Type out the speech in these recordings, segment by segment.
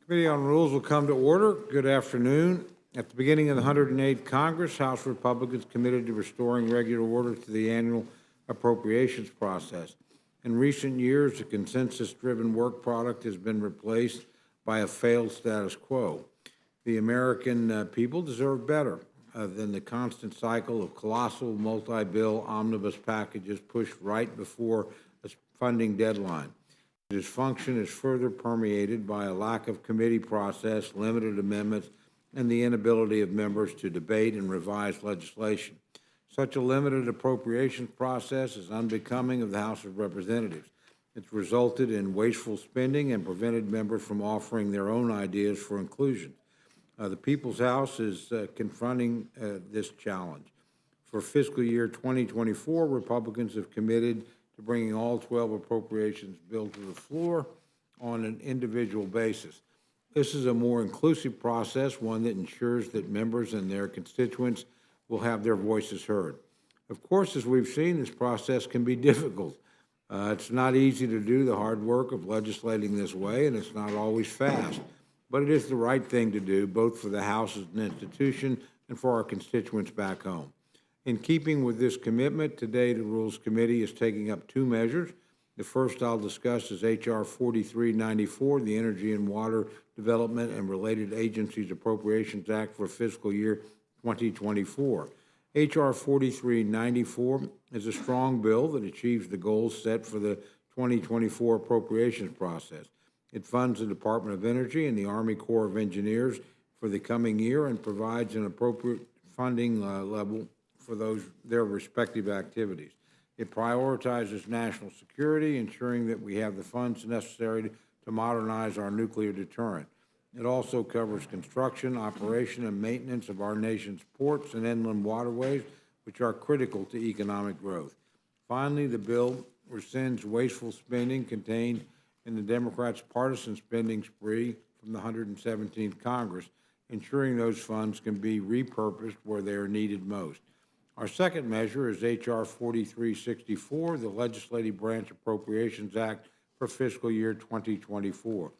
Committee on Rules will come to order. Good afternoon. At the beginning of the 108th Congress, House Republicans committed to restoring regular order to the annual appropriations process. In recent years, the consensus-driven work product has been replaced by a failed status quo. The American people deserve better than the constant cycle of colossal multi-bill omnibus packages pushed right before a funding deadline. Dysfunction is further permeated by a lack of committee process, limited amendments, and the inability of members to debate and revise legislation. Such a limited appropriations process is unbecoming of the House of Representatives. It's resulted in wasteful spending and prevented members from offering their own ideas for inclusion. The People's House is confronting this challenge. For fiscal year 2024, Republicans have committed to bringing all 12 appropriations bills to the floor on an individual basis. This is a more inclusive process, one that ensures that members and their constituents will have their voices heard. Of course, as we've seen, this process can be difficult. It's not easy to do the hard work of legislating this way, and it's not always fast. But it is the right thing to do, both for the House as an institution and for our constituents back home. In keeping with this commitment, today the Rules Committee is taking up two measures. The first I'll discuss is H.R. 4394, the Energy and Water Development and Related Agencies Appropriations Act for fiscal year 2024. H.R. 4394 is a strong bill that achieves the goals set for the 2024 appropriations process. It funds the Department of Energy and the Army Corps of Engineers for the coming year and provides an appropriate funding level for their respective activities. It prioritizes national security, ensuring that we have the funds necessary to modernize our nuclear deterrent. It also covers construction, operation, and maintenance of our nation's ports and inland waterways, which are critical to economic growth. Finally, the bill rescinds wasteful spending contained in the Democrats' partisan spending spree from the 117th Congress, ensuring those funds can be repurposed where they are needed most. Our second measure is H.R. 4364, the Legislative Branch Appropriations Act for fiscal year 2024.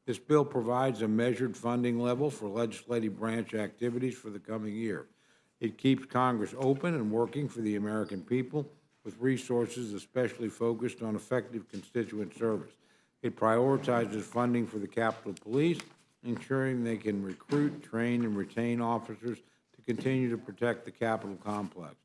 This bill provides a measured funding level for legislative branch activities for the coming year. It keeps Congress open and working for the American people with resources especially focused on effective constituent service. It prioritizes funding for the Capitol Police, ensuring they can recruit, train, and retain officers to continue to protect the Capitol complex,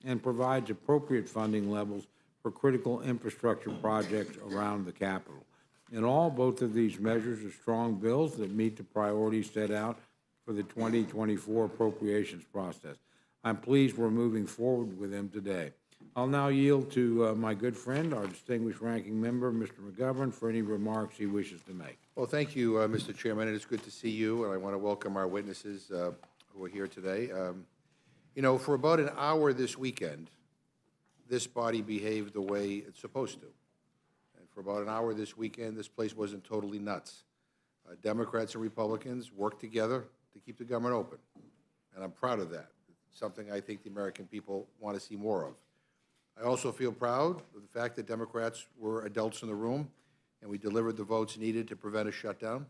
and provides appropriate funding levels for critical infrastructure projects around the Capitol. In all, both of these measures are strong bills that meet the priorities set out for the 2024 appropriations process. I'm pleased we're moving forward with them today. I'll now yield to my good friend, our distinguished ranking member, Mr. McGovern, for any remarks he wishes to make. Well, thank you, Mr. Chairman. It's good to see you, and I want to welcome our witnesses who are here today. You know, for about an hour this weekend, this body behaved the way it's supposed to. And for about an hour this weekend, this place wasn't totally nuts. Democrats and Republicans worked together to keep the government open, and I'm proud of that. It's something I think the American people want to see more of. I also feel proud of the fact that Democrats were adults in the room, and we delivered the votes needed to prevent a shutdown.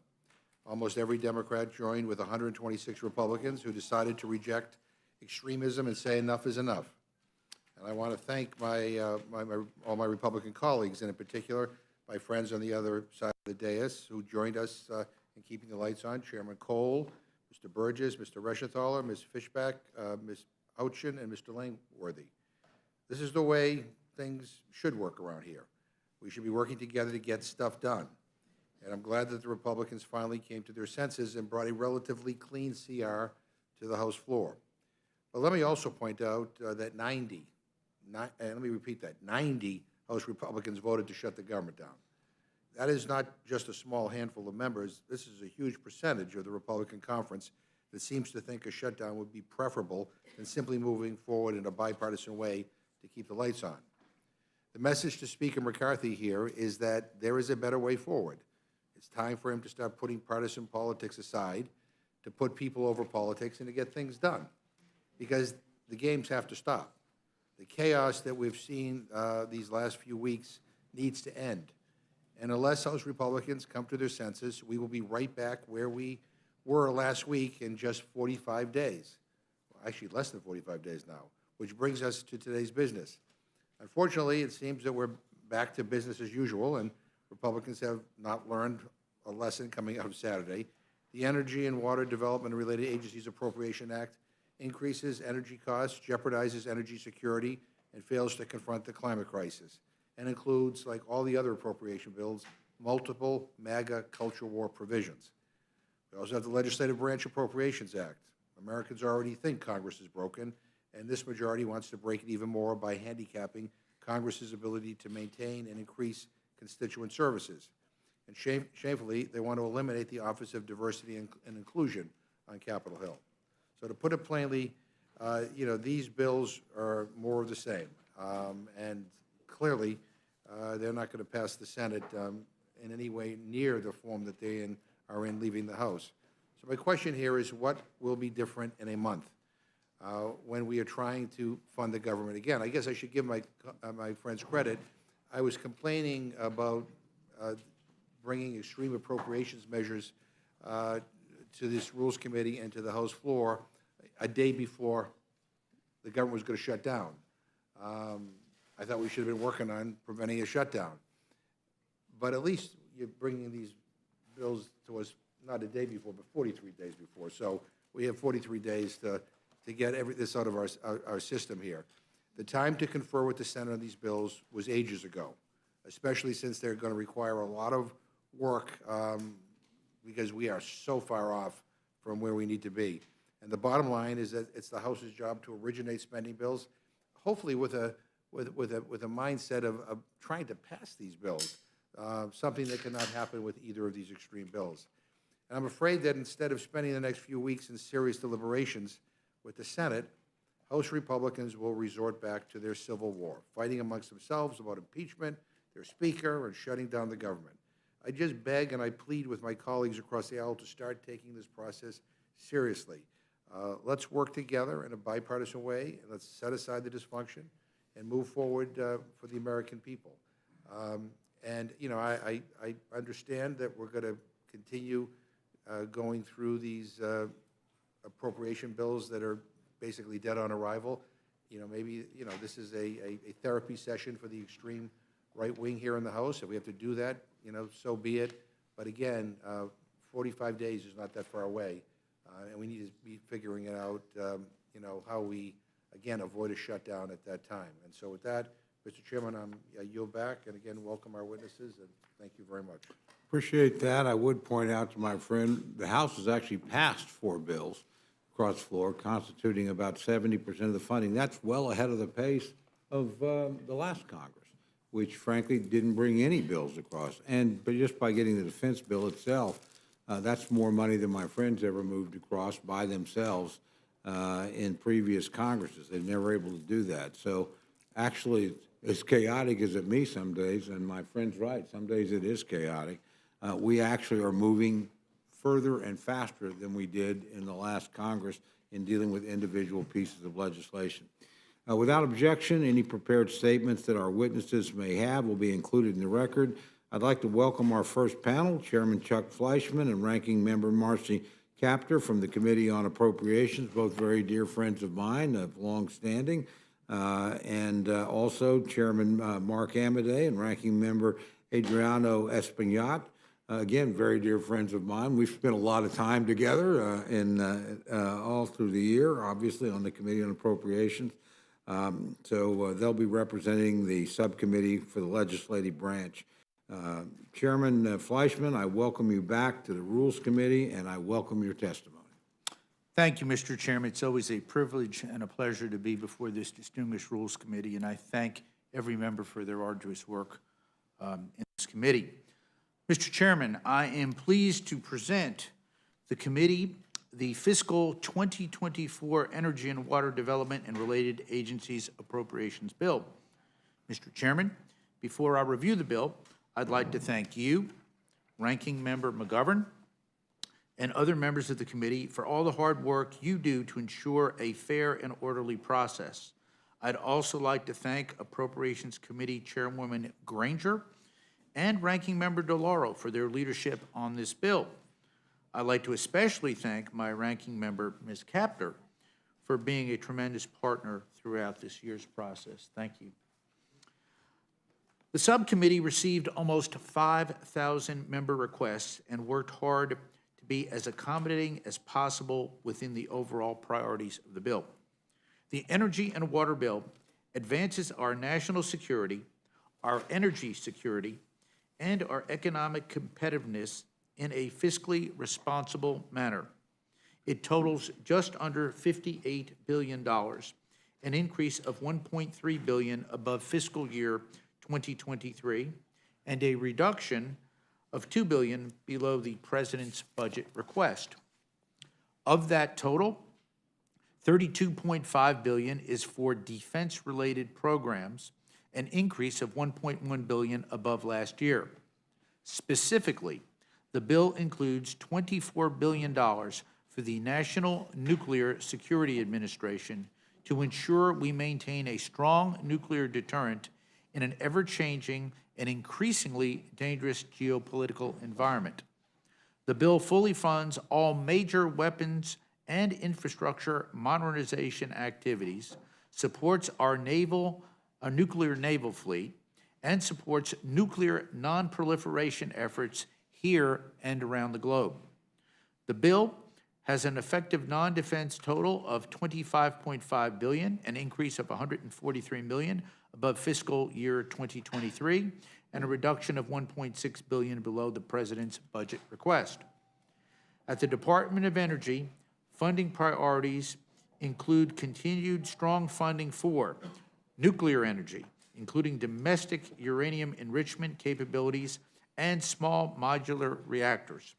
Almost every Democrat joined with 126 Republicans who decided to reject extremism and say enough is enough. And I want to thank all my Republican colleagues, and in particular, my friends on the other side of the dais who joined us in keeping the lights on, Chairman Cole, Mr. Burgess, Mr. Reschenthaler, Ms. Fishback, Ms. Ouchin, and Mr. Langworthy. This is the way things should work around here. We should be working together to get stuff done. And I'm glad that the Republicans finally came to their senses and brought a relatively clean CR to the House floor. But let me also point out that 90 House Republicans voted to shut the government down. That is not just a small handful of members. This is a huge percentage of the Republican conference that seems to think a shutdown would be preferable than simply moving forward in a bipartisan way to keep the lights on. The message to Speaker McCarthy here is that there is a better way forward. It's time for him to start putting partisan politics aside, to put people over politics, and to get things done. Because the games have to stop. The chaos that we've seen these last few weeks needs to end. And unless House Republicans come to their senses, we will be right back where we were last week in just 45 days. Well, actually, less than 45 days now, which brings us to today's business. Unfortunately, it seems that we're back to business as usual, and Republicans have not learned a lesson coming out of Saturday. The Energy and Water Development and Related Agencies Appropriation Act increases energy costs, jeopardizes energy security, and fails to confront the climate crisis, and includes, like all the other appropriation bills, multiple MAGA culture war provisions. We also have the Legislative Branch Appropriations Act. Americans already think Congress is broken, and this majority wants to break it even more by handicapping Congress's ability to maintain and increase constituent services. And shamefully, they want to eliminate the Office of Diversity and Inclusion on Capitol Hill. So to put it plainly, these bills are more of the same. And clearly, they're not going to pass the Senate in any way near the form that they are in leaving the House. So my question here is, what will be different in a month when we are trying to fund the government again? I guess I should give my friends credit. I was complaining about bringing extreme appropriations measures to this Rules Committee and to the House floor a day before the government was going to shut down. I thought we should have been working on preventing a shutdown. But at least you're bringing these bills to us not a day before, but 43 days before. So we have 43 days to get this out of our system here. The time to confer with the Senate on these bills was ages ago, especially since they're going to require a lot of work because we are so far off from where we need to be. And the bottom line is that it's the House's job to originate spending bills, hopefully with a mindset of trying to pass these bills, something that cannot happen with either of these extreme bills. And I'm afraid that instead of spending the next few weeks in serious deliberations with the Senate, House Republicans will resort back to their civil war, fighting amongst themselves about impeachment, their speaker, and shutting down the government. I just beg and I plead with my colleagues across the aisle to start taking this process seriously. Let's work together in a bipartisan way, and let's set aside the dysfunction and move forward for the American people. I understand that we're going to continue going through these appropriation bills that are basically dead on arrival. Maybe this is a therapy session for the extreme right wing here in the House. If we have to do that, so be it. But again, 45 days is not that far away, and we need to be figuring it out, how we, again, avoid a shutdown at that time. And so with that, Mr. Chairman, I yield back, and again, welcome our witnesses, and thank you very much. Appreciate that. I would point out to my friend, the House has actually passed 4 bills across the floor, constituting about 70% of the funding. That's well ahead of the pace of the last Congress, which frankly didn't bring any bills across. But just by getting the defense bill itself, that's more money than my friends ever moved across by themselves in previous Congresses. They never able to do that. So actually, as chaotic as it may some days, and my friend's right, some days it is chaotic, we actually are moving further and faster than we did in the last Congress in dealing with individual pieces of legislation. Without objection, any prepared statements that our witnesses may have will be included in the record. I'd like to welcome our first panel, Chairman Chuck Fleischman and Ranking Member Marcy Kaptur from the Committee on Appropriations, both very dear friends of mine, of long standing, and also Chairman Mark Amadei and Ranking Member Adriano Espaillat. Again, very dear friends of mine. We've spent a lot of time together all through the year, obviously, on the Committee on Appropriations. So they'll be representing the subcommittee for the legislative branch. Chairman Fleischman, I welcome you back to the Rules Committee, and I welcome your testimony. Thank you, Mr. Chairman. It's always a privilege and a pleasure to be before this distinguished Rules Committee, and I thank every member for their arduous work in this committee. Mr. Chairman, I am pleased to present the committee the Fiscal 2024 Energy and Water Development and Related Agencies Appropriations Bill. Mr. Chairman, before I review the bill, I'd like to thank you, Ranking Member McGovern, and other members of the committee for all the hard work you do to ensure a fair and orderly process. I'd also like to thank Appropriations Committee Chairwoman Granger and Ranking Member DeLauro for their leadership on this bill. I'd like to especially thank my Ranking Member, Ms. Kapner, for being a tremendous partner throughout this year's process. Thank you. The subcommittee received almost 5,000 member requests and worked hard to be as accommodating as possible within the overall priorities of the bill. The Energy and Water Bill advances our national security, our energy security, and our economic competitiveness in a fiscally responsible manner. It totals just under $58 billion, an increase of $1.3 billion above fiscal year 2023, and a reduction of $2 billion below the President's budget request. Of that total, $32.5 billion is for defense-related programs, an increase of $1.1 billion above last year. Specifically, the bill includes $24 billion for the National Nuclear Security Administration to ensure we maintain a strong nuclear deterrent in an ever-changing and increasingly dangerous geopolitical environment. The bill fully funds all major weapons and infrastructure modernization activities, supports our nuclear naval fleet, and supports nuclear non-proliferation efforts here and around the globe. The bill has an effective non-defense total of $25.5 billion, an increase of $143 million above fiscal year 2023, and a reduction of $1.6 billion below the President's budget request. At the Department of Energy, funding priorities include continued strong funding for nuclear energy, including domestic uranium enrichment capabilities and small modular reactors.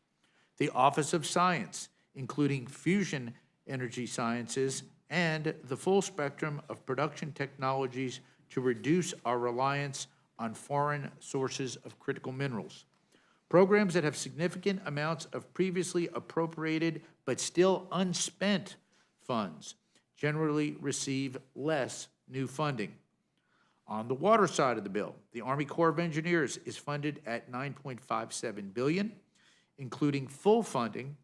The Office of Science, including fusion energy sciences and the full spectrum of production technologies to reduce our reliance on foreign sources of critical minerals. Programs that have significant amounts of previously appropriated but still unspent funds generally receive less new funding. On the water side of the bill, the Army Corps of Engineers is funded at $9.57 billion, including full funding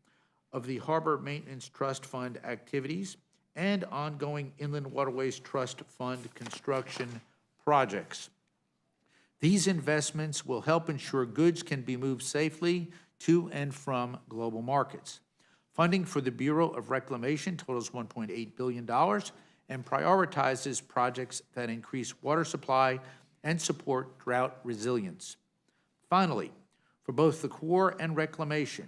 of the Harbor Maintenance Trust Fund activities and ongoing Inland Waterways Trust Fund construction projects. These investments will help ensure goods can be moved safely to and from global markets. Funding for the Bureau of Reclamation totals $1.8 billion and prioritizes projects that increase water supply and support drought resilience. Finally, for both the Corps and Reclamation,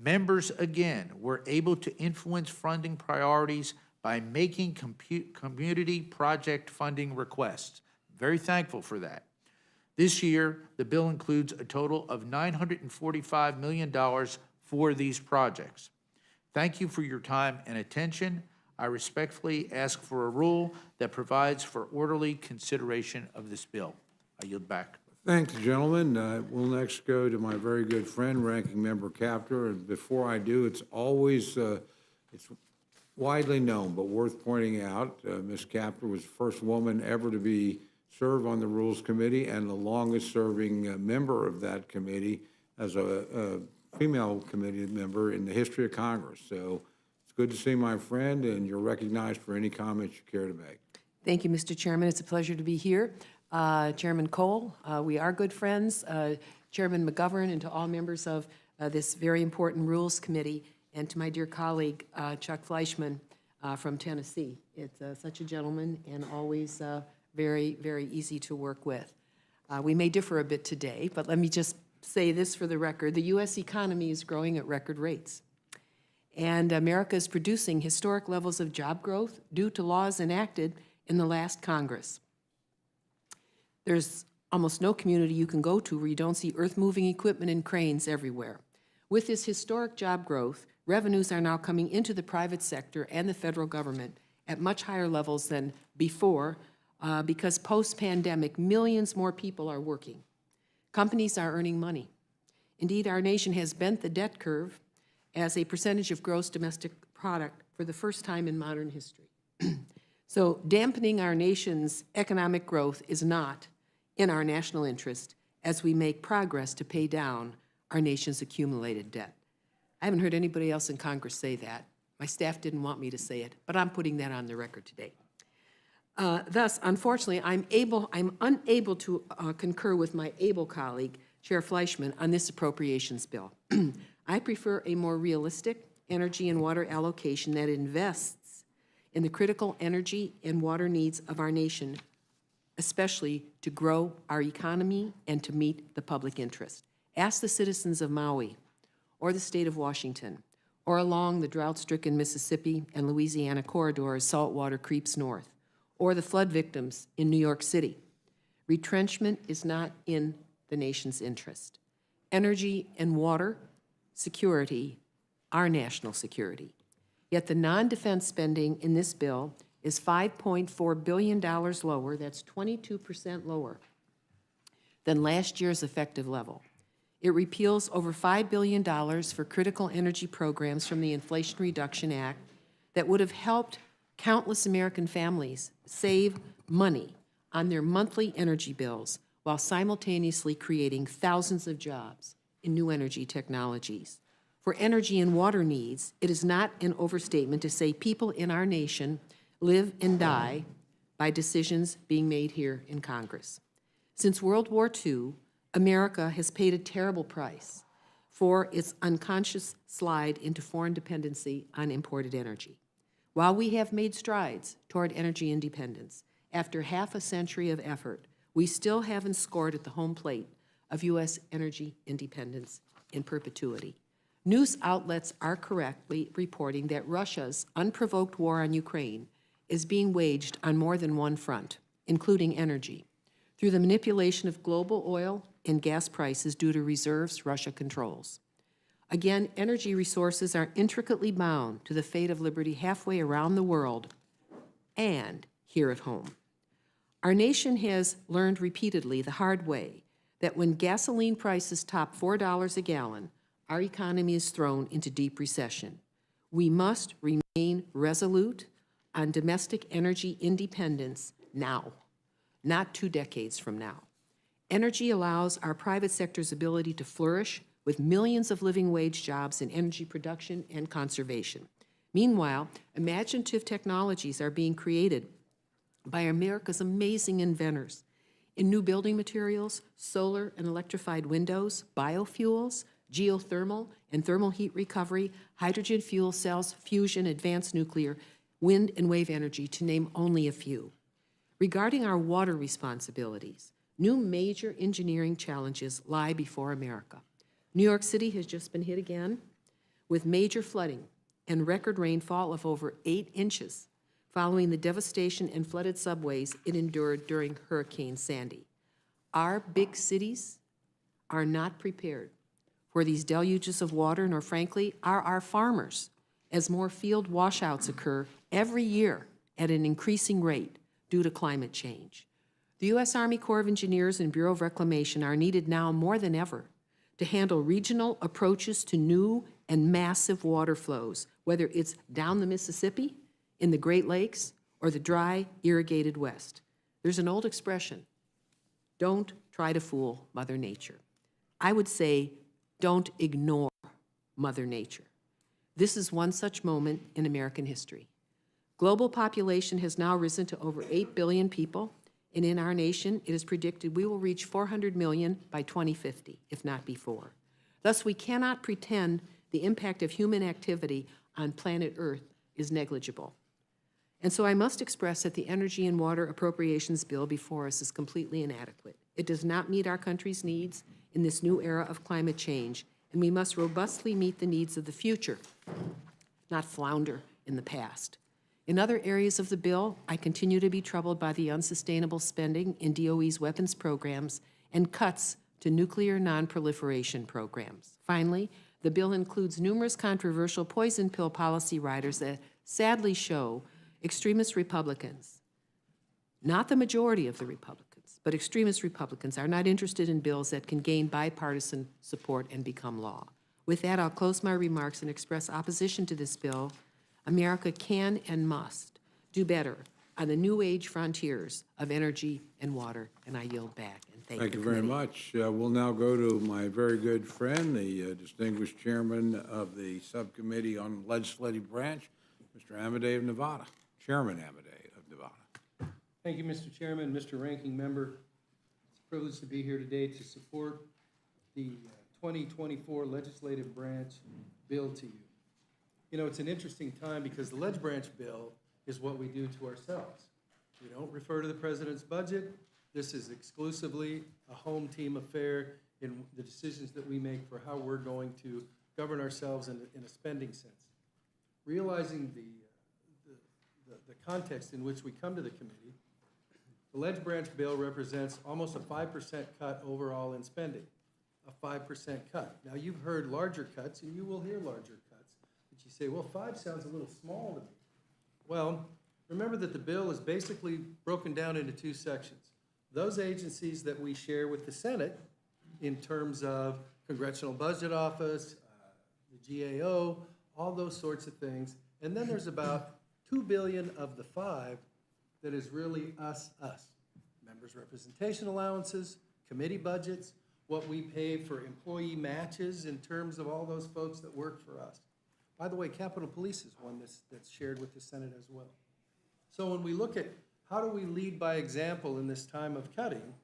members again were able to influence funding priorities by making community project funding requests. Very thankful for that. This year, the bill includes a total of $945 million for these projects. Thank you for your time and attention. I respectfully ask for a rule that provides for orderly consideration of this bill. I yield back. Thank you, gentlemen. We'll next go to my very good friend, Ranking Member Kaptur. And before I do, it's always, it's widely known, but worth pointing out, Ms. Kaptur was the first woman ever to serve on the Rules Committee and the longest-serving member of that committee as a female committee member in the history of Congress. So it's good to see my friend, and you're recognized for any comments you care to make. Thank you, Mr. Chairman. It's a pleasure to be here. Chairman Cole, we are good friends. Chairman McGovern, and to all members of this very important Rules Committee, and to my dear colleague, Chuck Fleischman from Tennessee. It's such a gentleman and always very, very easy to work with. We may differ a bit today, but let me just say this for the record. The U.S. economy is growing at record rates, and America is producing historic levels of job growth due to laws enacted in the last Congress. There's almost no community you can go to where you don't see earth-moving equipment and cranes everywhere. With this historic job growth, revenues are now coming into the private sector and the federal government at much higher levels than before, because post-pandemic, millions more people are working. Companies are earning money. Indeed, our nation has bent the debt curve as a percentage of gross domestic product for the first time in modern history. So dampening our nation's economic growth is not in our national interest, as we make progress to pay down our nation's accumulated debt. I haven't heard anybody else in Congress say that. My staff didn't want me to say it, but I'm putting that on the record today. Thus, unfortunately, I'm unable to concur with my able colleague, Chair Fleischman, on this appropriations bill. I prefer a more realistic energy and water allocation that invests in the critical energy and water needs of our nation, especially to grow our economy and to meet the public interest. Ask the citizens of Maui or the state of Washington or along the drought-stricken Mississippi and Louisiana corridor as salt water creeps north, or the flood victims in New York City. Retrenchment is not in the nation's interest. Energy and water security are national security. Yet the non-defense spending in this bill is $5.4 billion lower, that's 22% lower than last year's effective level. It repeals over $5 billion for critical energy programs from the Inflation Reduction Act that would have helped countless American families save money on their monthly energy bills while simultaneously creating thousands of jobs in new energy technologies. For energy and water needs, it is not an overstatement to say people in our nation live and die by decisions being made here in Congress. Since World War II, America has paid a terrible price for its unconscious slide into foreign dependency on imported energy. While we have made strides toward energy independence, after half a century of effort, we still haven't scored at the home plate of U.S. energy independence in perpetuity. News outlets are correctly reporting that Russia's unprovoked war on Ukraine is being waged on more than one front, including energy, through the manipulation of global oil and gas prices due to reserves Russia controls. Again, energy resources are intricately bound to the fate of liberty halfway around the world and here at home. Our nation has learned repeatedly the hard way that when gasoline prices top $4 a gallon, our economy is thrown into deep recession. We must remain resolute on domestic energy independence now, not 2 decades from now. Energy allows our private sector's ability to flourish with millions of living wage jobs in energy production and conservation. Meanwhile, imaginative technologies are being created by America's amazing inventors in new building materials, solar and electrified windows, biofuels, geothermal and thermal heat recovery, hydrogen fuel cells, fusion, advanced nuclear, wind and wave energy, to name only a few. Regarding our water responsibilities, new major engineering challenges lie before America. New York City has just been hit again with major flooding and record rainfall of over 8 inches following the devastation and flooded subways it endured during Hurricane Sandy. Our big cities are not prepared for these deluges of water, nor frankly are our farmers, as more field washouts occur every year at an increasing rate due to climate change. The U.S. Army Corps of Engineers and Bureau of Reclamation are needed now more than ever to handle regional approaches to new and massive water flows, whether it's down the Mississippi, in the Great Lakes, or the dry, irrigated West. There's an old expression, don't try to fool Mother Nature. I would say, don't ignore Mother Nature. This is one such moment in American history. Global population has now risen to over 8 billion people, and in our nation, it is predicted we will reach 400 million by 2050, if not before. Thus, we cannot pretend the impact of human activity on planet Earth is negligible. And so I must express that the Energy and Water Appropriations Bill before us is completely inadequate. It does not meet our country's needs in this new era of climate change, and we must robustly meet the needs of the future, not flounder in the past. In other areas of the bill, I continue to be troubled by the unsustainable spending in DOE's weapons programs and cuts to nuclear non-proliferation programs. Finally, the bill includes numerous controversial poison pill policy riders that sadly show extremist Republicans, not the majority of the Republicans, but extremist Republicans are not interested in bills that can gain bipartisan support and become law. With that, I'll close my remarks and express opposition to this bill. America can and must do better on the new age frontiers of energy and water. And I yield back and thank Thank the you very committee. much. We'll now go to my very good friend, the distinguished chairman of the Subcommittee on Legislative Branch, Mr. Amadei of Nevada, Chairman Amadei of Nevada. Thank you, Mr. Chairman, Mr. Ranking Member. It's a privilege to be here today to support the 2024 Legislative Branch bill to you. You know, it's an interesting time because the Leg Branch bill is what we do to ourselves. We don't refer to the president's budget. This is exclusively a home team affair in the decisions that we make for how we're going to govern ourselves in a spending sense. Realizing the context in which we come to the committee, the Leg Branch bill represents almost a 5% cut overall in spending, a 5% cut. Now, you've heard larger cuts, and you will hear larger cuts, but you say, well, 5 sounds a little small to me. Well, remember that the bill is basically broken down into 2 sections. Those agencies that we share with the Senate in terms of Congressional Budget Office, the GAO, all those sorts of things. And then there's about $2 billion of the 5 that is really us. Members' representation allowances, committee budgets, what we pay for employee matches in terms of all those folks that work for us. By the way, Capitol Police is one that's shared with the Senate as well. So when we look at how do we lead by example in this time of cutting,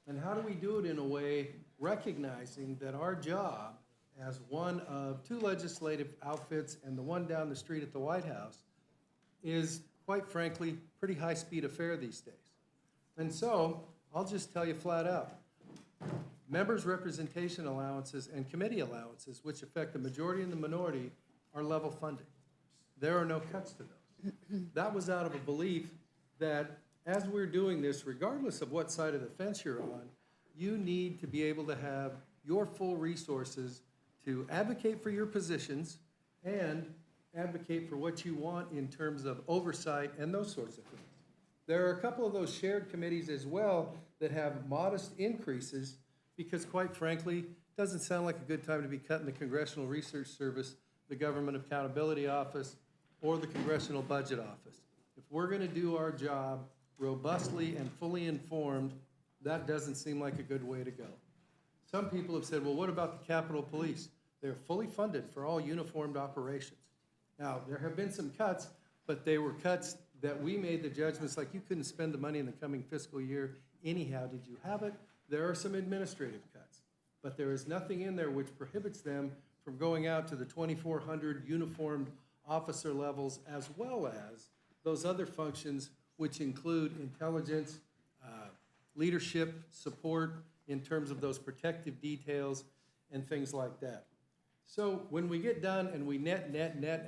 and how do we do it in a way recognizing that our job as one of 2 legislative outfits and the one down the street at the White House is, quite frankly, pretty high-speed affair these days. And so I'll just tell you flat out, members' representation allowances and committee allowances, which affect the majority and the minority, are level funded. There are no cuts to those. That was out of a belief that as we're doing this, regardless of what side of the fence you're on, you need to be able to have your full resources to advocate for your positions and advocate for what you want in terms of oversight and those sorts of things. There are a couple of those shared committees as well that have modest increases because, quite frankly, it doesn't sound like a good time to be cutting the Congressional Research Service, the Government Accountability Office, or the Congressional Budget Office. If we're going to do our job robustly and fully informed, that doesn't seem like a good way to go. Some people have said, well, what about the Capitol Police? They're fully funded for all uniformed operations. Now, there have been some cuts, but they were cuts that we made the judgments like you couldn't spend the money in the coming fiscal year anyhow. Did you have it? There are some administrative cuts, but there is nothing in there which prohibits them from going out to the 2,400 uniformed officer levels as well as those other functions which include intelligence, leadership, support in terms of those protective details and things like that. So when we get done and we net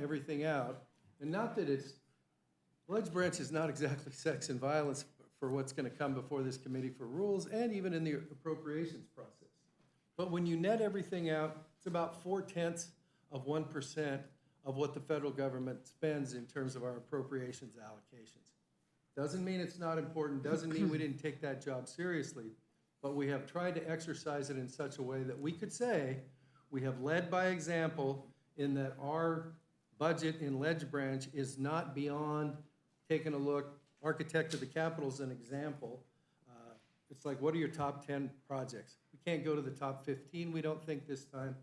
everything out, and not that it's, Leg Branch is not exactly sex and violence for what's going to come before this committee for rules and even in the appropriations process. But when you net everything out, it's about 0.4% of what the federal government spends in terms of our appropriations allocations. Doesn't mean it's not important, doesn't mean we didn't take that job seriously, but we have tried to exercise it in such a way that we could say we have led by example in that our budget in Leg Branch is not beyond taking a look. Architect of the Capitol is an example. It's like, what are your top 10 projects? We can't go to the top 15, we don't think this time,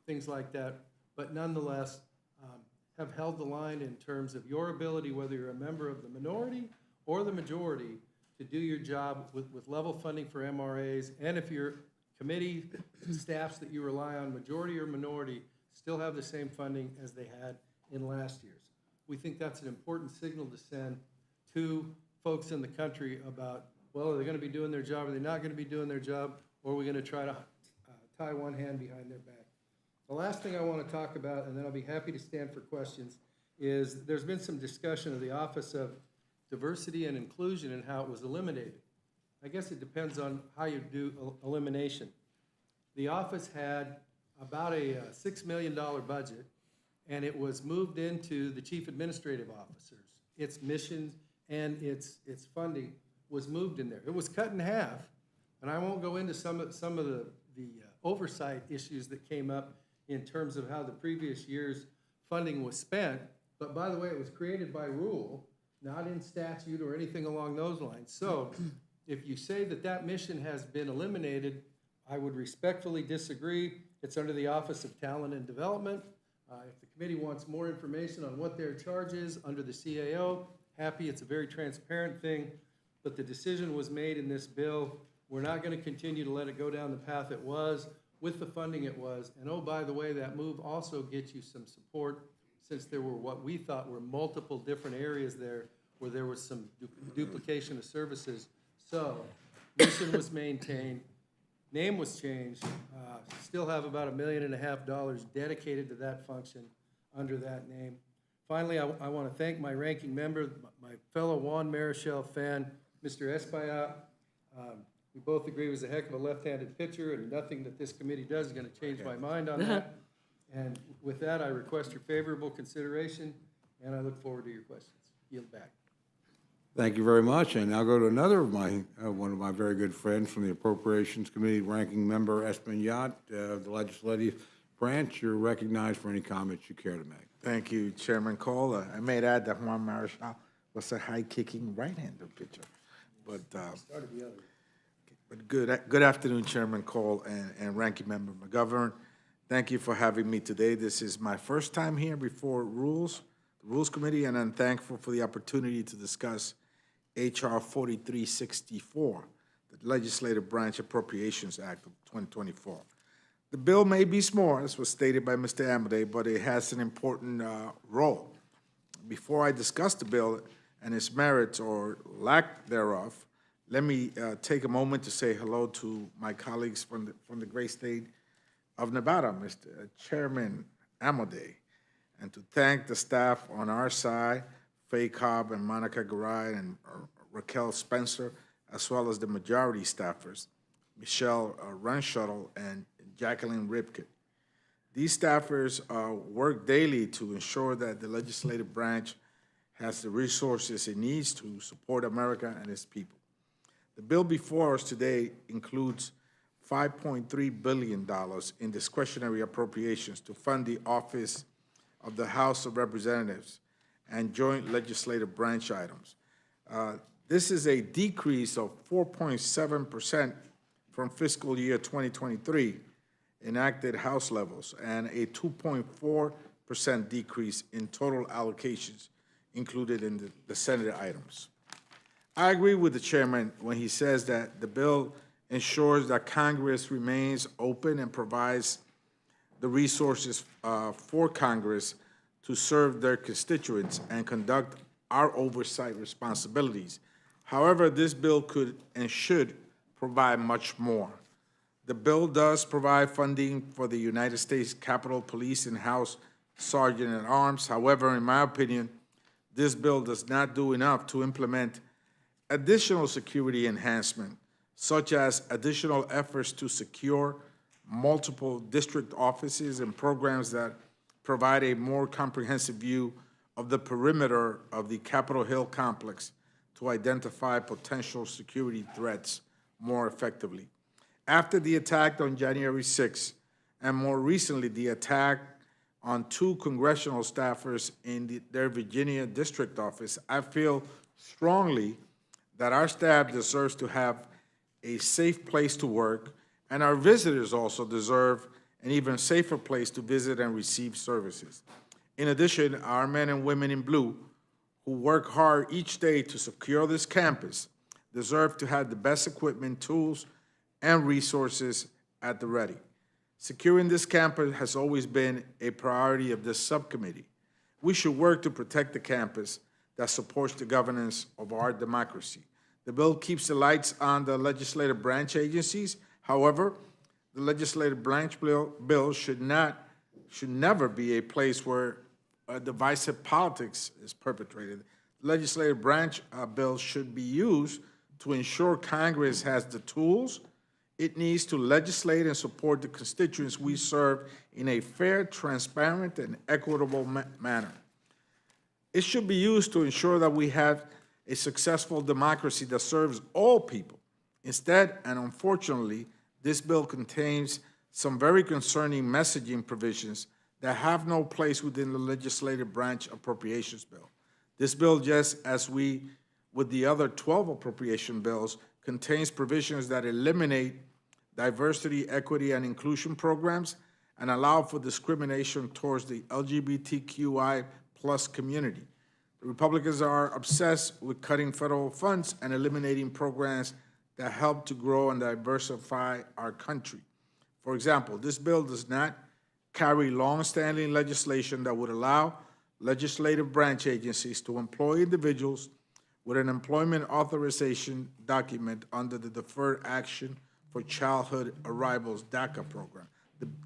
things like that. But nonetheless, have held the line in terms of your ability, whether you're a member of the minority or the majority, to do your job with level funding for MRAs. And if your committee staffs that you rely on, majority or minority, still have the same funding as they had in last year's. We think that's an important signal to send to folks in the country about, well, are they going to be doing their job? Are they not going to be doing their job? Or are we going to try to tie one hand behind their back? The last thing I want to talk about, and then I'll be happy to stand for questions, is there's been some discussion of the Office of Diversity and Inclusion and how it was eliminated. I guess it depends on how you do elimination. The office had about a $6 million budget, and it was moved into the chief administrative officers. Its mission and its funding was moved in there. It was cut in half, and I won't go into some of the oversight issues that came up in terms of how the previous year's funding was spent. But by the way, it was created by rule, not in statute or anything along those lines. So if you say that that mission has been eliminated, I would respectfully disagree. It's under the Office of Talent and Development. If the committee wants more information on what their charge is under the CAO, happy, it's a very transparent thing, but the decision was made in this bill. We're not going to continue to let it go down the path it was, with the funding it was. And oh, by the way, that move also gets you some support, since there were what we thought were multiple different areas there where there was some duplication of services. So, mission was maintained, name was changed, still have about $1.5 million dedicated to that function under that name. Finally, I want to thank my ranking member, my fellow Juan Marichal fan, Mr. Espaillat. We both agree he was a heck of a left-handed pitcher, and nothing that this committee does is going to change my mind on that. And with that, I request your favorable consideration, and I look forward to your questions. Yield back. Thank you very much. And I'll go to another of my, one of my very good friends from the Appropriations Committee, Ranking Member Espaillat, the Legislative Branch. You're recognized for any comments you care to make. Thank you, Chairman Cole. I may add that Juan Marichal was a high-kicking right-handed pitcher. But good afternoon, Chairman Cole and Ranking Member McGovern. Thank you for having me today. This is my first time here before the Rules Committee, and I'm thankful for the opportunity to discuss H.R. 4364, the Legislative Branch Appropriations Act of 2024. The bill may be small, as was stated by Mr. Amadei, but it has an important role. Before I discuss the bill and its merits or lack thereof, let me take a moment to say hello to my colleagues from the great state of Nevada, Mr. Chairman Amadei, and to thank the staff on our side, Faye Cobb and Monica Garay and Raquel Spencer, as well as the majority staffers, Michelle Runshuttle and Jacqueline Ripke. These staffers work daily to ensure that the legislative branch has the resources it needs to support America and its people. The bill before us today includes $5.3 billion in discretionary appropriations to fund the Office of the House of Representatives and joint legislative branch items. This is a decrease of 4.7% from fiscal year 2023 enacted House levels and a 2.4% decrease in total allocations included in the Senate items. I agree with the chairman when he says that the bill ensures that Congress remains open and provides the resources for Congress to serve their constituents and conduct our oversight responsibilities. However, this bill could and should provide much more. The bill does provide funding for the United States Capitol Police and House Sergeant-at-Arms. However, in my opinion, this bill does not do enough to implement additional security enhancement, such as additional efforts to secure multiple district offices and programs that provide a more comprehensive view of the perimeter of the Capitol Hill complex to identify potential security threats more effectively. After the attack on January 6th, and more recently the attack on 2 congressional staffers in their Virginia district office, I feel strongly that our staff deserves to have a safe place to work, and our visitors also deserve an even safer place to visit and receive services. In addition, our men and women in blue who work hard each day to secure this campus deserve to have the best equipment, tools, and resources at the ready. Securing this campus has always been a priority of this subcommittee. We should work to protect the campus that supports the governance of our democracy. The bill keeps the lights on the legislative branch agencies. However, the legislative branch bill should never be a place where divisive politics is perpetrated. The legislative branch bill should be used to ensure Congress has the tools it needs to legislate and support the constituents we serve in a fair, transparent, and equitable manner. It should be used to ensure that we have a successful democracy that serves all people. Instead, and unfortunately, this bill contains some very concerning messaging provisions that have no place within the legislative branch appropriations bill. This bill, just as with the other 12 appropriation bills, contains provisions that eliminate diversity, equity, and inclusion programs and allow for discrimination towards the LGBTQI plus community. The Republicans are obsessed with cutting federal funds and eliminating programs that help to grow and diversify our country. For example, this bill does not carry long-standing legislation that would allow legislative branch agencies to employ individuals with an employment authorization document under the Deferred Action for Childhood Arrivals DACA program.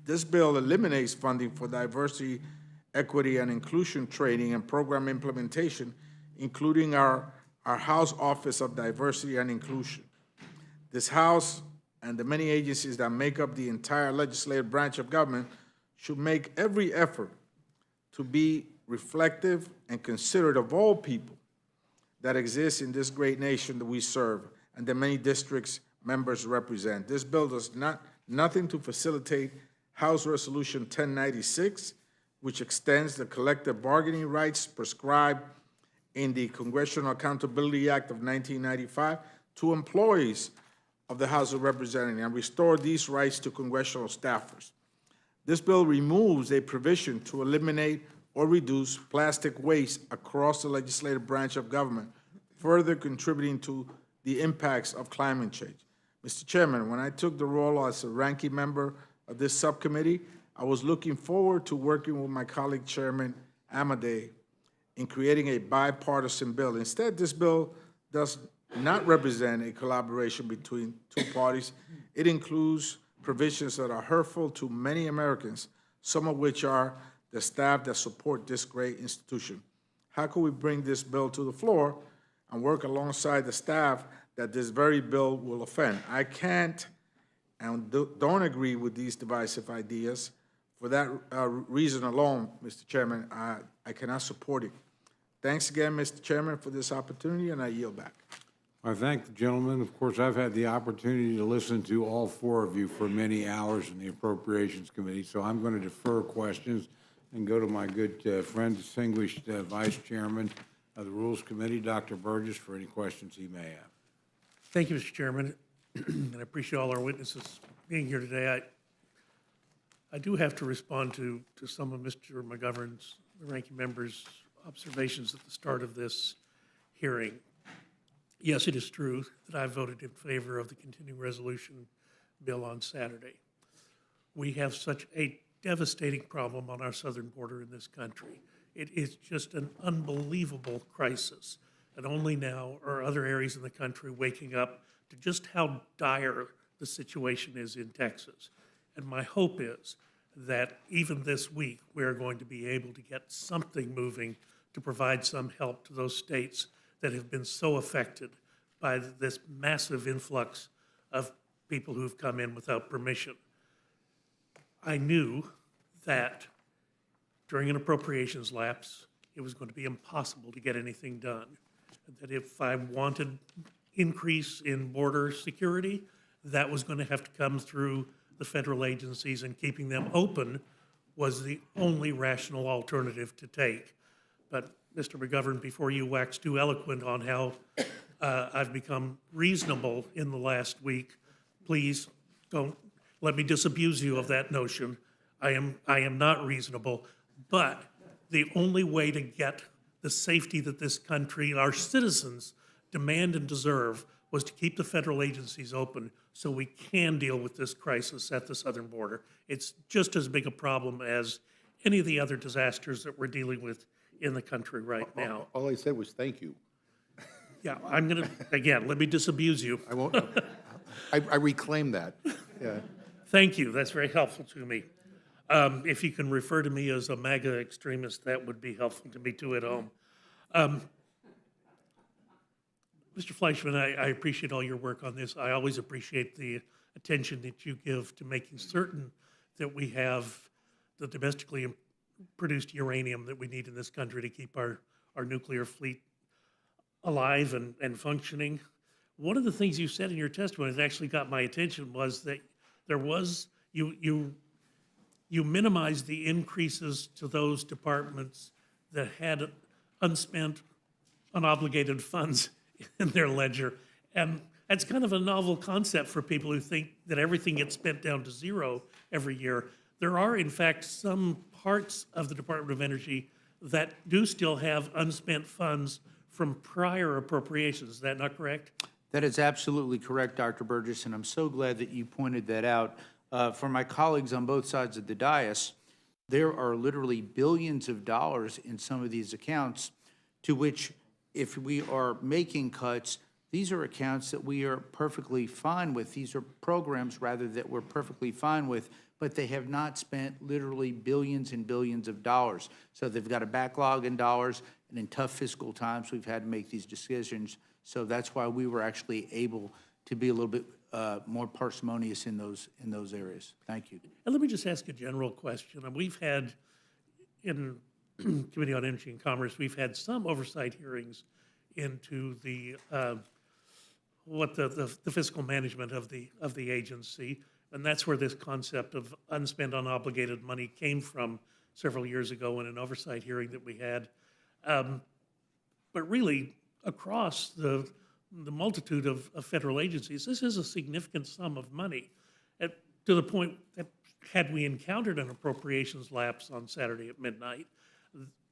This bill eliminates funding for diversity, equity, and inclusion training and program implementation, including our House Office of Diversity and Inclusion. This House and the many agencies that make up the entire legislative branch of government should make every effort to be reflective and considerate of all people that exist in this great nation that we serve and the many districts members represent. This bill does nothing to facilitate House Resolution 1096, which extends the collective bargaining rights prescribed in the Congressional Accountability Act of 1995 to employees of the House of Representatives and restore these rights to congressional staffers. This bill removes a provision to eliminate or reduce plastic waste across the legislative branch of government, further contributing to the impacts of climate change. Mr. Chairman, when I took the role as a ranking member of this subcommittee, I was looking forward to working with my colleague Chairman Amadei in creating a bipartisan bill. Instead, this bill does not represent a collaboration between two parties. It includes provisions that are hurtful to many Americans, some of which are the staff that support this great institution. How can we bring this bill to the floor and work alongside the staff that this very bill will offend? I can't and don't agree with these divisive ideas. For that reason alone, Mr. Chairman, I cannot support it. Thanks again, Mr. Chairman, for this opportunity, and I yield back. I thank the gentleman. Of course, I've had the opportunity to listen to all four of you for many hours in the Appropriations Committee, so I'm going to defer questions and go to my good friend, distinguished Vice Chairman of the Rules Committee, Dr. Burgess, for any questions he may have. Thank you, Mr. Chairman, and I appreciate all our witnesses being here today. I do have to respond to some of Mr. McGovern's, the ranking member's observations at the start of this hearing. Yes, it is true that I voted in favor of the continuing resolution bill on Saturday. We have such a devastating problem on our southern border in this country. It is just an unbelievable crisis, and only now are other areas in the country waking up to just how dire the situation is in Texas. And my hope is that even this week, we're going to be able to get something moving to provide some help to those states that have been so affected by this massive influx of people who've come in without permission. I knew that during an appropriations lapse, it was going to be impossible to get anything done. That if I wanted increase in border security, that was going to have to come through the federal agencies, and keeping them open was the only rational alternative to take. But Mr. McGovern, before you wax too eloquent on how I've become reasonable in the last week, please don't let me disabuse you of that notion. I am not reasonable, but the only way to get the safety that this country, our citizens, demand and deserve was to keep the federal agencies open so we can deal with this crisis at the southern border. It's just as big a problem as any of the other disasters that we're dealing with in the country right now. All I said was thank you. Yeah, I'm gonna, again, let me disabuse you. I won't, I reclaim that. Yeah. Thank you, that's very helpful to me. If you can refer to me as a MAGA extremist, that would be helpful to me too at home. Mr. Fleischman, I appreciate all your work on this. I always appreciate the attention that you give to making certain that we have the domestically produced uranium that we need in this country to keep our nuclear fleet alive and functioning. One of the things you said in your testimony that actually got my attention was that there was, you minimized the increases to those departments that had unspent unobligated funds in their ledger. And that's kind of a novel concept for people who think that everything gets spent down to zero every year. There are, in fact, some parts of the Department of Energy that do still have unspent funds from prior appropriations. Is that not correct? That is absolutely correct, Dr. Burgess, and I'm so glad that you pointed that out. For my colleagues on both sides of the dais, there are literally billions of dollars in some of these accounts to which, if we are making cuts, these are accounts that we are perfectly fine with. These are programs, rather, that we're perfectly fine with, but they have not spent literally billions and billions of dollars. So they've got a backlog in dollars, and in tough fiscal times, we've had to make these decisions. So that's why we were actually able to be a little bit more parsimonious in those areas. Thank you. And let me just ask a general question. We've had, in Committee on Energy and Commerce, we've had some oversight hearings into the fiscal management of the agency, and that's where this concept of unspent, unobligated money came from several years ago in an oversight hearing that we had. But really, across the multitude of federal agencies, this is a significant sum of money, to the point that had we encountered an appropriations lapse on Saturday at midnight,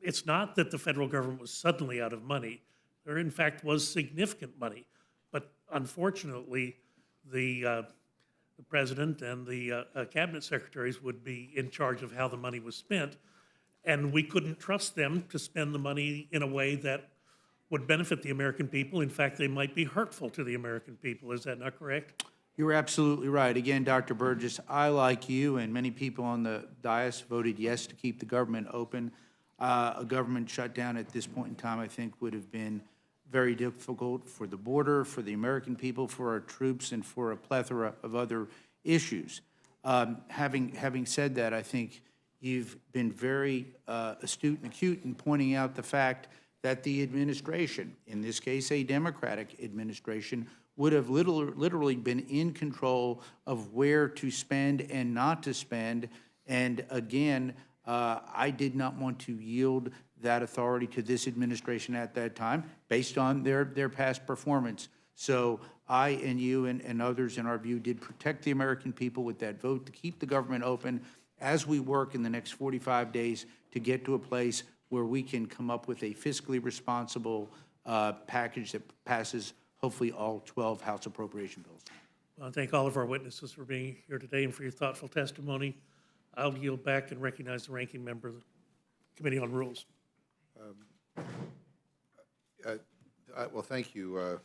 it's not that the federal government was suddenly out of money. There, in fact, was significant money. But unfortunately, the president and the cabinet secretaries would be in charge of how the money was spent, and we couldn't trust them to spend the money in a way that would benefit the American people. In fact, they might be hurtful to the American people. Is that not correct? You're absolutely right. Again, Dr. Burgess, I, like you and many people on the dais, voted yes to keep the government open. A government shutdown at this point in time, I think, would have been very difficult for the border, for the American people, for our troops, and for a plethora of other issues. Having said that, I think you've been very astute and acute in pointing out the fact that the administration, in this case a Democratic administration, would have literally been in control of where to spend and not to spend. And again, I did not want to yield that authority to this administration at that time based on their past performance. So I and you and others, in our view, did protect the American people with that vote to keep the government open as we work in the next 45 days to get to a place where we can come up with a fiscally responsible package that passes hopefully all 12 House appropriation bills. Well, I thank all of our witnesses for being here today and for your thoughtful testimony. I'll yield back and recognize the ranking member of the Committee on Rules. Well, thank you,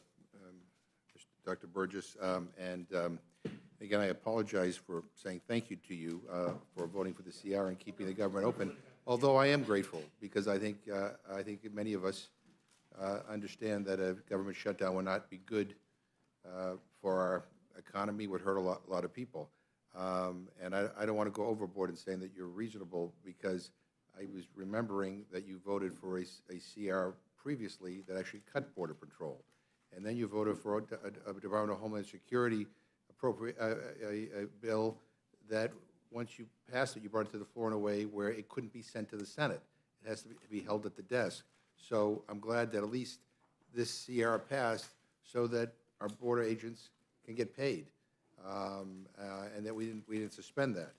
Dr. Burgess. Again, I apologize for saying thank you to you for voting for the CR and keeping the government open, although I am grateful because I think many of us understand that a government shutdown would not be good for our economy, would hurt a lot of people. And I don't want to go overboard in saying that you're reasonable, because I was remembering that you voted for a CR previously that actually cut Border Patrol. And then you voted for a Department of Homeland Security a bill that, once you passed it, you brought it to the floor in a way where it couldn't be sent to the Senate. It has to be held at the desk. So I'm glad that at least this CR passed so that our border agents can get paid, and that we didn't suspend that.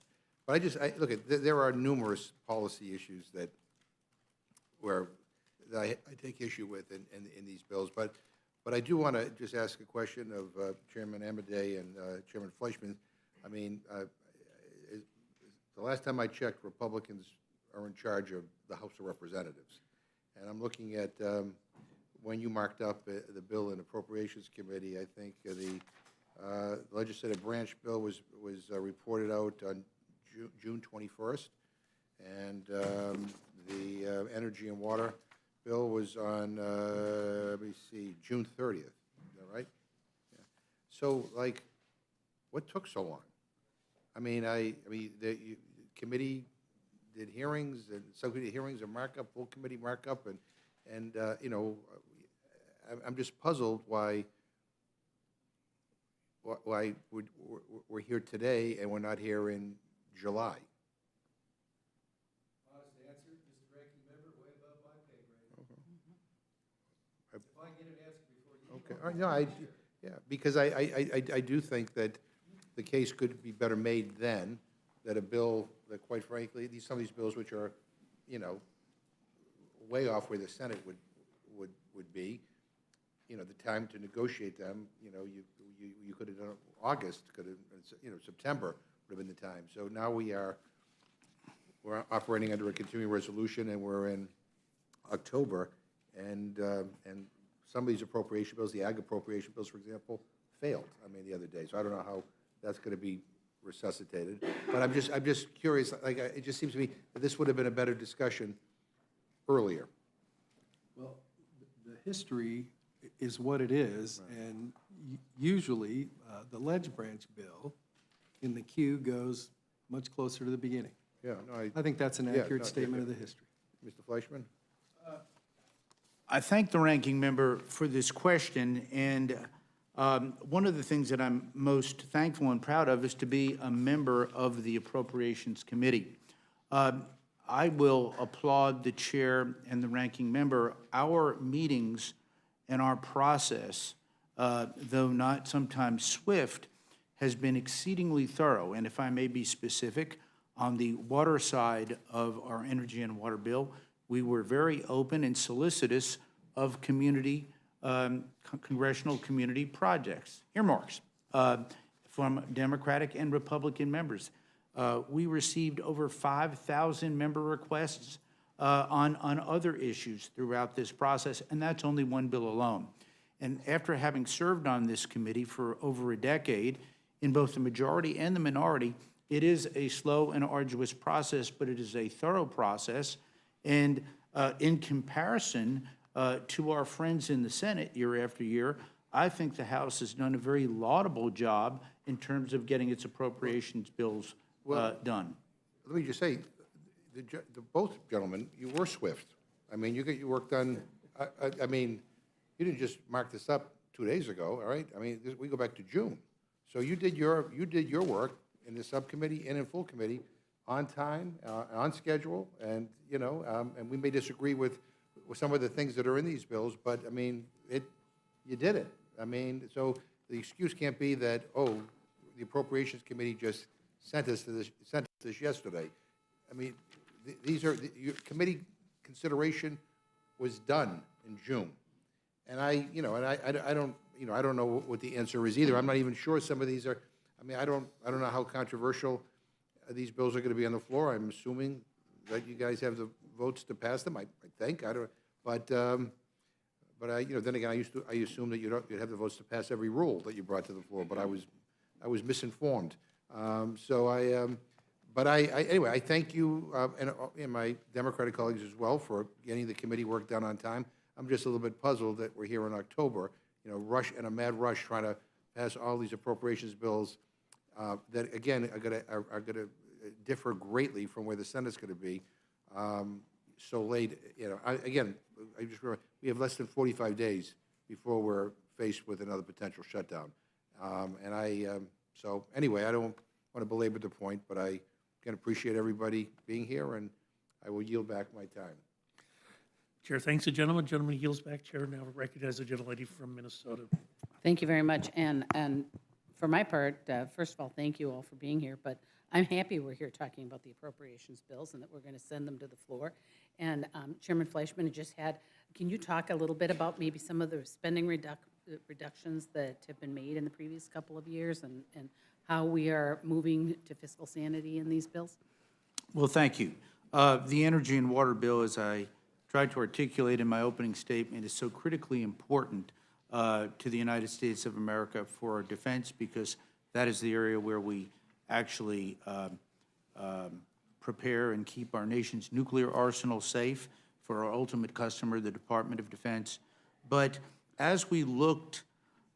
But look, there are numerous policy issues that I take issue with in these bills. But I do want to just ask a question of Chairman Amodei and Chairman Fleischman. I mean, the last time I checked, Republicans are in charge of the House of Representatives. And I'm looking at when you marked up the bill in Appropriations Committee. I think the legislative branch bill was reported out on June 21st, and the Energy and Water bill was on, let me see, June 30th. Is that right? Yeah. So, like, what took so long? I mean, the committee did hearings, and subcommittee hearings, and markup, full committee markup, and you know, I'm just puzzled why we're here today and we're not here in July. Honest answer, Mr. Ranking Member, way above my pay grade. Okay, all right, no, yeah, because I do think that the case could be better made then, that a bill that quite frankly, some of these bills which are, you know, way off where the Senate would be, you know, the time to negotiate them, you know, you could have done it August, could have, you know, September would have been the time. So now we're operating under a continuing resolution, and we're in October, and some of these appropriation bills, the ag appropriation bills, for example, failed, I mean, the other day. So I don't know how that's going to be resuscitated. But I'm just curious, like, it just seems to me that this would have been a better discussion earlier. Well, the history is what it is, and usually, the ledge branch bill in the queue goes much closer to the beginning. Yeah, no, I think that's an Yeah, accurate no, statement yeah. of the history. Mr. Fleischman? I thank the ranking member for this question, and one of the things that I'm most thankful and proud of is to be a member of the Appropriations Committee. I will applaud the chair and the ranking member. Our meetings and our process, though not sometimes swift, has been exceedingly thorough. And if I may be specific, on the water side of our energy and water bill, we were very open and solicitous of community, congressional community projects, earmarks, from Democratic and Republican members. We received over 5,000 member requests on other issues throughout this process, and that's only one bill alone. And after having served on this committee for over a decade, in both the majority and the minority, it is a slow and arduous process, but it is a thorough process. And in comparison to our friends in the Senate year after year, I think the House has done a very laudable job in terms of getting its appropriations bills done. Let me just say, both gentlemen, you were swift. I mean, you got your work done. I mean, you didn't just mark this up 2 days ago, all right? I mean, we go back to June. So you did your work in the subcommittee and in full committee on time, on schedule, and, you know, and we may disagree with some of the things that are in these bills, but, I mean, you did it. I mean, so the excuse can't be that, oh, the Appropriations Committee just sent us this yesterday. I mean, your committee consideration was done in June. And I don't know what the answer is either. I'm not even sure some of these are, I mean, I don't know how controversial these bills are going to be on the floor. I'm assuming that you guys have the votes to pass them. I think. I don't. But I, then again, I assume that you'd have the votes to pass every rule that you brought to the floor. But I was misinformed. But anyway, I thank you and my Democratic colleagues as well for getting the committee work done on time. I'm just a little bit puzzled that we're here in October, in a mad rush trying to pass all these appropriations bills that, again, are going to differ greatly from where the Senate's going to be so late. I just remember we have less than 45 days before we're faced with another potential shutdown. So anyway, I don't want to belabor the point, but I can appreciate everybody being here, and I will yield back my time. Chair thanks the gentleman. Gentleman yields back. Chair now recognizes the gentlelady from Minnesota. Thank you very much. And for my part, first of all, thank you all for being here. But I'm happy we're here talking about the appropriations bills and that we're going to send them to the floor. And Chairman Fleischman just can you talk a little bit about maybe some of the spending reductions that have been made in the previous couple of years and how we are moving to fiscal sanity in these bills? Well, thank you. The energy and water bill, as I tried to articulate in my opening statement, is so critically important to the United States of America for our defense, because that is the area where we actually prepare and keep our nation's nuclear arsenal safe for our ultimate customer, the Department of Defense. But as we looked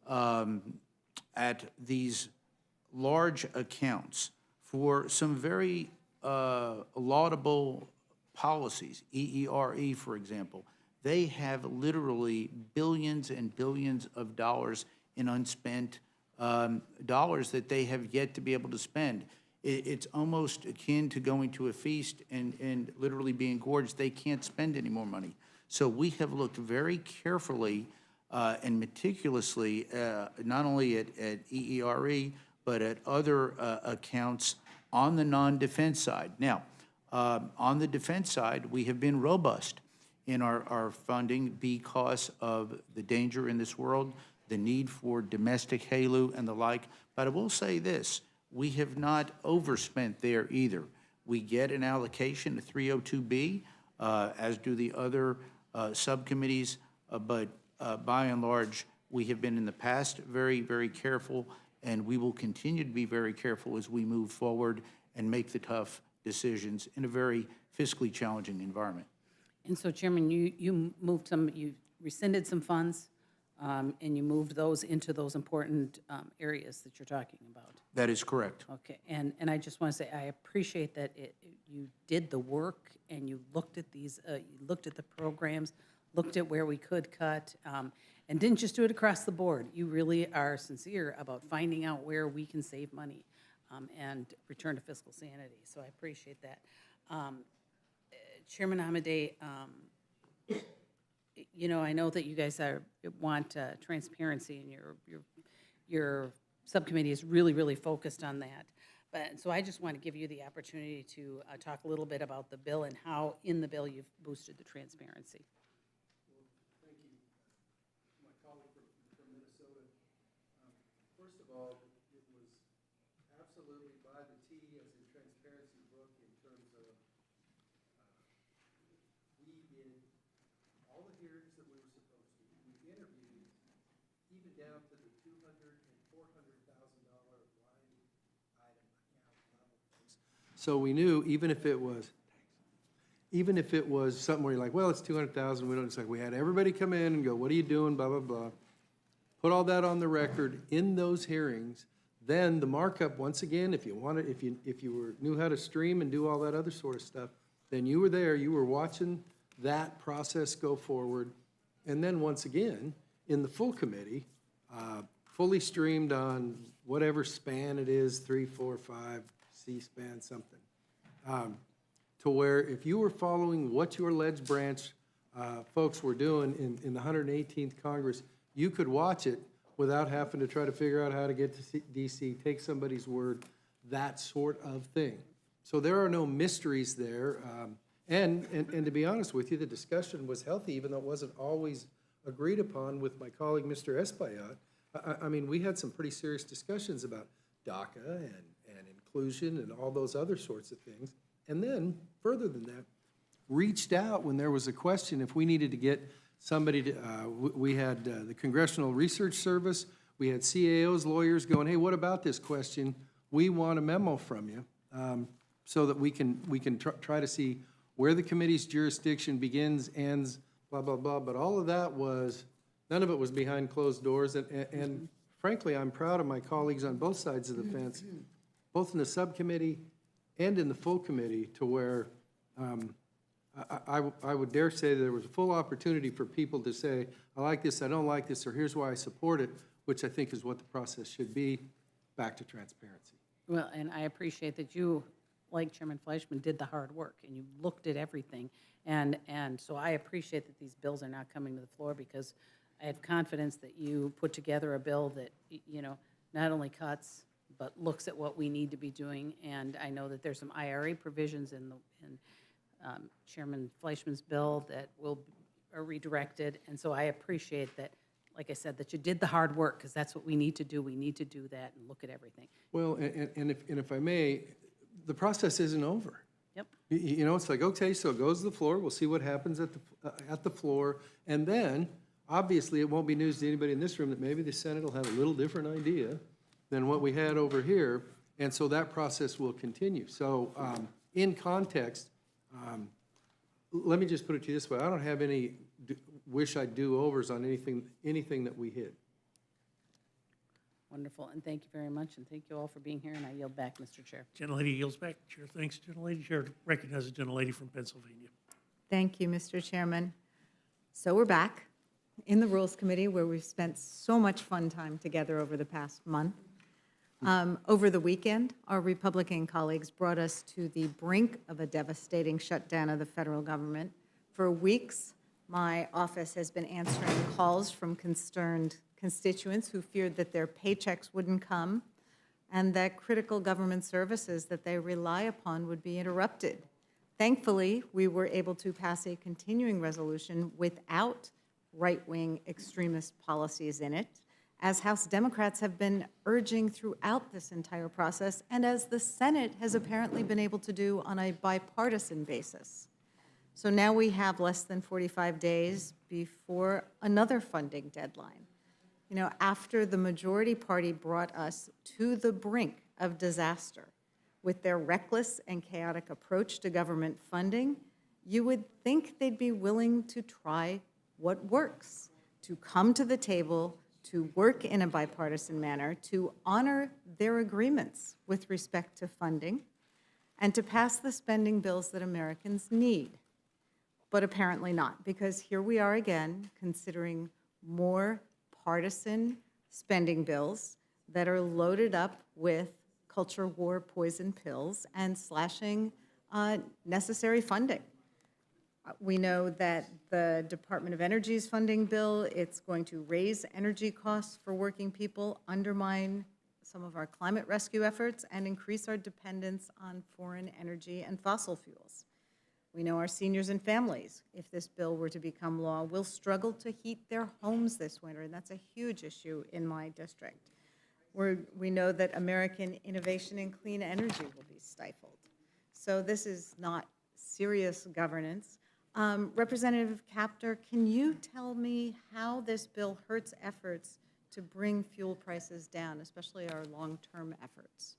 at these large accounts for some very laudable policies, EERE, for example, they have literally billions and billions of dollars in unspent dollars that they have yet to be able to spend. It's almost akin to going to a feast and literally being gorged. They can't spend any more money. So we have looked very carefully and meticulously, not only at EERE, but at other accounts on the non-defense side. Now, on the defense side, we have been robust in our funding because of the danger in this world, the need for domestic HALU and the like. But I will say this, we have not overspent there either. We get an allocation to 302B, as do the other subcommittees, but by and large, we have been in the past very, very careful, and we will continue to be very careful as we move forward and make the tough decisions in a very fiscally challenging environment. And so, Chairman, you moved some, you rescinded some funds, and you moved those into those important areas that you're talking about. That is correct. Okay, and I just want to say, I appreciate that you did the work and you looked at these, you looked at the programs, looked at where we could cut, and didn't just do it across the board. You really are sincere about finding out where we can save money and return to fiscal sanity, so I appreciate that. Chairman Amadei, you know, I know that you guys want transparency, and your subcommittee is really, really focused on that. But so I just want to give you the opportunity to talk a little bit about the bill and how in the bill you've boosted the transparency. Thank you, my colleague from Minnesota. First of all, it was absolutely by the T as in transparency book in terms of we did all the hearings that we were supposed to. We interviewed even down to the $200,000 and $400,000 line item account level things. So we knew even if it was something where you're like, well, it's 200,000, we don't, it's like we had everybody come in and go, what are you doing, blah, blah, blah. Put all that on the record in those hearings. Then the markup, once again, if you wanted, if you knew how to stream and do all that other sort of stuff, then you were there, you were watching that process go forward. And then once again, in the full committee, fully streamed on whatever span it is, 3, 4, 5, C-SPAN, something. To where if you were following what your ledge branch folks were doing in the 118th Congress, you could watch it without having to try to figure out how to get to DC, take somebody's word, that sort of thing. So there are no mysteries there. And to be honest with you, the discussion was healthy, even though it wasn't always agreed upon with my colleague, Mr. Espaillat. I mean, we had some pretty serious discussions about DACA and inclusion and all those other sorts of things. And then, further than that, reached out when there was a question if we needed to get somebody to, we had the Congressional Research Service, we had CAO's lawyers going, hey, what about this question? We want a memo from you so that we can try to see where the committee's jurisdiction begins, ends, blah, blah, blah. But all of that was, none of it was behind closed doors. And frankly, I'm proud of my colleagues on both sides of the fence, both in the subcommittee and in the full committee, to where I would dare say there was a full opportunity for people to say, I like this, I don't like this, or here's why I support it, which I think is what the process should be, back to transparency. Well, and I appreciate that you, like Chairman Fleischman, did the hard work, and you looked at everything. And so I appreciate that these bills are now coming to the floor, because I have confidence that you put together a bill that, you know, not only cuts, but looks at what we need to be doing. And I know that there's some IRA provisions in Chairman Fleischman's bill that are redirected. And so I appreciate that, like I said, that you did the hard work, because that's what we need to do. We need to do that and look at everything. Well, and if I may, the process isn't over. Yep. You know, it's like, okay, so it goes to the floor, we'll see what happens at the floor, and then, obviously, it won't be news to anybody in this room that maybe the Senate will have a little different idea than what we had over here, and so that process will continue. So, in context, let me just put it to you this way, I don't have any wish I'd do-overs on anything that we hit. Wonderful, and thank you very much, and thank you all for being here, and I yield back, Mr. Chair. Gentlelady yields back. Chair thanks. Gentlelady. Chair recognizes the gentlelady from Pennsylvania. Thank you, Mr. Chairman. So we're back in the Rules Committee, where we've spent so much fun time together over the past month. Over the weekend, our Republican colleagues brought us to the brink of a devastating shutdown of the federal government. For weeks, my office has been answering calls from concerned constituents who feared that their paychecks wouldn't come and that critical government services that they rely upon would be interrupted. Thankfully, we were able to pass a continuing resolution without right-wing extremist policies in it, as House Democrats have been urging throughout this entire process, and as the Senate has apparently been able to do on a bipartisan basis. So now we have less than 45 days before another funding deadline. You know, after the majority party brought us to the brink of disaster with their reckless and chaotic approach to government funding, you would think they'd be willing to try what works, to come to the table, to work in a bipartisan manner, to honor their agreements with respect to funding, and to pass the spending bills that Americans need. But apparently not, because here we are again, considering more partisan spending bills that are loaded up with culture war poison pills and slashing necessary funding. We know that the Department of Energy's funding bill, it's going to raise energy costs for working people, undermine some of our climate rescue efforts, and increase our dependence on foreign energy and fossil fuels. We know our seniors and families, if this bill were to become law, will struggle to heat their homes this winter, and that's a huge issue in my district. We know that American innovation in clean energy will be stifled. So this is not serious governance. Representative Kaptur, can you tell me how this bill hurts efforts to bring fuel prices down, especially our long-term efforts?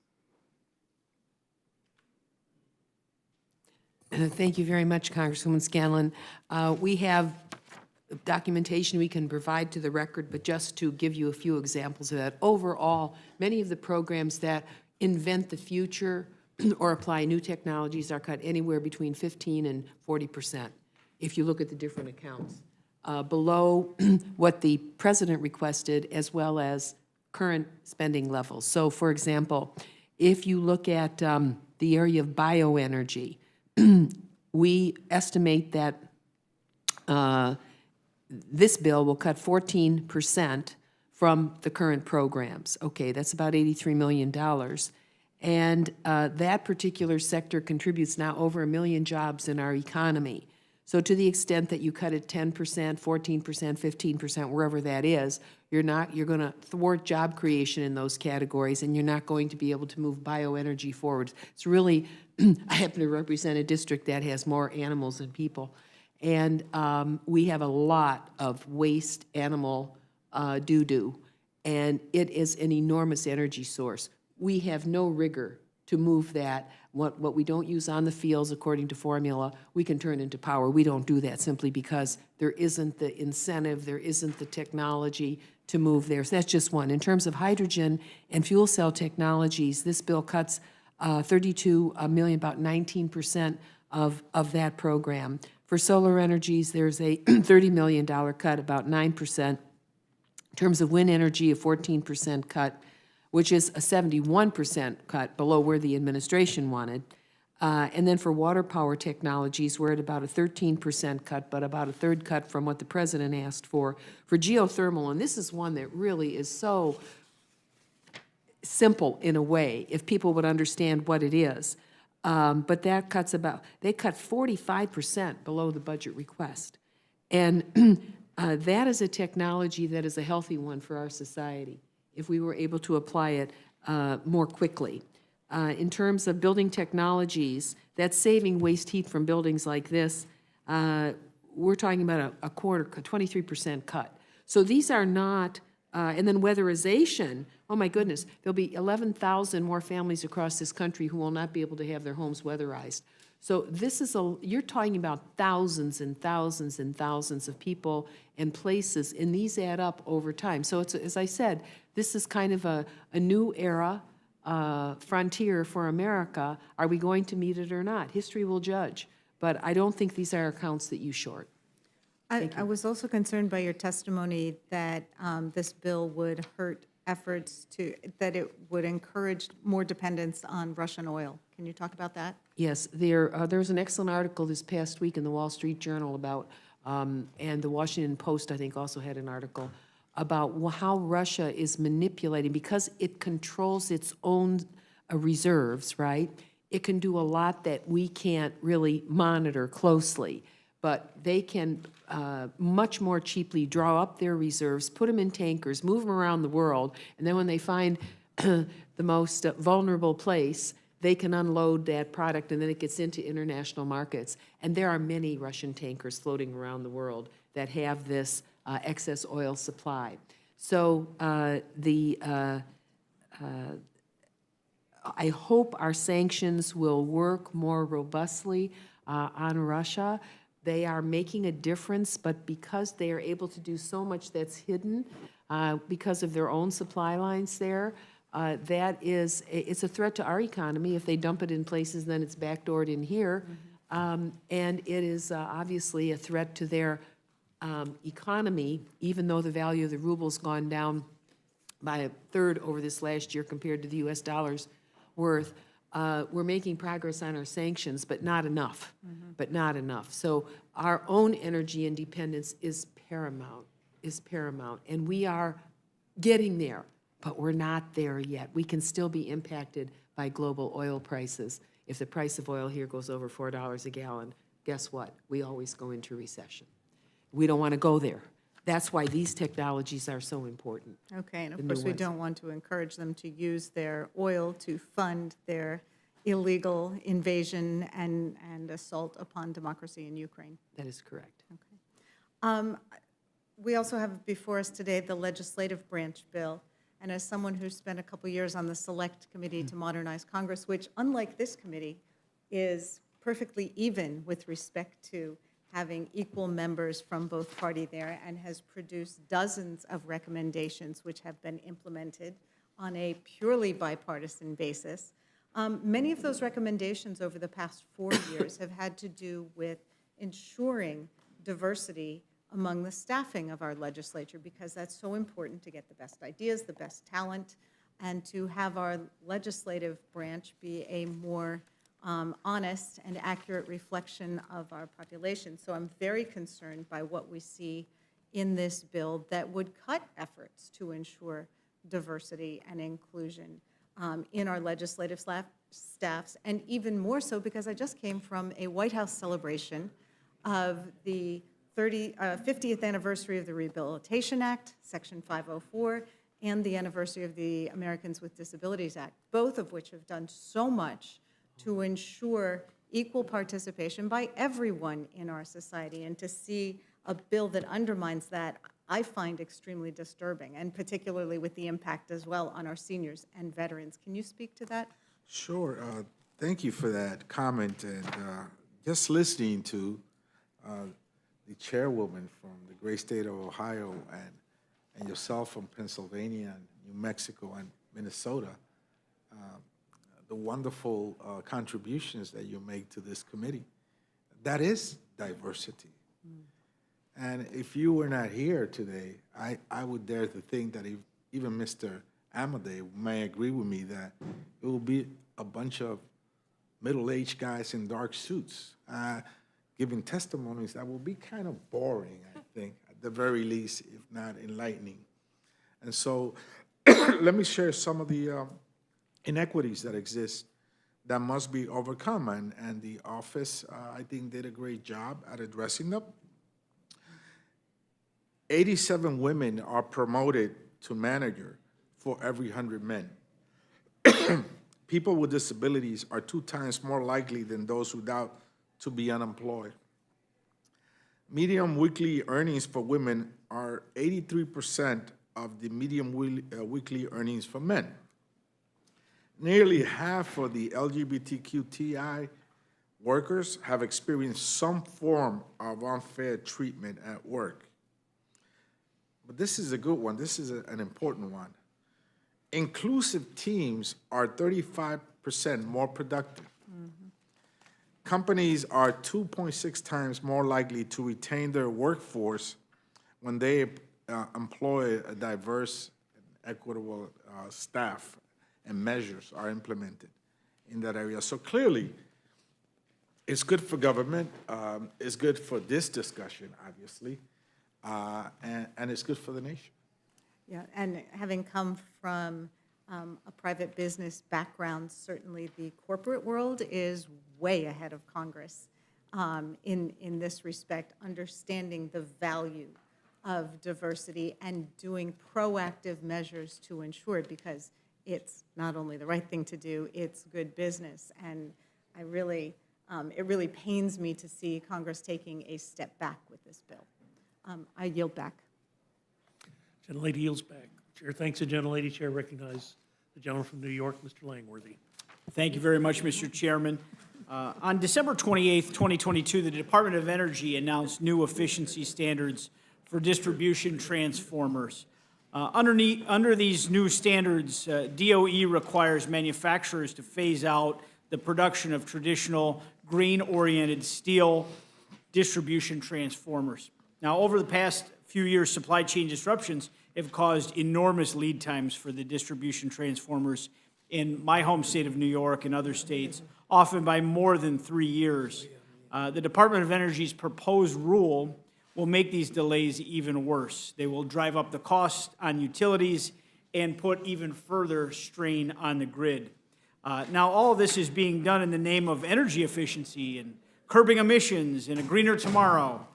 Thank you very much, Congresswoman Scanlon. We have documentation we can provide to the record, but just to give you a few examples of that. Overall, many of the programs that invent the future or apply new technologies are cut anywhere between 15 and 40%, if you look at the different accounts, below what the president requested as well as current spending levels. So, for example, if you look at the area of bioenergy, we estimate that this bill will cut 14% from the current programs. Okay, that's about $83 million. And that particular sector contributes now over 1 million jobs in our economy. So to the extent that you cut it 10%, 14%, 15%, wherever that is, you're going to thwart job creation in those categories, and you're not going to be able to move bioenergy forward. It's really, I happen to represent a district that has more animals than people. And we have a lot of waste animal doo-doo, and it is an enormous energy source. We have no rigor to move that. What we don't use on the fields, according to formula, we can turn into power. We don't do that simply because there isn't the incentive, there isn't the technology to move there. So that's just one. In terms of hydrogen and fuel cell technologies, this bill cuts 32 million, about 19% of that program. For solar energies, there's a $30 million cut, about 9%. In terms of wind energy, a 14% cut, which is a 71% cut below where the administration wanted. And then for water power technologies, we're at about a 13% cut, but about a third cut from what the president asked for. For geothermal, and this is one that really is so simple in a way, if people would understand what it is. But that cuts they cut 45% below the budget request. And that is a technology that is a healthy one for our society, if we were able to apply it more quickly. In terms of building technologies, that's saving waste heat from buildings like this. We're talking about a 23% cut. So these are not, and then weatherization, oh my goodness, there'll be 11,000 more families across this country who will not be able to have their homes weatherized. So this is you're talking about thousands and thousands and thousands of people and places, and these add up over time. So it's, as I said, this is kind of a new era, frontier for America. Are we going to meet it or not? History will judge, but I don't think these are accounts that you short. I was also concerned by your testimony that this bill would hurt efforts that it would encourage more dependence on Russian oil. Can you talk about that? Yes, there was an excellent article this past week in the Wall Street Journal about And the Washington Post, I think, also had an article about how Russia is manipulating, because it controls its own reserves, right? It can do a lot that we can't really monitor closely, but they can much more cheaply draw up their reserves, put them in tankers, move them around the world, and then when they find the most vulnerable place, they can unload that product, and then it gets into international markets. And there are many Russian tankers floating around the world that have this excess oil supply. So I hope our sanctions will work more robustly on Russia. They are making a difference, but because they are able to do so much that's hidden because of their own supply lines there, it's a threat to our economy. If they dump it in places, then it's backdoored in here. And it is obviously a threat to their economy, even though the value of the ruble's gone down by a third over this last year compared to the US dollar's worth. We're making progress on our sanctions, but not enough, but not enough. So our own energy independence is paramount, and we are getting there, but we're not there yet. We can still be impacted by global oil prices. If the price of oil here goes over $4 a gallon, guess what? We always go into recession. We don't want to go there. That's why these technologies are so important. Okay, and The of new course, we ones. don't want to encourage them to use their oil to fund their illegal invasion and assault upon democracy in Ukraine. That is correct. We also have before us today the legislative branch bill. And as someone who's spent a couple years on the Select Committee to Modernize Congress, which, unlike this committee, is perfectly even with respect to having equal members from both party there, and has produced dozens of recommendations which have been implemented on a purely bipartisan basis. Many of those recommendations over the past 4 years have had to do with ensuring diversity among the staffing of our legislature, because that's so important to get the best ideas, the best talent, and to have our legislative branch be a more honest and accurate reflection of our population. So I'm very concerned by what we see in this bill that would cut efforts to ensure diversity and inclusion in our legislative staffs, and even more so because I just came from a White House celebration of the 50th anniversary of the Rehabilitation Act, Section 504, and the anniversary of the Americans with Disabilities Act, both of which have done so much to ensure equal participation by everyone in our society. And to see a bill that undermines that, I find extremely disturbing, and particularly with the impact as well on our seniors and veterans. Can you speak to that? Sure. Thank you for that comment. And just listening to the chairwoman from the great state of Ohio and yourself from Pennsylvania, and New Mexico, and Minnesota, the wonderful contributions that you make to this committee. That is diversity. And if you were not here today, I would dare to think that even Mr. Amadei may agree with me that it will be a bunch of middle-aged guys in dark suits giving testimonies that will be kind of boring, I think, at the very least, if not enlightening. And so let me share some of the inequities that exist that must be overcome, and the office, I think, did a great job at addressing them. 87 women are promoted to manager for every 100 men. People with disabilities are 2 times more likely than those without to be unemployed. Median weekly earnings for women are 83% of the median weekly earnings for men. Nearly half of the LGBTQTI workers have experienced some form of unfair treatment at work. But this is a good one. This is an important one. Inclusive teams are 35% more productive. Companies are 2.6 times more likely to retain their workforce when they employ a diverse and equitable staff, and measures are implemented in that area. So clearly, It's good for government, it's good for this discussion, obviously, and it's good for the nation. Yeah, and having come from a private business background, certainly the corporate world is way ahead of Congress in this respect, understanding the value of diversity and doing proactive measures to ensure it, because it's not only the right thing to do, it's good business. And I really, it really pains me to see Congress taking a step back with this bill. I yield back. Gentlelady yields back. Chair thanks the gentlelady. Chair recognizes the gentleman from New York, Mr. Langworthy. Thank you very much, Mr. Chairman. On December 28th, 2022, the Department of Energy announced new efficiency standards for distribution transformers. Under these new standards, DOE requires manufacturers to phase out the production of traditional grain-oriented steel distribution transformers. Now, over the past few years, supply chain disruptions have caused enormous lead times for the distribution transformers in my home state of New York and other states, often by more than 3 years. The Department of Energy's proposed rule will make these delays even worse. They will drive up the cost on utilities and put even further strain on the grid. Now, all of this is being done in the name of energy efficiency and curbing emissions and a greener tomorrow.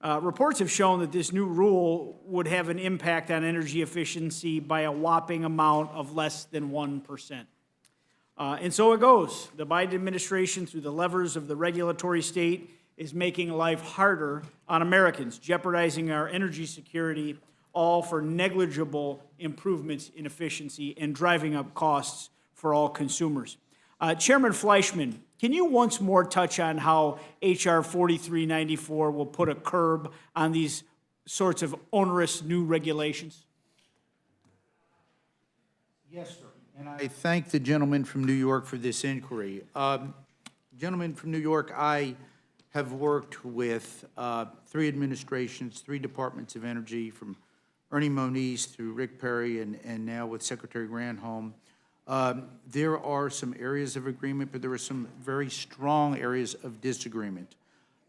Reports have shown that this new rule would have an impact on energy efficiency by a whopping amount of less than 1%. And so it goes. The Biden administration, through the levers of the regulatory state, is making life harder on Americans, jeopardizing our energy security, all for negligible improvements in efficiency and driving up costs for all consumers. Chairman Fleischman, can you once more touch on how H.R. 4394 will put a curb on these sorts of onerous new regulations? Yes, sir. And I thank the gentleman from New York for this inquiry. Gentleman from New York, I have worked with 3 administrations, 3 departments of energy, from Ernie Moniz through Rick Perry and now with Secretary Granholm. There are some areas of agreement, but there are some very strong areas of disagreement.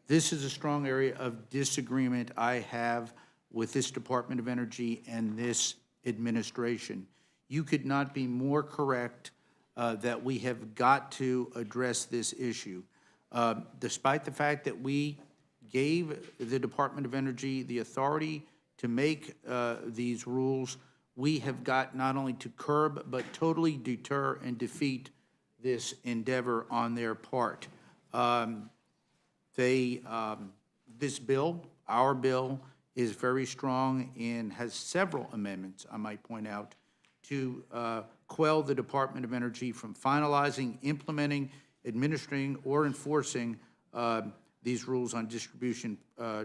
This is a strong area of disagreement I have with this Department of Energy and this administration. You could not be more correct that we have got to address this issue. Despite the fact that we gave the Department of Energy the authority to make these rules, we have got not only to curb, but totally deter and defeat this endeavor on their part. This bill, our bill, is very strong and has several amendments, I might point out, to quell the Department of Energy from finalizing, implementing, administering, or enforcing these rules on distribution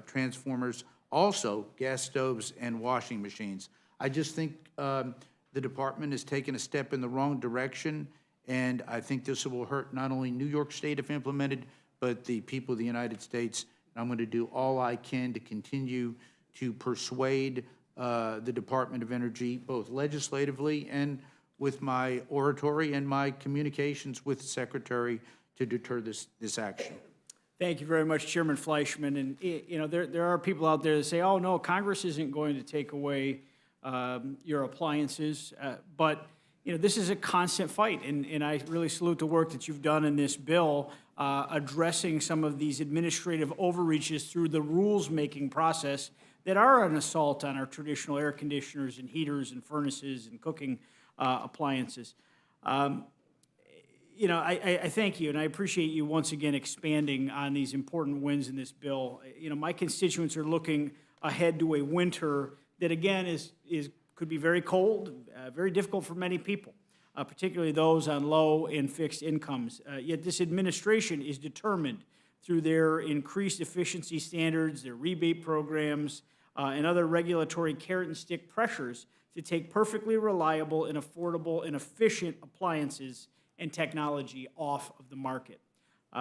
transformers, also gas stoves and washing machines. I just think the department has taken a step in the wrong direction, and I think this will hurt not only New York State if implemented, but the people of the United States. And I'm going to do all I can to continue to persuade the Department of Energy, both legislatively and with my oratory and my communications with the Secretary, to deter this action. Thank you very much, Chairman Fleischman. And, you know, there are people out there that say, oh, no, Congress isn't going to take away your appliances. But, you know, this is a constant fight. And I really salute the work that you've done in this bill, addressing some of these administrative overreaches through the rules-making process that are an assault on our traditional air conditioners and heaters and furnaces and cooking appliances. You know, I thank you, and I appreciate you once again expanding on these important wins in this bill. You know, my constituents are looking ahead to a winter that, again, could be very cold, very difficult for many people, particularly those on low and fixed incomes. Yet this administration is determined, through their increased efficiency standards, their rebate programs, and other regulatory carrot and stick pressures, to take perfectly reliable and affordable and efficient appliances and technology off of the market.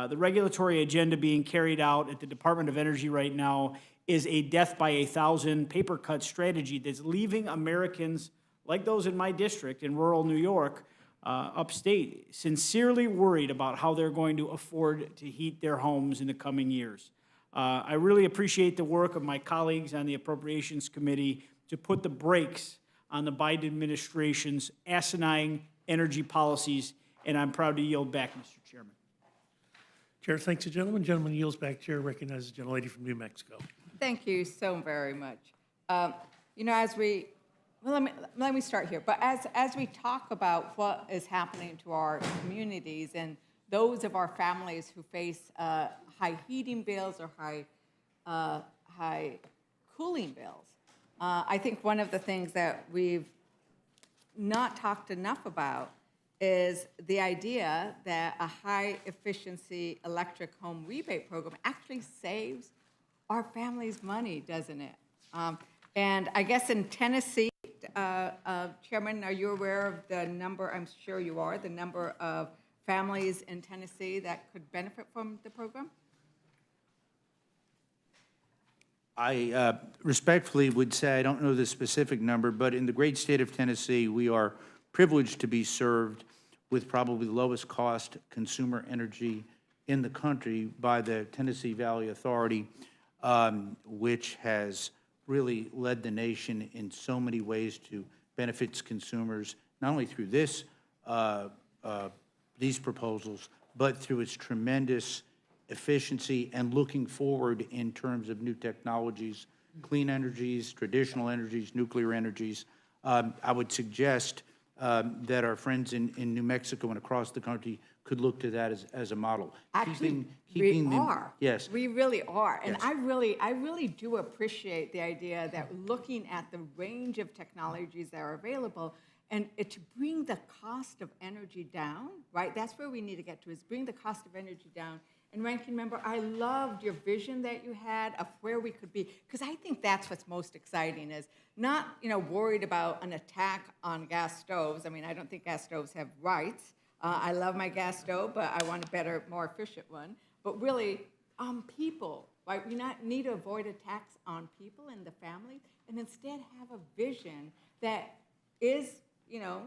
The regulatory agenda being carried out at the Department of Energy right now is a death by 1,000 paper cut strategy that's leaving Americans like those in my district in rural New York upstate sincerely worried about how they're going to afford to heat their homes in the coming years. I really appreciate the work of my colleagues on the Appropriations Committee to put the brakes on the Biden administration's asinine energy policies, and I'm proud to yield back, Mr. Chairman. Chair thanks the gentleman. Gentleman yields back. Chair recognizes the gentlelady from New Mexico. Thank you so very much. You know, as we, well, let me start here. But as we talk about what is happening to our communities and those of our families who face high heating bills or high cooling bills, I think one of the things that we've not talked enough about is the idea that a high-efficiency electric home rebate program actually saves our families money, doesn't it? And I guess in Tennessee, Chairman, are you aware of the number, I'm sure you are, the number of families in Tennessee that could benefit from the program? I respectfully would say I don't know the specific number, but in the great state of Tennessee, we are privileged to be served with probably the lowest cost consumer energy in the country by the Tennessee Valley Authority, which has really led the nation in so many ways to benefit its consumers, not only through these proposals, but through its tremendous efficiency and looking forward in terms of new technologies, clean energies, traditional energies, nuclear energies. I would suggest that our friends in New Mexico and across the country could look to that as a model. Actually, Keeping we them- are. Yes. We really are. And Yes. I really do appreciate the idea that looking at the range of technologies that are available and to bring the cost of energy down, right? That's where we need to get to, is bring the cost of energy down. And Ranking Member, I loved your vision that you had of where we could be, because I think that's what's most exciting, is not, you know, worried about an attack on gas stoves. I mean, I don't think gas stoves have rights. I love my gas stove, but I want a better, more efficient one. But really, people, right? We need to avoid attacks on people and the family, and instead have a vision that is, you know,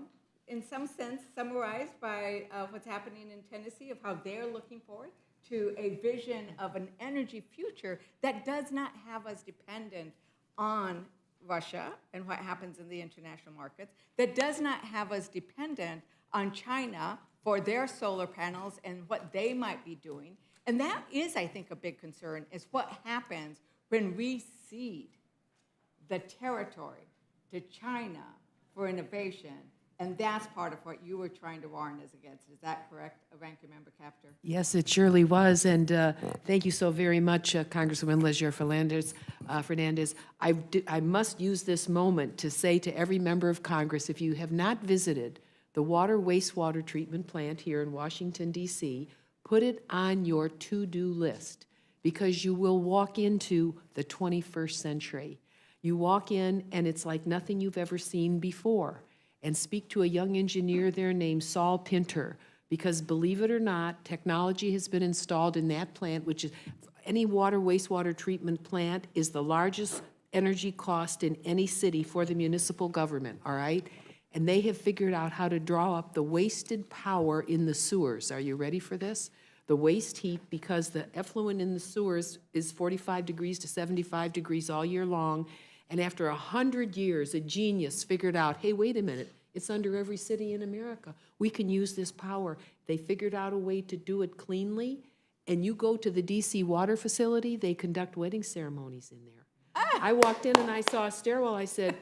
in some sense summarized by what's happening in Tennessee, of how they're looking forward to a vision of an energy future that does not have us dependent on Russia and what happens in the international markets, that does not have us dependent on China for their solar panels and what they might be doing. And that is, I think, a big concern, is what happens when we cede the territory to China for innovation. And that's part of what you were trying to warn us against. Is that correct, Ranking Member Capter? Yes, it surely was, and thank you so very much, Congresswoman Leger-Fernandez. I must use this moment to say to every member of Congress, if you have not visited the water wastewater treatment plant here in Washington, D.C., put it on your to-do list, because you will walk into the 21st century. You walk in, and it's like nothing you've ever seen before. And speak to a young engineer there named Saul Pinter, because believe it or not, technology has been installed in that plant, which is, any water wastewater treatment plant is the largest energy cost in any city for the municipal government, all right? And they have figured out how to draw up the wasted power in the sewers. Are you ready for this? The waste heat, because the effluent in the sewers is 45 degrees to 75 degrees all year long. And after 100 years, a genius figured out, hey, wait a minute, it's under every city in America. We can use this power. They figured out a way to do it cleanly. And you go to the DC water facility, they conduct wedding ceremonies in there. I walked in and I saw a stairwell. I said,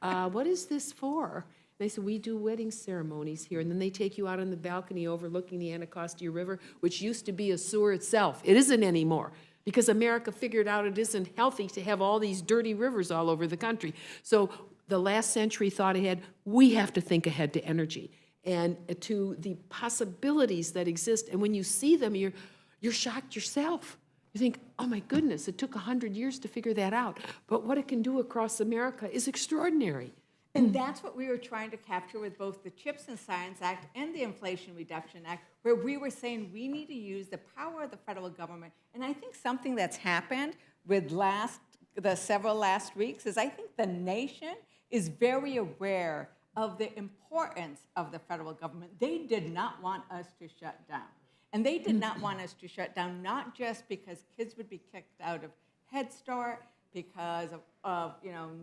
what is this for? They said, we do wedding ceremonies here. And then they take you out on the balcony overlooking the Anacostia River, which used to be a sewer itself. It isn't anymore, because America figured out it isn't healthy to have all these dirty rivers all over the country. So the last century thought ahead. We have to think ahead to energy and to the possibilities that exist. And when you see them, you're shocked yourself. You think, oh my goodness, it took 100 years to figure that out. But what it can do across America is extraordinary. And that's what we were trying to capture with both the CHIPS and Science Act and the Inflation Reduction Act, where we were saying we need to use the power of the federal government. And I think something that's happened with the several last weeks is I think the nation is very aware of the importance of the federal government. They did not want us to shut down. And they did not want us to shut down, not just because kids would be kicked out of Head Start, because of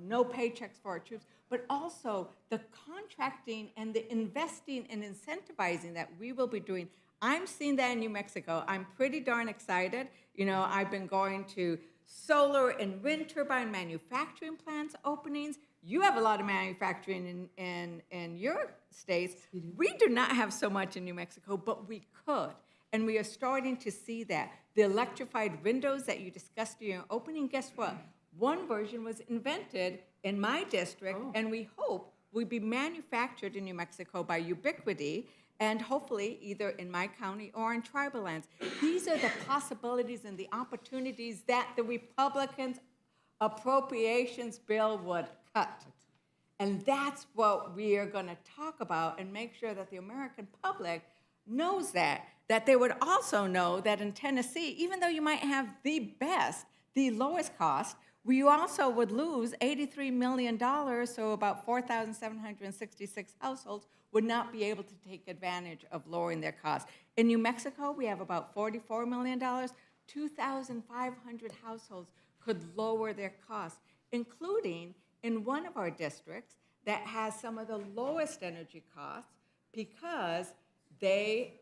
no paychecks for our troops, but also the contracting and the investing and incentivizing that we will be doing. I'm seeing that in New Mexico. I'm pretty darn excited. I've been going to solar and wind turbine manufacturing plants openings. You have a lot of manufacturing in your states. We do not have so much in New Mexico, but we could. And we are starting to see that. The electrified windows that you discussed in your opening, guess what? One version was invented in my district, and we hope will be manufactured in New Mexico by Ubiquity, and hopefully either in my county or in tribal lands. These are the possibilities and the opportunities that the Republicans' appropriations bill would cut. And that's what we are going to talk about and make sure that the American public knows that they would also know that in Tennessee, even though you might have the lowest cost, we also would lose $83 million, so about 4,766 households would not be able to take advantage of lowering their costs. In New Mexico, we have about $44 million. 2,500 households could lower their costs, including in one of our districts that has some of the lowest energy costs because they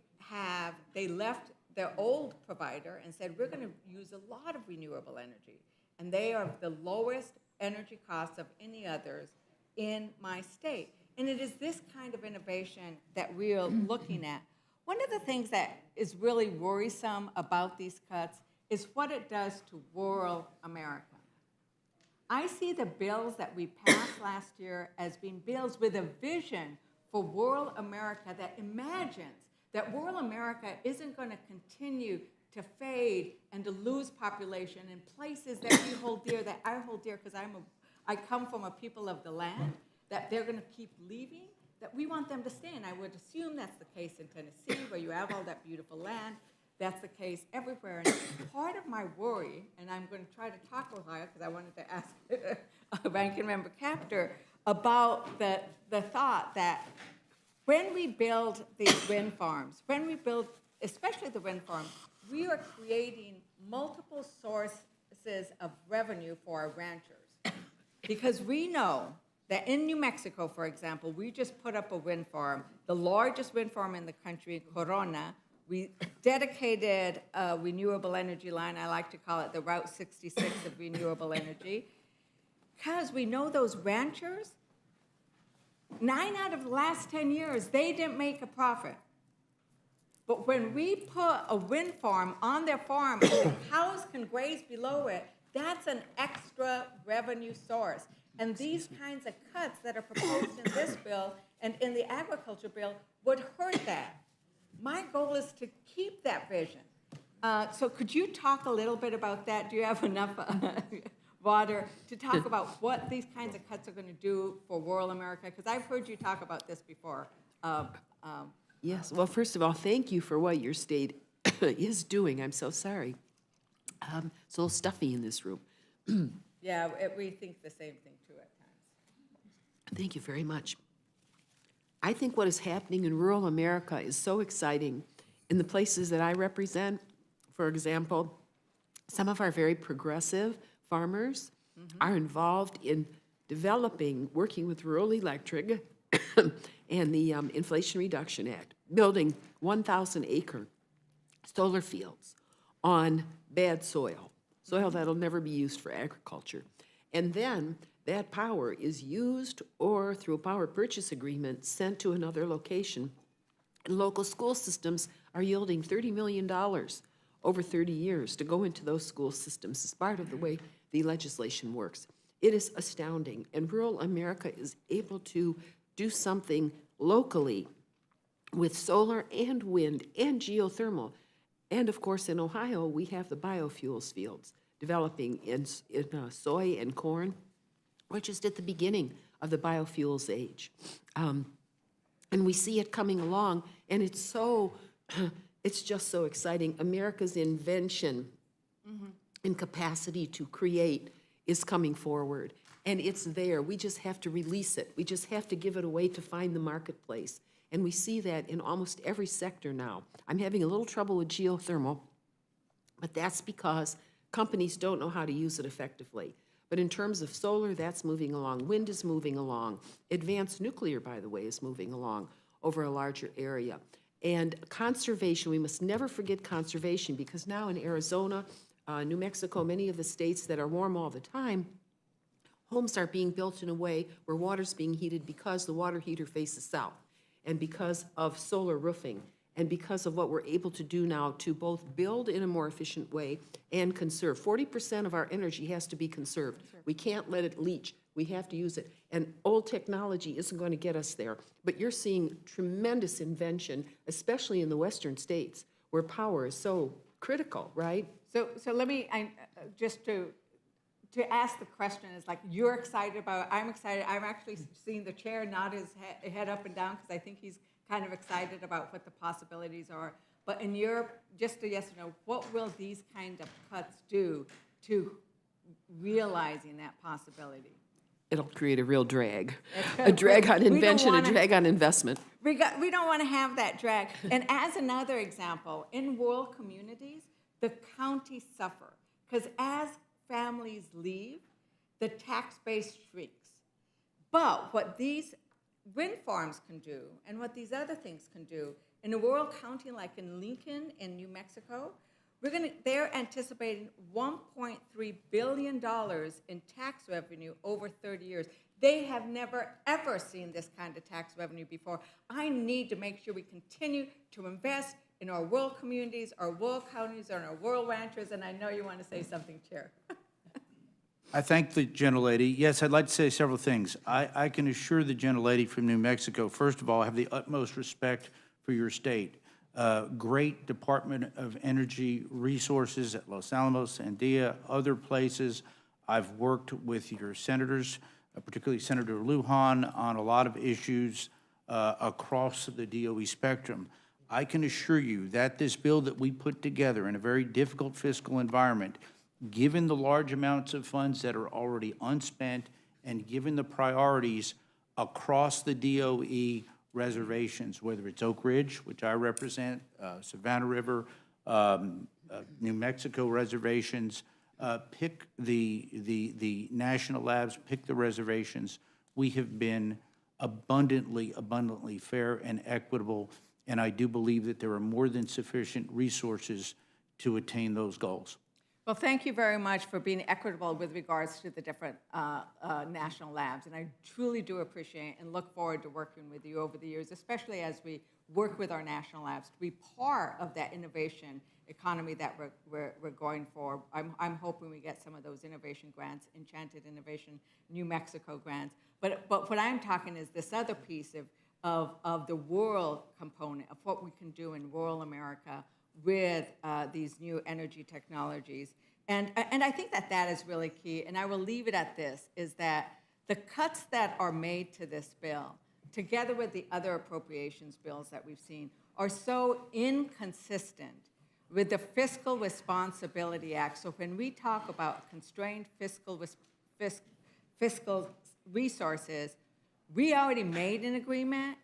left their old provider and said, we're going to use a lot of renewable energy. And they are the lowest energy costs of any others in my state. And it is this kind of innovation that we are looking at. One of the things that is really worrisome about these cuts is what it does to rural America. I see the bills that we passed last year as being bills with a vision for rural America that imagines that rural America isn't going to continue to fade and to lose population in places that we hold dear, that I hold dear because I come from a people of the land, that they're going to keep leaving, that we want them to stay. And I would assume that's the case in Tennessee, where you have all that beautiful land. That's the case everywhere. And part of my worry, and I'm going to try to talk Ohio because I wanted to ask Ranking Member Capter about the thought that when we build these wind farms, when we build, especially the wind farms, we are creating multiple sources of revenue for our ranchers. Because we know that in New Mexico, for example, we just put up a wind farm, the largest wind farm in the country, Corona. We dedicated a renewable energy line. I like to call it the Route 66 of renewable energy. Because we know those ranchers, 9 out of the last 10 years, they didn't make a profit. But when we put a wind farm on their farm and the cows can graze below it, that's an extra revenue source. And these kinds of cuts that are proposed in this bill and in the agriculture bill would hurt that. My goal is to keep that vision. So could you talk a little bit about that? Do you have enough water to talk about what these kinds of cuts are going to do for rural America? Because I've heard you talk about this before. Yes, well, first of all, thank you for what your state is doing. I'm so sorry. It's a little stuffy in this room. Yeah, we think the same thing too at times. Thank you very much. I think what is happening in rural America is so exciting. In the places that I represent, for example, some of our very progressive farmers are involved in developing, working with Rural Electric and the Inflation Reduction Act, building 1,000-acre solar fields on bad soil that'll never be used for agriculture. And then that power is used or through a power purchase agreement sent to another location. And local school systems are yielding $30 million over 30 years to go into those school systems as part of the way the legislation works. It is astounding, and rural America is able to do something locally with solar and wind and geothermal. And of course, in Ohio, we have the biofuels fields developing in soy and corn. We're just at the beginning of the biofuels age. And we see it coming along, and it's just so exciting. America's invention and capacity to create is coming forward. And it's there. We just have to release it. We just have to give it away to find the marketplace. And we see that in almost every sector now. I'm having a little trouble with geothermal, but that's because companies don't know how to use it effectively. But in terms of solar, that's moving along. Wind is moving along. Advanced nuclear, by the way, is moving along over a larger area. And conservation, we must never forget conservation, because now in Arizona, New Mexico, many of the states that are warm all the time, homes are being built in a way where water's being heated because the water heater faces south, and because of solar roofing, and because of what we're able to do now to both build in a more efficient way and conserve. 40% of our energy has to be conserved. We can't let it leach. We have to use it. And old technology isn't going to get us there. But you're seeing tremendous invention, especially in the western states, where power is so critical, right? So let me, just to ask the question is like, you're excited about, I'm excited. I'm actually seeing the chair nod his head up and down, because I think he's kind of excited about what the possibilities are. But in your, just a yes or no, what will these kind of cuts do to realizing that possibility? It'll create a real drag. gonna A drag on we don't invention, a wanna- drag on investment. We don't want to have that drag. And as another example, in rural communities, the counties suffer, because as families leave, the tax base shrinks. But what these wind farms can do, and what these other things can do, in a rural county like in Lincoln in New Mexico, they're anticipating $1.3 billion in tax revenue over 30 years. They have never, ever seen this kind of tax revenue before. I need to make sure we continue to invest in our rural communities, our rural counties, and our rural ranchers, and I know you want to say something, Chair. I thank the gentlelady. Yes, I'd like to say several things. I can assure the gentlelady from New Mexico, first of all, I have the utmost respect for your state. Great Department of Energy resources at Los Alamos, Sandia, other places. I've worked with your senators, particularly Senator Lujan, on a lot of issues across the DOE spectrum. I can assure you that this bill that we put together in a very difficult fiscal environment, given the large amounts of funds that are already unspent and given the priorities across the DOE reservations, whether it's Oak Ridge, which I represent, Savannah River, New Mexico reservations, pick the national labs, pick the reservations. We have been abundantly fair and equitable, and I do believe that there are more than sufficient resources to attain those goals. Well, thank you very much for being equitable with regards to the different national labs, and I truly do appreciate and look forward to working with you over the years, especially as we work with our national labs to be part of that innovation economy that we're going for. I'm hoping we get some of those innovation grants, Enchanted Innovation, New Mexico grants. But what I'm talking is this other piece of the rural component of what we can do in rural America with these new energy technologies. And I think that is really key, and I will leave it at this, is that the cuts that are made to this bill, together with the other appropriations bills that we've seen, are so inconsistent with the Fiscal Responsibility Act. So when we talk about constrained fiscal resources, we already made an agreement.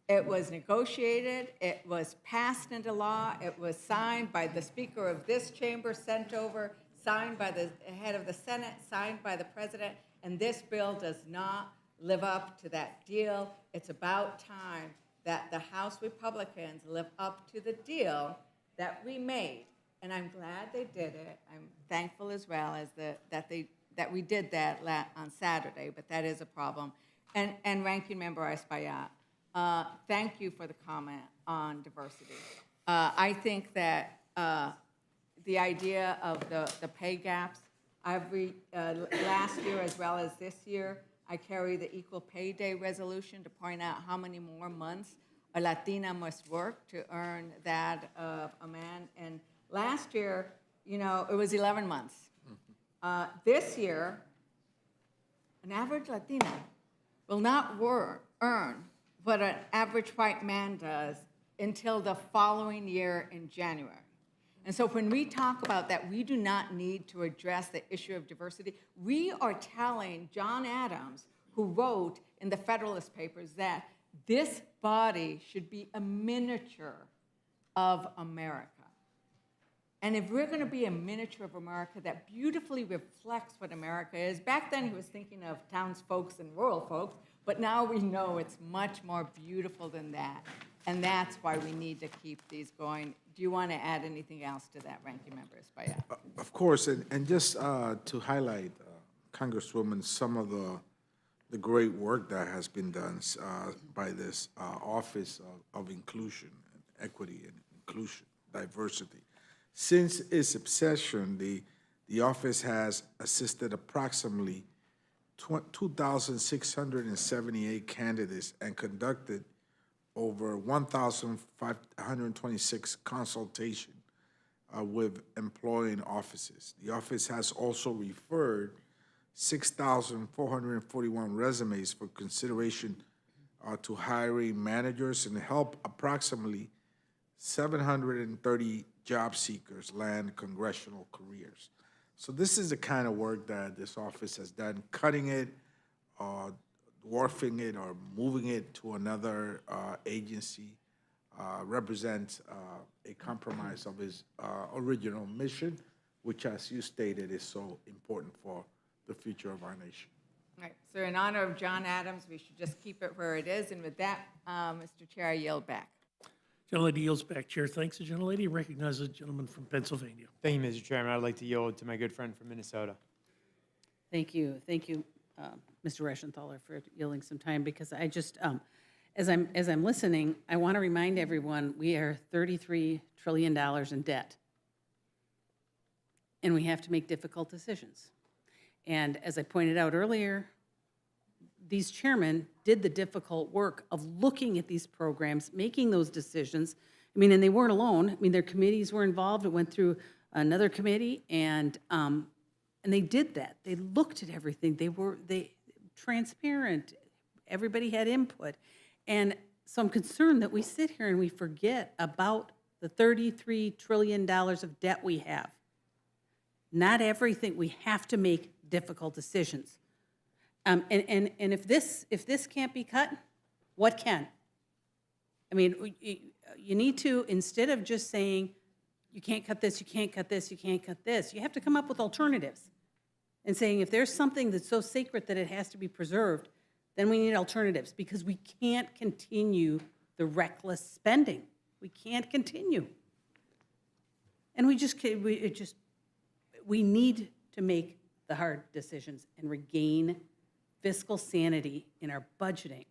It was negotiated, it was passed into law, it was signed by the Speaker of this chamber, sent over, signed by the head of the Senate, signed by the President, and this bill does not live up to that deal. It's about time that the House Republicans live up to the deal that we made. And I'm glad they did it. I'm thankful as well as that we did that on Saturday, but that is a problem. And Ranking Member Espaillat, thank you for the comment on diversity. I think that the idea of the pay gaps, last year as well as this year, I carry the Equal Pay Day resolution to point out how many more months a Latina must work to earn that of a man. And last year, it was 11 months. This year, an average Latina will not earn what an average white man does until the following year in January. And so when we talk about that, we do not need to address the issue of diversity. We are telling John Adams, who wrote in the Federalist Papers, that this body should be a miniature of America. And if we're going to be a miniature of America that beautifully reflects what America is, back then he was thinking of townsfolks and rural folks, but now we know it's much more beautiful than that. And that's why we need to keep these going. Do you want to add anything else to that, Ranking Member Espaillat? Of course, and just to highlight, Congresswoman, some of the great work that has been done by this Office of Inclusion, and Equity and Inclusion, Diversity. Since its inception, the office has assisted approximately 2,678 candidates and conducted over 1,526 consultations with employing offices. The office has also referred 6,441 resumes for consideration to hiring managers and help approximately 730 job seekers land congressional careers. So this is the kind of work that this office has done, cutting it, dwarfing it, or moving it to another agency represents a compromise of his original mission, which, as you stated, is so important for the future of our nation. All right, so in honor of John Adams, we should just keep it where it is. And with that, Mr. Chair, I yield back. Gentlelady yields back. Chair thanks the gentlelady. Recognizes the gentleman from Pennsylvania. Thank you, Mr. Chairman. I'd like to yield to my good friend from Minnesota. Thank you, Mr. Reschenthaler, for yielding some time, because I just, as I'm listening, I want to remind everyone, we are $33 trillion in debt. And we have to make difficult decisions. And as I pointed out earlier, these chairmen did the difficult work of looking at these programs, making those decisions. I mean, and they weren't alone. I mean, their committees were involved. It went through another committee, and they did that. They looked at everything. They transparent. Everybody had input. And so I'm concerned that we sit here and we forget about the $33 trillion of debt we have. Not everything. We have to make difficult decisions. And if this can't be cut, what can? I mean, you need to, instead of just saying, you can't cut this, you can't cut this, you can't cut this, you have to come up with alternatives. And saying, if there's something that's so sacred that it has to be preserved, then we need alternatives, because we can't continue the reckless spending. We can't continue. And we need to make the hard decisions and regain fiscal sanity in our budgeting.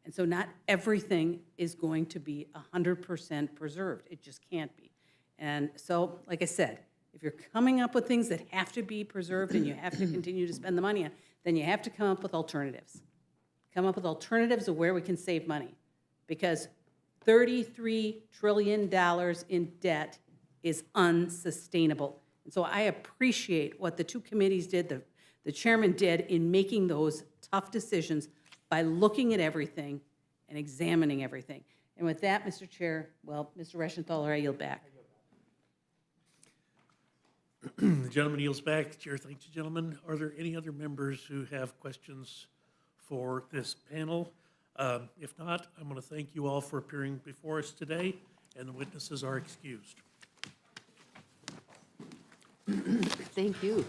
And so not everything is going to be 100% preserved. It just can't be. And so, like I said, if you're coming up with things that have to be preserved and you have to continue to spend the money on, then you have to come up with alternatives. Come up with alternatives of where we can save money. Because $33 trillion in debt is unsustainable. And so I appreciate what the two committees did, the chairman did, in making those tough decisions by looking at everything and examining everything. And with that, Mr. Chair, well, Mr. Reschenthaler, I yield back. The gentleman yields back. Chair thanks the gentleman. Are there any other members who have questions for this panel? If not, I'm going to thank you all for appearing before us today, and the witnesses are excused. Thank you.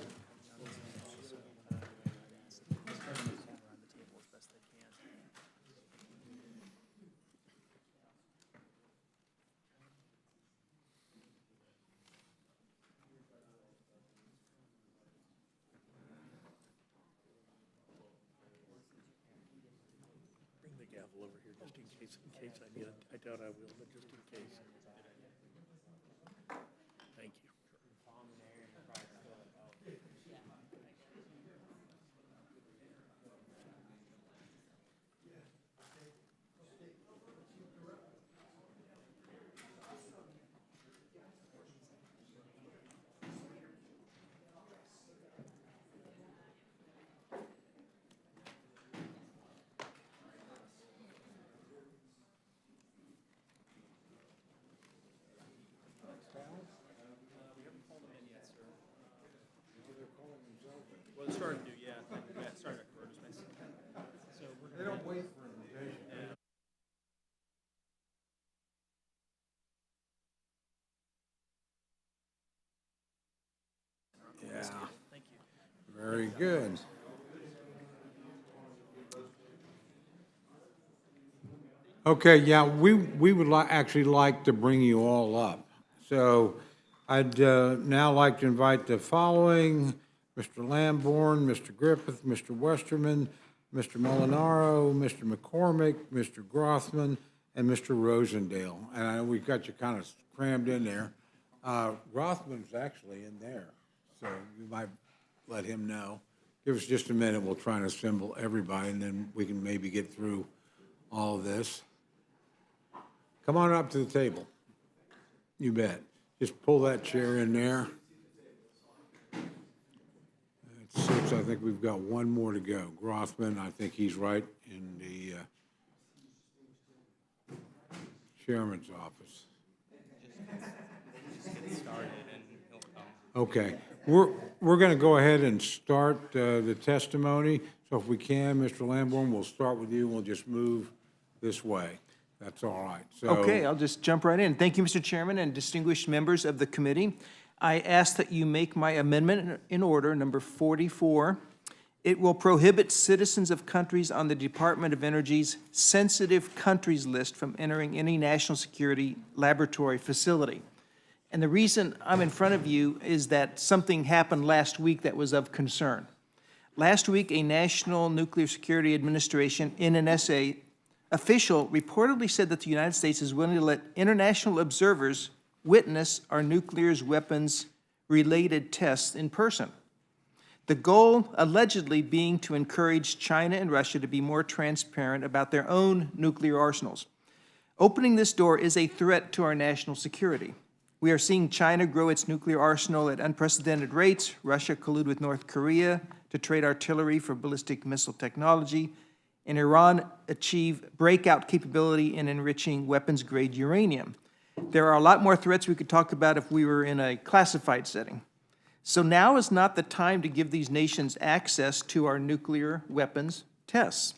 Bring the gavel over here just in case I need it. I doubt I will, but just in case. Thank you. started to, yeah. Yeah, sorry, Dr. Rogers. So They don't wait for invitation. Yeah. thank you. Very good. Okay, yeah, we would actually like to bring you all up. So I'd now like to invite the following: Mr. Lamborn, Mr. Griffith, Mr. Westerman, Mr. Molinaro, Mr. McCormick, Mr. Grothman, and Mr. Rosendale. And I know we've got you kind of crammed in there. Grothman's actually in there, so you might let him know. Give us just a minute, we'll try and assemble everybody, and then we can maybe get through all of this. Come on up to the table. You bet. Just pull that chair in there. That's six. I think we've got one more to go. Grothman, I think he's right in the chairman's office. Okay. We're going to go ahead and start the testimony. So if we can, Mr. Lamborn, we'll start with you and we'll just move this way. That's all right. So, Okay, I'll just jump right in. Thank you, Mr. Chairman and distinguished members of the committee. I ask that you make my amendment in order, number 44. It will prohibit citizens of countries on the Department of Energy's sensitive countries list from entering any national security laboratory facility. And the reason I'm in front of you is that something happened last week that was of concern. Last week, a National Nuclear Security Administration, NNSA, official reportedly said that the United States is willing to let international observers witness our nuclear weapons-related tests in person. The goal allegedly being to encourage China and Russia to be more transparent about their own nuclear arsenals. Opening this door is a threat to our national security. We are seeing China grow its nuclear arsenal at unprecedented rates, Russia collude with North Korea to trade artillery for ballistic missile technology, and Iran achieve breakout capability in enriching weapons-grade uranium. There are a lot more threats we could talk about if we were in a classified setting. So now is not the time to give these nations access to our nuclear weapons tests.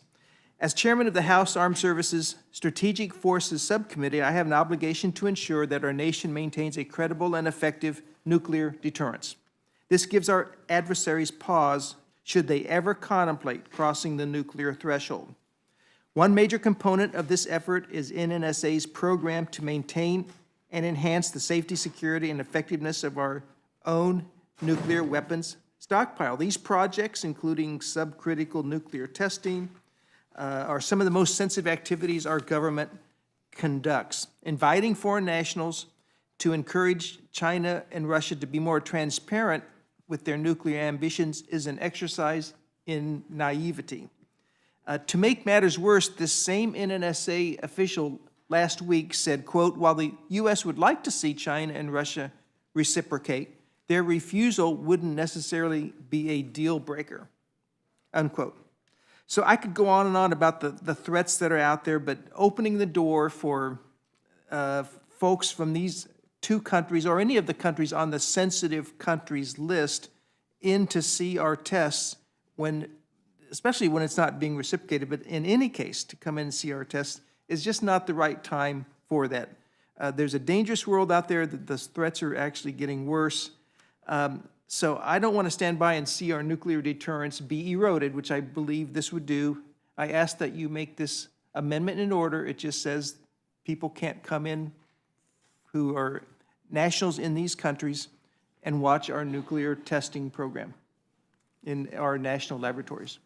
As chairman of the House Armed Services Strategic Forces Subcommittee, I have an obligation to ensure that our nation maintains a credible and effective nuclear deterrence. This gives our adversaries pause should they ever contemplate crossing the nuclear threshold. One major component of this effort is NNSA's program to maintain and enhance the safety, security, and effectiveness of our own nuclear weapons stockpile. These projects, including subcritical nuclear testing, are some of the most sensitive activities our government conducts. Inviting foreign nationals to encourage China and Russia to be more transparent with their nuclear ambitions is an exercise in naivety. To make matters worse, this same NNSA official last week said, quote, while the U.S. would like to see China and Russia reciprocate, their refusal wouldn't necessarily be a deal breaker, unquote. So I could go on and on about the threats that are out there, but opening the door for folks from these two countries or any of the countries on the sensitive countries list in to see our tests, especially when it's not being reciprocated, but in any case to come in and see our tests is just not the right time for that. There's a dangerous world out there that the threats are actually getting worse. So I don't want to stand by and see our nuclear deterrence be eroded, which I believe this would do. I ask that you make this amendment in order. It just says people can't come in who are nationals in these countries and watch our nuclear testing program in our national laboratories.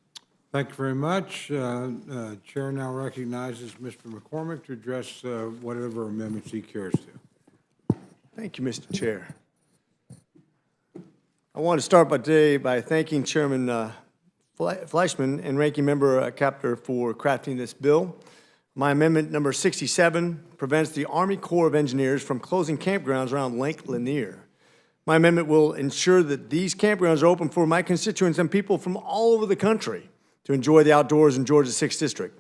Thank you very much. Chair now recognizes Mr. McCormick to address whatever amendments he cares to. Thank you, Mr. Chair. I want to start today by thanking Chairman Fleischman and Ranking Member Kaptur for crafting this bill. My amendment number 67 prevents the Army Corps of Engineers from closing campgrounds around Lake Lanier. My amendment will ensure that these campgrounds are open for my constituents and people from all over the country to enjoy the outdoors in Georgia's 6th District.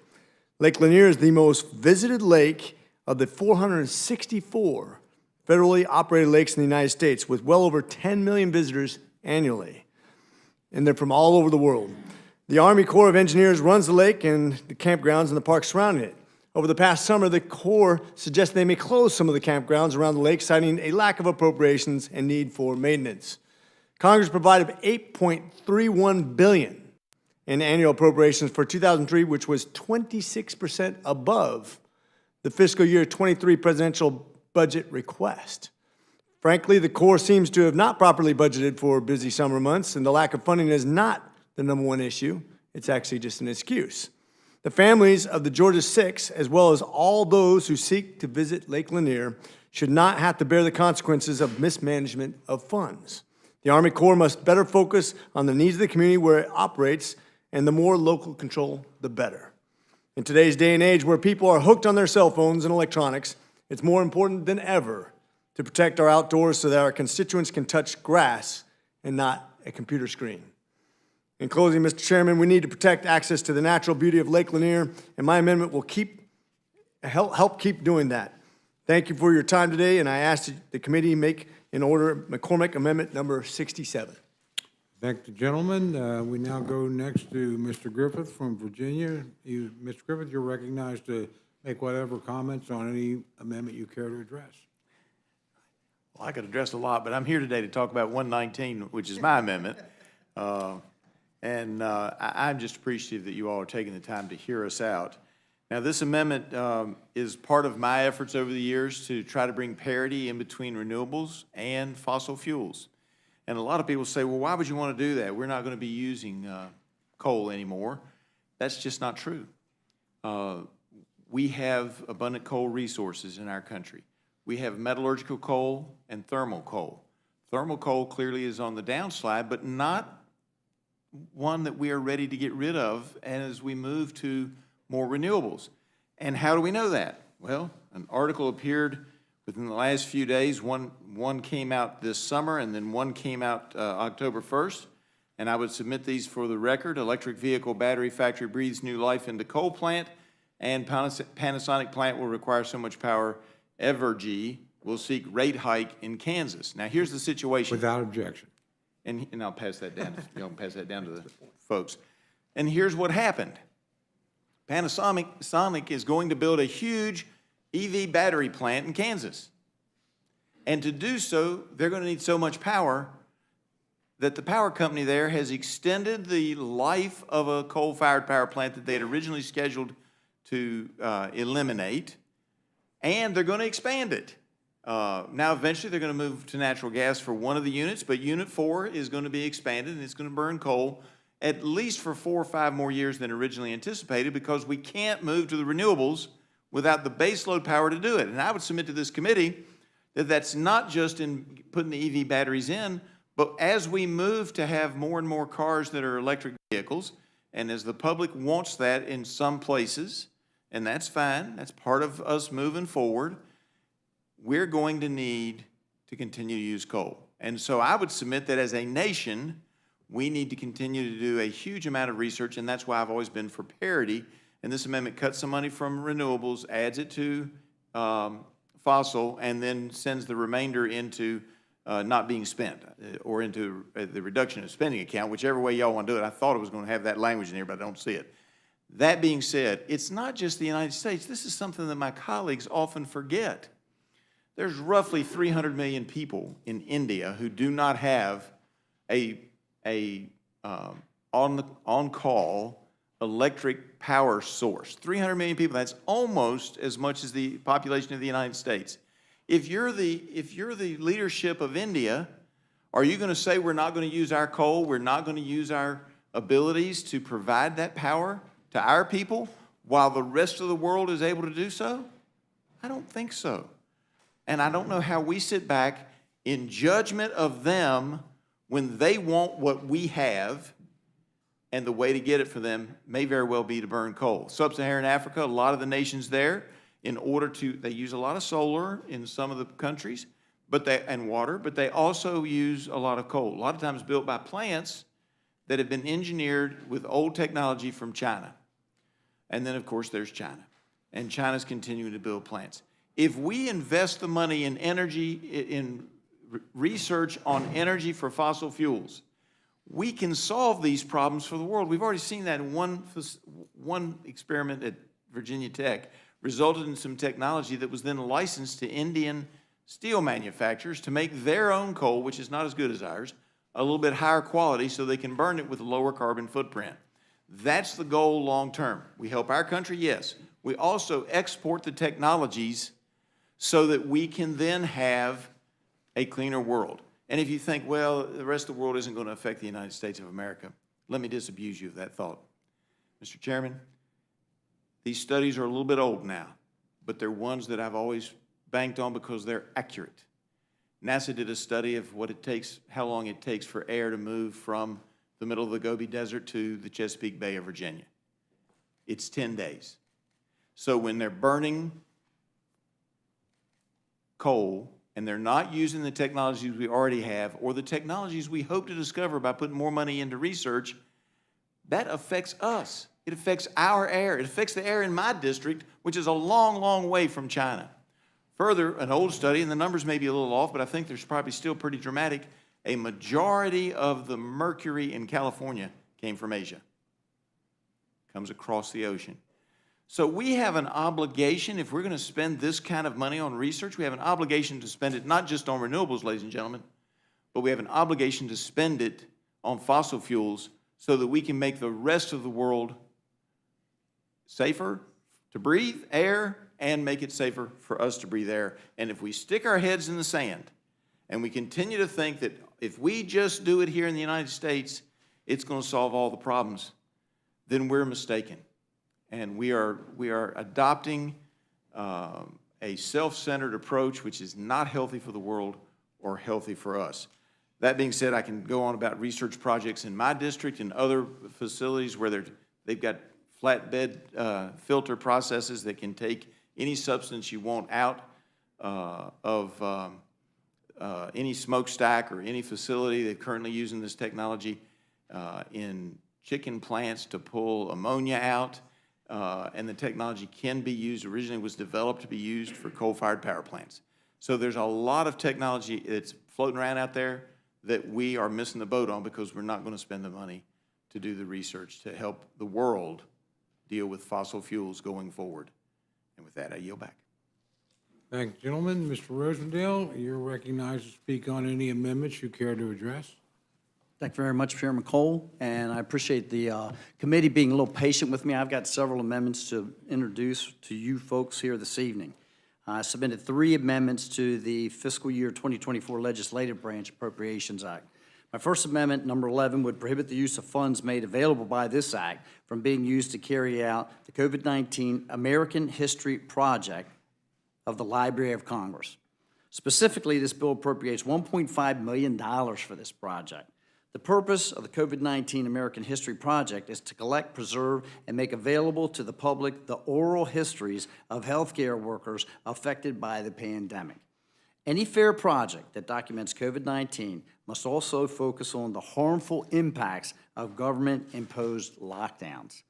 Lake Lanier is the most visited lake of the 464 federally operated lakes in the United States, with well over 10 million visitors annually. and they're from all over the world. The Army Corps of Engineers runs the lake and the campgrounds and the parks surrounding it. Over the past summer, the Corps suggested they may close some of the campgrounds around the lake, citing a lack of appropriations and need for maintenance. Congress provided $8.31 billion in annual appropriations for 2003, which was 26% above the fiscal year 23 presidential budget request. Frankly, the Corps seems to have not properly budgeted for busy summer months, and the lack of funding is not the number one issue. It's actually just an excuse. The families of the Georgia Six, as well as all those who seek to visit Lake Lanier, should not have to bear the consequences of mismanagement of funds. The Army Corps must better focus on the needs of the community where it operates, and the more local control, the better. In today's day and age where people are hooked on their cell phones and electronics, it's more important than ever to protect our outdoors so that our constituents can touch grass and not a computer screen. In closing, Mr. Chairman, we need to protect access to the natural beauty of Lake Lanier, and my amendment will help keep doing that. Thank you for your time today, and I ask that the committee make in order McCormick Amendment number 67. Thank the gentleman. We now go next to Mr. Griffith from Virginia. Mr. Griffith, you're recognized to make whatever comments on any amendment you care to address. Well, I could address a lot, but I'm here today to talk about 119, which is my amendment. I'm just appreciative that you all are taking the time to hear us out. Now, this amendment is part of my efforts over the years to try to bring parity in between renewables and fossil fuels. And a lot of people say, well, why would you want to do that? We're not going to be using coal anymore. That's just not true. We have abundant coal resources in our country. We have metallurgical coal and thermal coal. Thermal coal clearly is on the downslide, but not one that we are ready to get rid of as we move to more renewables. And how do we know that? Well, an article appeared within the last few days. One came out this summer, and then one came out October 1st. And I would submit these for the record. Electric vehicle battery factory breathes new life into coal plant, and Panasonic plant will require so much power, Evergy will seek rate hike in Kansas. Now, here's the situation. Without objection. And I'll pass that down. Pass that down to the folks. And here's what happened. Panasonic is going to build a huge EV battery plant in Kansas. And to do so, they're going to need so much power that the power company there has extended the life of a coal-fired power plant that they had originally scheduled to eliminate, and they're going to expand it. Now, eventually, they're going to move to natural gas for one of the units, but Unit 4 is going to be expanded, and it's going to burn coal at least for 4 or 5 more years than originally anticipated, because we can't move to the renewables without the baseload power to do it. And I would submit to this committee that that's not just in putting the EV batteries in, but as we move to have more and more cars that are electric vehicles, and as the public wants that in some places, and that's fine, that's part of us moving forward, we're going to need to continue to use coal. And so I would submit that as a nation, we need to continue to do a huge amount of research, and that's why I've always been for parity. And this amendment cuts some money from renewables, adds it to fossil, and then sends the remainder into not being spent or into the reduction of spending account, whichever way y'all want to do it. I thought it was going to have that language in here, but I don't see it. That being said, it's not just the United States. This is something that my colleagues often forget. There's roughly 300 million people in India who do not have a on-call electric power source. 300 million people, that's almost as much as the population of the United States. If you're the leadership of India, are you going to say we're not going to use our coal, we're not going to use our abilities to provide that power to our people while the rest of the world is able to do so? I don't think so. And I don't know how we sit back in judgment of them when they want what we have, and the way to get it for them may very well be to burn coal. Sub-Saharan Africa, a lot of the nations there, they use a lot of solar in some of the countries, and water, but they also use a lot of coal, a lot of times built by plants that have been engineered with old technology from China. And then, of course, there's China. And China's continuing to build plants. If we invest the money in energy, in research on energy for fossil fuels, we can solve these problems for the world. We've already seen that in one experiment at Virginia Tech resulted in some technology that was then licensed to Indian steel manufacturers to make their own coal, which is not as good as ours, a little bit higher quality so they can burn it with a lower carbon footprint. That's the goal long term. We help our country, yes. We also export the technologies so that we can then have a cleaner world. And if you think, well, the rest of the world isn't going to affect the United States of America, let me disabuse you of that thought. Mr. Chairman, these studies are a little bit old now, but they're ones that I've always banked on because they're accurate. NASA did a study of what it takes, how long it takes for air to move from the middle of the Gobi Desert to the Chesapeake Bay of Virginia. It's 10 days. So when they're burning coal and they're not using the technologies we already have or the technologies we hope to discover by putting more money into research, that affects us. It affects our air. It affects the air in my district, which is a long, long way from China. Further, an old study, and the numbers may be a little off, but I think there's probably still pretty dramatic, a majority of the mercury in California came from Asia. Comes across the ocean. So we have an obligation, if we're going to spend this kind of money on research, we have an obligation to spend it not just on renewables, ladies and gentlemen, but we have an obligation to spend it on fossil fuels so that we can make the rest of the world safer to breathe air and make it safer for us to breathe air. And if we stick our heads in the sand and we continue to think that if we just do it here in the United States, it's going to solve all the problems, then we're mistaken. And we are adopting a self-centered approach which is not healthy for the world or healthy for us. That being said, I can go on about research projects in my district and other facilities where they've got flatbed filter processes that can take any substance you want out of any smokestack or any facility that's currently using this technology in chicken plants to pull ammonia out. And the technology can be used, originally was developed to be used for coal-fired power plants. So there's a lot of technology that's floating around out there that we are missing the boat on because we're not going to spend the money to do the research to help the world deal with fossil fuels going forward. And with that, I yield back. Thank you, gentlemen. Mr. Rosendale, you're recognized to speak on any amendments you care to address. Thank you very much, Chairman Cole, and I appreciate the committee being a little patient with me. I've got several amendments to introduce to you folks here this evening. I submitted 3 amendments to the fiscal year 2024 Legislative Branch Appropriations Act. My first amendment, number 11, would prohibit the use of funds made available by this act from being used to carry out the COVID-19 American History Project of the Library of Congress. Specifically, this bill appropriates $1.5 million for this project. The purpose of the COVID-19 American History Project is to collect, preserve, and make available to the public the oral histories of healthcare workers affected by the pandemic. Any fair project that documents COVID-19 must also focus on the harmful impacts of government-imposed lockdowns.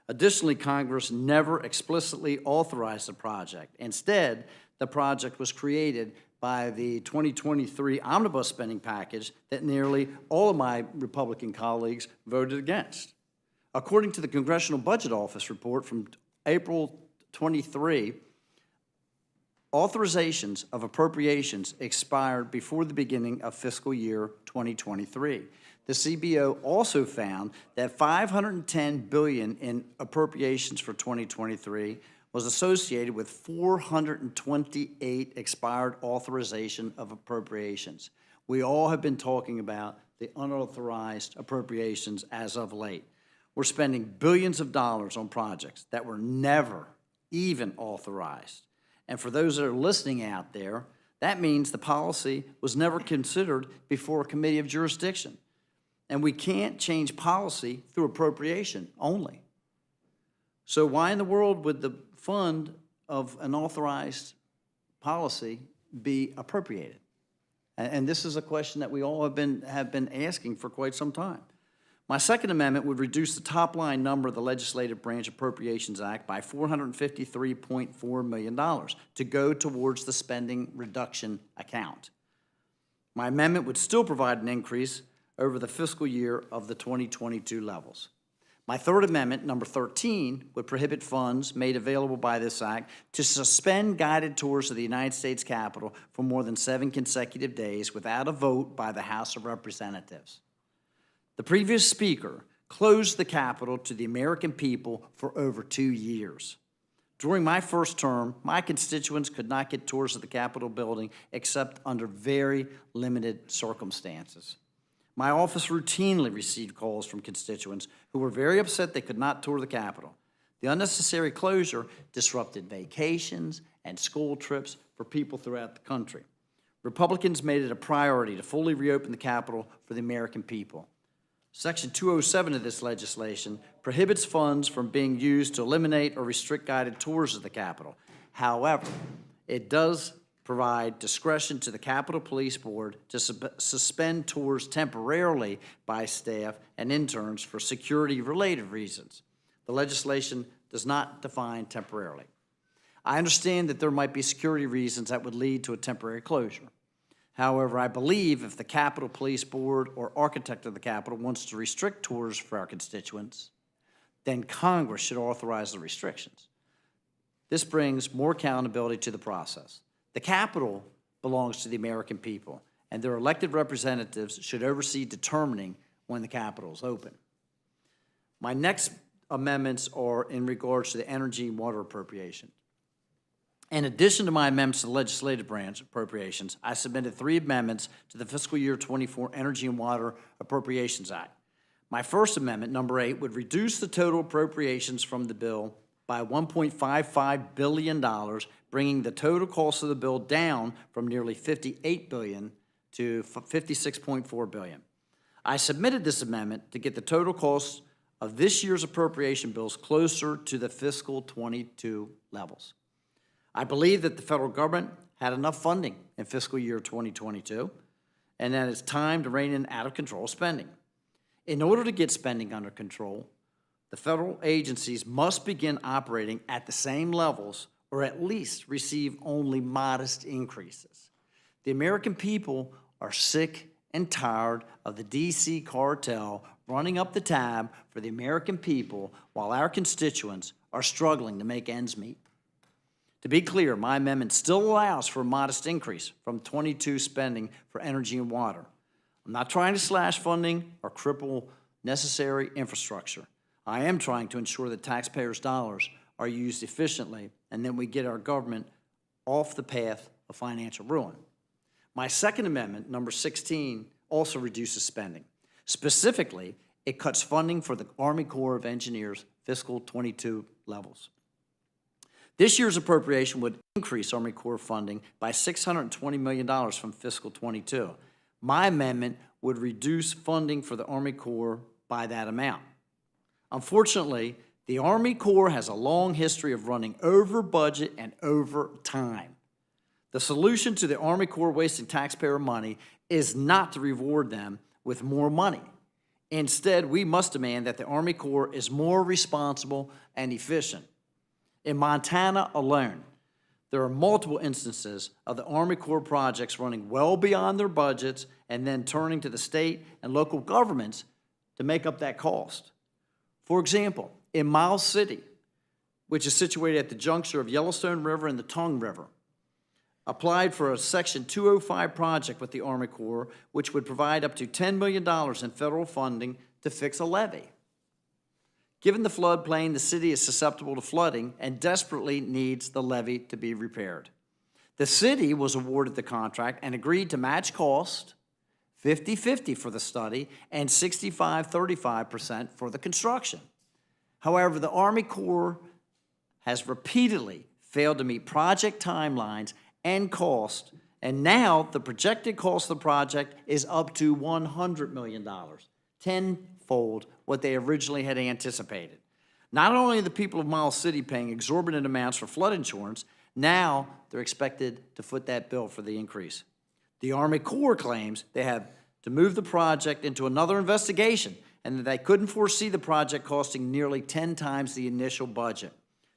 Additionally, Congress never explicitly authorized the project. Instead, the project was created by the 2023 omnibus spending package that nearly all of my Republican colleagues voted against. According to the Congressional Budget Office report from April 23, authorizations of appropriations expired before the beginning of fiscal year 2023. The CBO also found that $510 billion in appropriations for 2023 was associated with 428 expired authorization of appropriations. We all have been talking about the unauthorized appropriations as of late. We're spending billions of dollars on projects that were never even authorized. And for those that are listening out there, that means the policy was never considered before a committee of jurisdiction. And we can't change policy through appropriation only. So why in the world would the fund of an authorized policy be appropriated? And this is a question that we all have been asking for quite some time. My second amendment would reduce the top line number of the Legislative Branch Appropriations Act by $453.4 million to go towards the spending reduction account. My amendment would still provide an increase over the fiscal year of the 2022 levels. My third amendment, number 13, would prohibit funds made available by this act to suspend guided tours of the United States Capitol for more than 7 consecutive days without a vote by the House of Representatives. The previous speaker closed the Capitol to the American people for over 2 years. During my first term, my constituents could not get tours of the Capitol building except under very limited circumstances. My office routinely received calls from constituents who were very upset they could not tour the Capitol. The unnecessary closure disrupted vacations and school trips for people throughout the country. Republicans made it a priority to fully reopen the Capitol for the American people. Section 207 of this legislation prohibits funds from being used to eliminate or restrict guided tours of the Capitol. However, it does provide discretion to the Capitol Police Board to suspend tours temporarily by staff and interns for security-related reasons. The legislation does not define temporarily. I understand that there might be security reasons that would lead to a temporary closure. However, I believe if the Capitol Police Board or architect of the Capitol wants to restrict tours for our constituents, then Congress should authorize the restrictions. This brings more accountability to the process. The Capitol belongs to the American people, and their elected representatives should oversee determining when the Capitol is open. My next amendments are in regards to the energy and water appropriation. In addition to my amendments to the legislative branch appropriations, I submitted 3 amendments to the fiscal year 24 Energy and Water Appropriations Act. My first amendment, number 8, would reduce the total appropriations from the bill by $1.55 billion, bringing the total cost of the bill down from nearly $58 billion to $56.4 billion. I submitted this amendment to get the total cost of this year's appropriation bills closer to the fiscal 22 levels. I believe that the federal government had enough funding in fiscal year 2022, and that it's time to rein in out-of-control spending. In order to get spending under control, the federal agencies must begin operating at the same levels or at least receive only modest increases. The American people are sick and tired of the D.C. cartel running up the tab for the American people while our constituents are struggling to make ends meet. To be clear, my amendment still allows for a modest increase from 22 spending for energy and water. I'm not trying to slash funding or cripple necessary infrastructure. I am trying to ensure that taxpayers' dollars are used efficiently and that we get our government off the path of financial ruin. My second amendment, number 16, also reduces spending. Specifically, it cuts funding for the Army Corps of Engineers fiscal 22 levels. This year's appropriation would increase Army Corps funding by $620 million from fiscal 22. My amendment would reduce funding for the Army Corps by that amount. Unfortunately, the Army Corps has a long history of running over budget and over time. The solution to the Army Corps wasting taxpayer money is not to reward them with more money. Instead, we must demand that the Army Corps is more responsible and efficient. In Montana alone, there are multiple instances of the Army Corps projects running well beyond their budgets and then turning to the state and local governments to make up that cost. For example, in Miles City, which is situated at the juncture of Yellowstone River and the Tongue River, applied for a Section 205 project with the Army Corps, which would provide up to $10 million in federal funding to fix a levee. Given the floodplain, the city is susceptible to flooding and desperately needs the levee to be repaired. The city was awarded the contract and agreed to match cost, 50-50 for the study, and 65-35% for the construction. However, the Army Corps has repeatedly failed to meet project timelines and cost, and now the projected cost of the project is up to $100 million, tenfold what they originally had anticipated. Not only are the people of Miles City paying exorbitant amounts for flood insurance, now they're expected to foot that bill for the increase. The Army Corps claims they have to move the project into another investigation and that they couldn't foresee the project costing nearly 10 times the initial budget.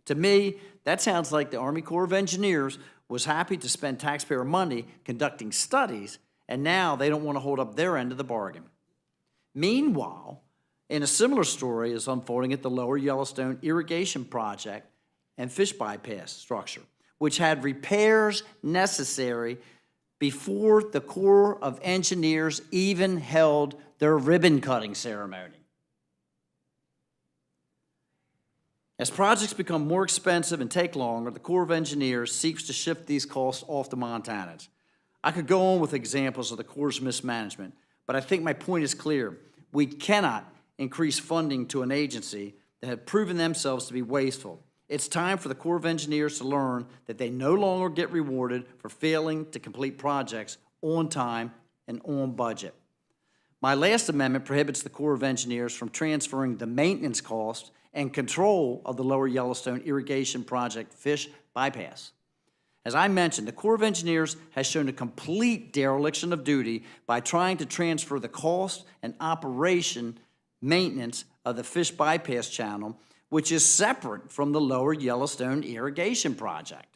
To me, that sounds like the Army Corps of Engineers was happy to spend taxpayer money conducting studies, and now they don't want to hold up their end of the bargain. Meanwhile, and a similar story is unfolding at the Lower Yellowstone Irrigation Project and fish bypass structure, which had repairs necessary before the Corps of Engineers even held their ribbon-cutting ceremony. As projects become more expensive and take longer, the Corps of Engineers seeks to shift these costs off to Montanans. I could go on with examples of the Corps' mismanagement, but I think my point is clear. We cannot increase funding to an agency that have proven themselves to be wasteful. It's time for the Corps of Engineers to learn that they no longer get rewarded for failing to complete projects on time and on budget. My last amendment prohibits the Corps of Engineers from transferring the maintenance cost and control of the Lower Yellowstone Irrigation Project fish bypass. As I mentioned, the Corps of Engineers has shown a complete dereliction of duty by trying to transfer the cost and operation maintenance of the fish bypass channel, which is separate from the Lower Yellowstone Irrigation Project.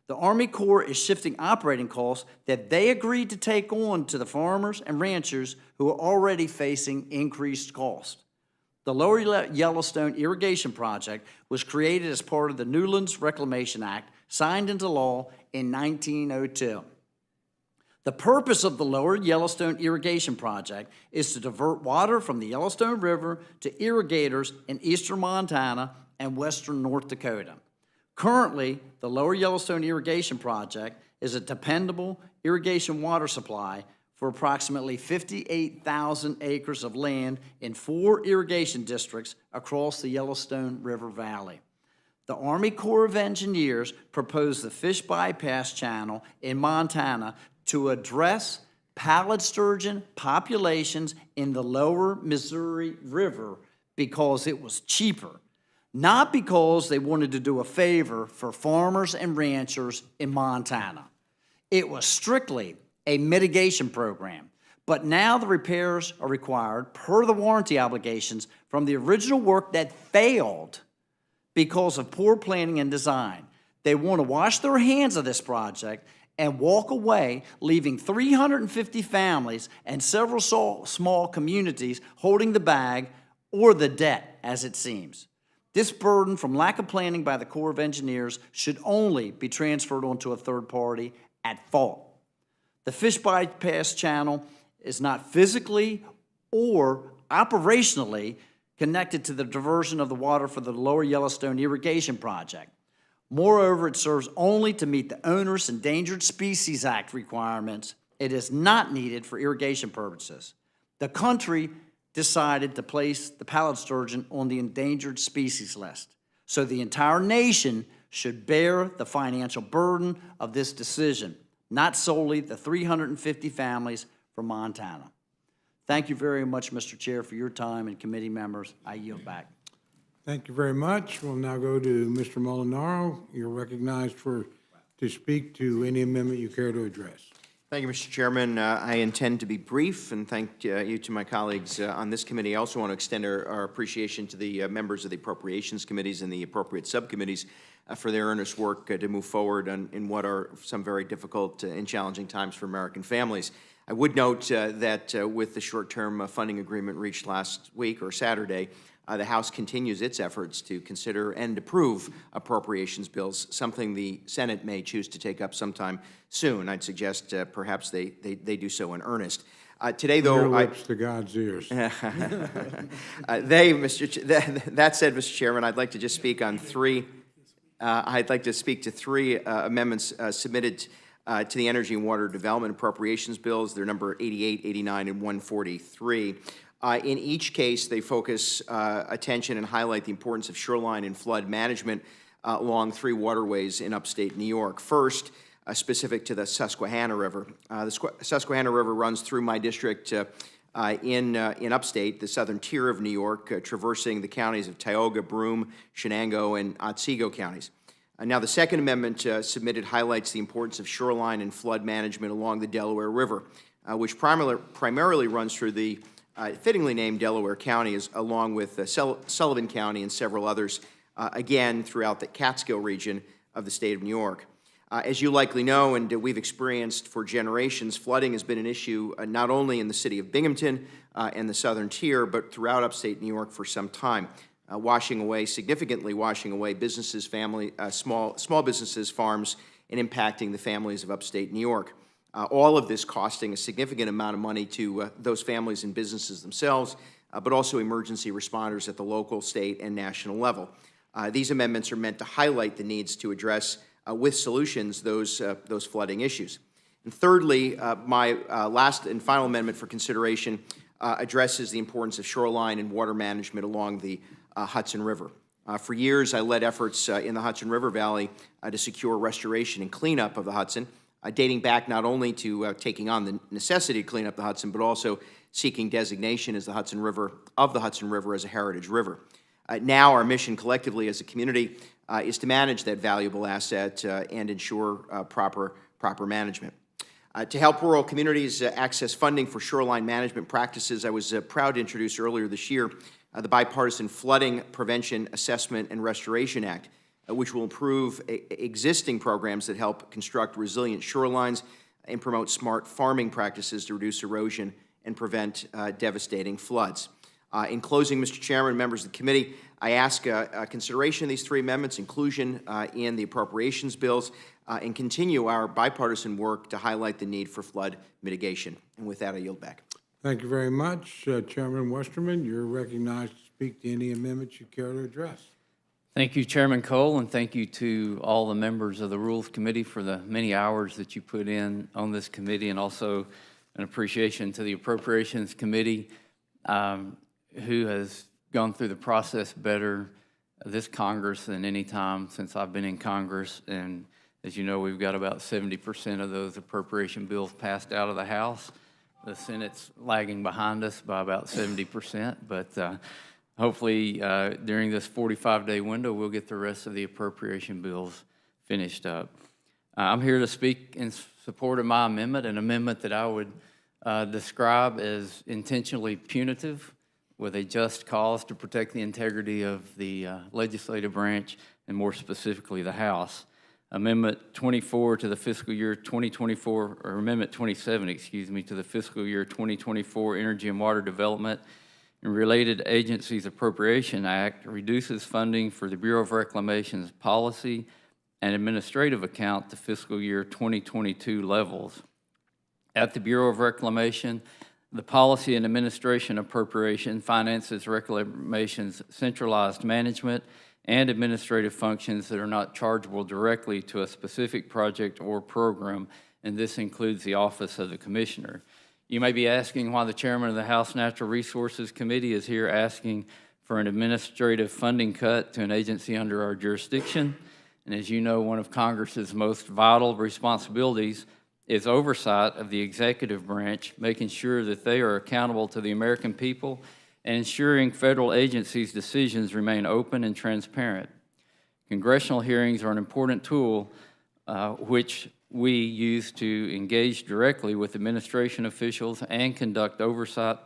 The Army Corps is shifting operating costs that they agreed to take on to the farmers and ranchers who are already facing increased costs. The Lower Yellowstone Irrigation Project was created as part of the Newlands Reclamation Act, signed into law in 1902. The purpose of the Lower Yellowstone Irrigation Project is to divert water from the Yellowstone River to irrigators in eastern Montana and western North Dakota. Currently, the Lower Yellowstone Irrigation Project is a dependable irrigation water supply for approximately 58,000 acres of land in 4 irrigation districts across the Yellowstone River Valley. The Army Corps of Engineers proposed the fish bypass channel in Montana to address pallid sturgeon populations in the lower Missouri River because it was cheaper, not because they wanted to do a favor for farmers and ranchers in Montana. It was strictly a mitigation program, but now the repairs are required per the warranty obligations from the original work that failed because of poor planning and design. They want to wash their hands of this project and walk away, leaving 350 families and several small communities holding the bag or the debt, as it seems. This burden from lack of planning by the Corps of Engineers should only be transferred onto a third party at fault. The fish bypass channel is not physically or operationally connected to the diversion of the water for the Lower Yellowstone Irrigation Project. Moreover, it serves only to meet the Onerous Endangered Species Act requirements. It is not needed for irrigation purposes. The country decided to place the pallid sturgeon on the endangered species list, so the entire nation should bear the financial burden of this decision, not solely the 350 families from Montana. Thank you very much, Mr. Chair, for your time, and committee members. I yield back. Thank you very much. We'll now go to Mr. Molinaro. You're recognized to speak to any amendment you care to address. Thank you, Mr. Chairman. I intend to be brief, and thank you to my colleagues on this committee. I also want to extend our appreciation to the members of the appropriations committees and the appropriate subcommittees for their earnest work to move forward in what are some very difficult and challenging times for American families. I would note that with the short-term funding agreement reached last week or Saturday, the House continues its efforts to consider and approve appropriations bills, something the Senate may choose to take up sometime soon. I'd suggest perhaps they do so in earnest. Today, though, Your lips to God's ears. That said, Mr. Chairman, I'd like to just speak on three. I'd like to speak to 3 amendments submitted to the Energy and Water Development Appropriations Bills. They're number 88, 89, and 143. In each case, they focus attention and highlight the importance of shoreline and flood management along 3 waterways in upstate New York. First, specific to the Susquehanna River. The Susquehanna River runs through my district in upstate, the southern tier of New York, traversing the counties of Tioga, Broome, Shenango, and Otsego counties. Now, the Second Amendment submitted highlights the importance of shoreline and flood management along the Delaware River, which primarily runs through the fittingly named Delaware County, along with Sullivan County and several others, again, throughout the Catskill region of the state of New York. As you likely know, and we've experienced for generations, flooding has been an issue not only in the city of Binghamton, and the southern tier, but throughout upstate New York for some time, significantly washing away businesses, small businesses, farms, and impacting the families of upstate New York. All of this costing a significant amount of money to those families and businesses themselves, but also emergency responders at the local, state, and national level. These amendments are meant to highlight the needs to address with solutions those flooding issues. And thirdly, my last and final amendment for consideration addresses the importance of shoreline and water management along the Hudson River. For years, I led efforts in the Hudson River Valley to secure restoration and cleanup of the Hudson, dating back not only to taking on the necessity to clean up the Hudson, but also seeking designation as the Hudson River as a heritage river. Now our mission collectively as a community is to manage that valuable asset and ensure proper management. To help rural communities access funding for shoreline management practices, I was proud to introduce earlier this year the Bipartisan Flooding Prevention, Assessment, and Restoration Act, which will improve existing programs that help construct resilient shorelines and promote smart farming practices to reduce erosion and prevent devastating floods. In closing, Mr. Chairman, members of the committee, I ask consideration of these three amendments, inclusion in the appropriations bills, and continue our bipartisan work to highlight the need for flood mitigation. And with that, I yield back. Thank you very much. Chairman Westerman, you're recognized to speak to any amendments you care to address. Thank you, Chairman Cole, and thank you to all the members of the Rules Committee for the many hours that you put in on this committee, and also an appreciation to the Appropriations Committee, who has gone through the process better this Congress than any time since I've been in Congress. And as you know, we've got about 70% of those appropriation bills passed out of the House. The Senate's lagging behind us by about 70%, but hopefully during this 45-day window, we'll get the rest of the appropriation bills finished up. I'm here to speak in support of my amendment, an amendment that I would describe as intentionally punitive with a just cause to protect the integrity of the legislative branch, and more specifically, the House. Amendment 24 to the fiscal year 2024, or Amendment 27, excuse me, to the fiscal year 2024 Energy and Water Development and Related Agencies Appropriation Act reduces funding for the Bureau of Reclamation's policy and administrative account to fiscal year 2022 levels. At the Bureau of Reclamation, the policy and administration appropriation finances Reclamation's centralized management and administrative functions that are not chargeable directly to a specific project or program, and this includes the Office of the Commissioner. You may be asking why the chairman of the House Natural Resources Committee is here asking for an administrative funding cut to an agency under our jurisdiction. And as you know, one of Congress's most vital responsibilities is oversight of the executive branch, making sure that they are accountable to the American people and ensuring federal agencies' decisions remain open and transparent. Congressional hearings are an important tool which we use to engage directly with administration officials and conduct oversight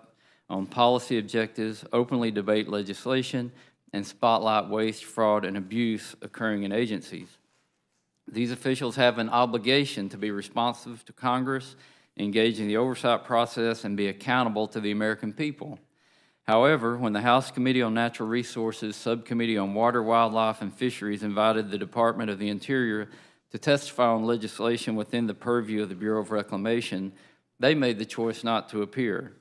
on policy objectives, openly debate legislation, and spotlight waste, fraud, and abuse occurring in agencies. These officials have an obligation to be responsive to Congress, engage in the oversight process, and be accountable to the American people. However, when the House Committee on Natural Resources, Subcommittee on Water, Wildlife, and Fisheries invited the Department of the Interior to testify on legislation within the purview of the Bureau of Reclamation, they made the choice not to appear.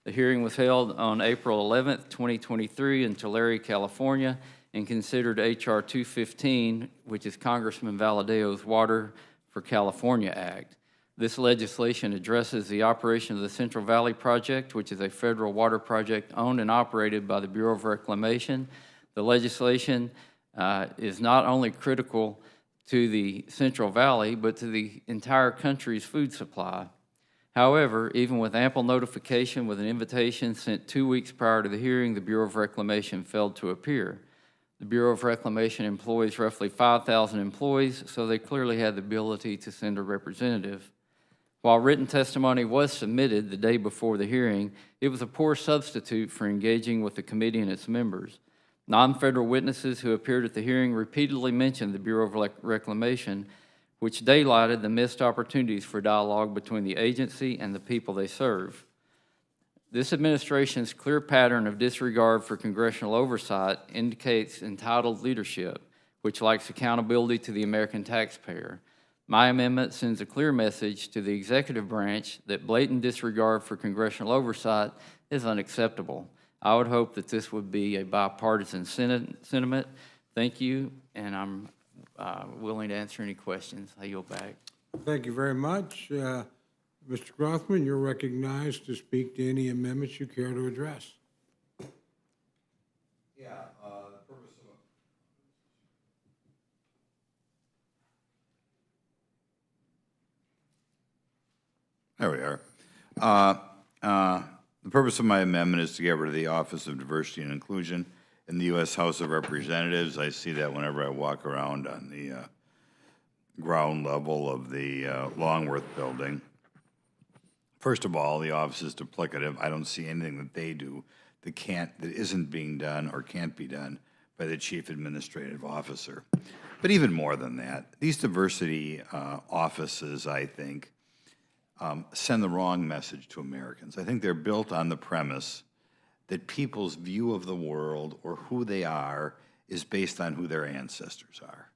The hearing was held on April 11th, 2023 in Tulare, California, and considered H.R. 215, which is Congressman Valadeo's Water for California Act. This legislation addresses the operation of the Central Valley Project, which is a federal water project owned and operated by the Bureau of Reclamation. The legislation is not only critical to the Central Valley, but to the entire country's food supply. However, even with ample notification with an invitation sent 2 weeks prior to the hearing, the Bureau of Reclamation failed to appear. The Bureau of Reclamation employs roughly 5,000 employees, so they clearly had the ability to send a representative. While written testimony was submitted the day before the hearing, it was a poor substitute for engaging with the committee and its members. Non-federal witnesses who appeared at the hearing repeatedly mentioned the Bureau of Reclamation, which daylighted the missed opportunities for dialogue between the agency and the people they serve. This administration's clear pattern of disregard for congressional oversight indicates entitled leadership, which lacks accountability to the American taxpayer. My amendment sends a clear message to the executive branch that blatant disregard for congressional oversight is unacceptable. I would hope that this would be a bipartisan sentiment. Thank you, and I'm willing to answer any questions. I yield back. Thank you very much. Mr. Grothman, you're recognized to speak to any amendments you care to address. Yeah, the purpose of There we are. The purpose of my amendment is to get rid of the Office of Diversity and Inclusion in the U.S. House of Representatives. I see that whenever I walk around on the ground level of the Longworth building. First of all, the office is duplicative. I don't see anything that they do that isn't being done or can't be done by the chief administrative officer. But even more than that, these diversity offices, I think, send the wrong message to Americans. I think they're built on the premise that people's view of the world or who they are is based on who their ancestors are.